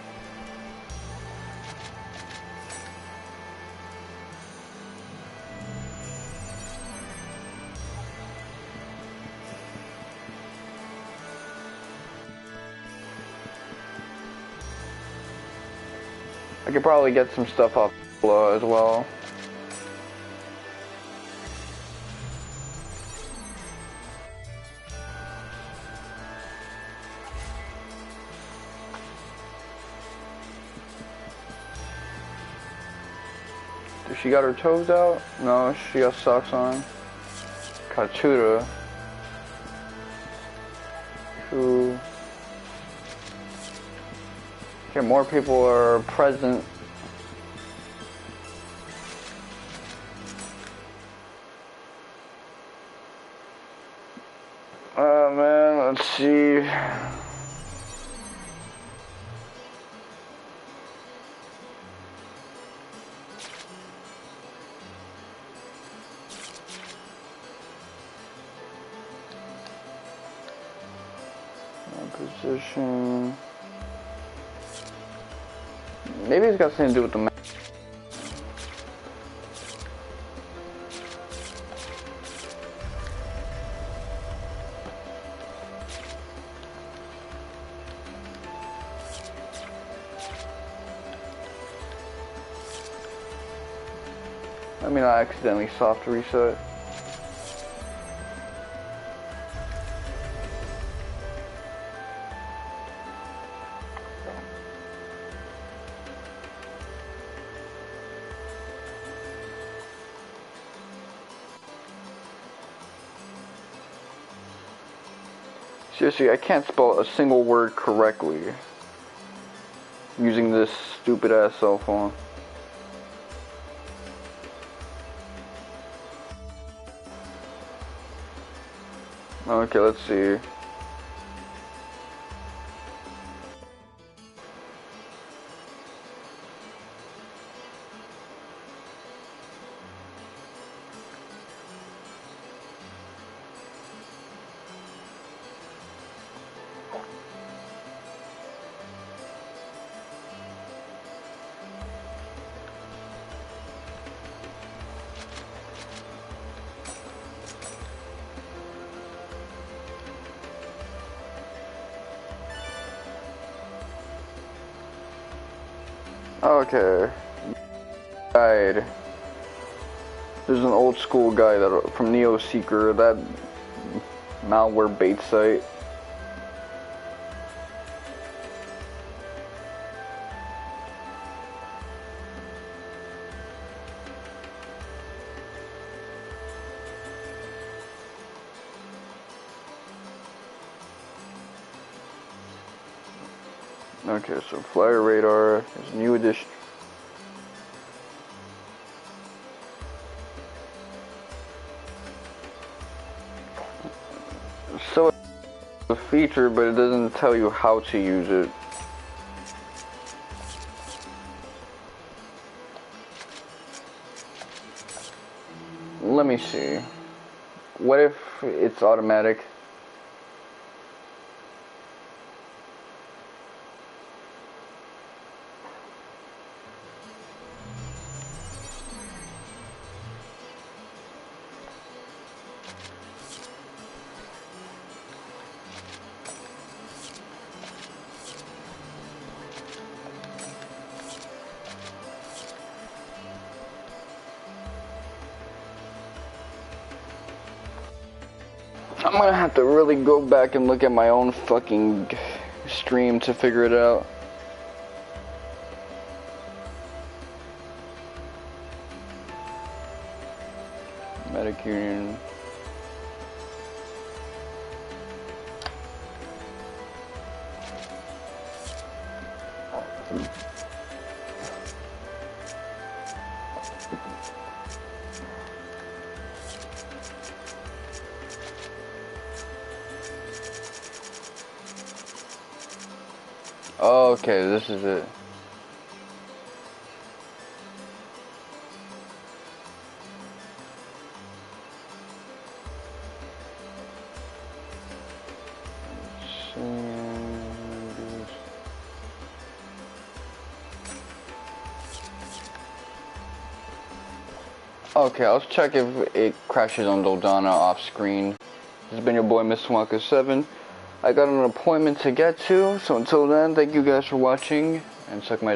I could probably get some stuff off as well. Does she got her toes out? No, she got socks on. Katura. Who? Okay, more people are present. Oh man, let's see. Position. Maybe it's got something to do with the map. I mean, I accidentally soft reset. Seriously, I can't spell a single word correctly using this stupid ass cell phone. Okay, let's see. Okay. Guide. There's an old school guide that from Neo Seeker, that malware bait site. Okay, so flyer radar is a new edition. So it's a feature, but it doesn't tell you how to use it. Let me see. What if it's automatic? I'm gonna have to really go back and look at my own fucking stream to figure it out. Medic Union. Okay, this is it. Okay, I'll check if it crashes on Doldana off screen. This has been your boy, Mr. Wonka 7. I got an appointment to get to, so until then, thank you guys for watching, and suck my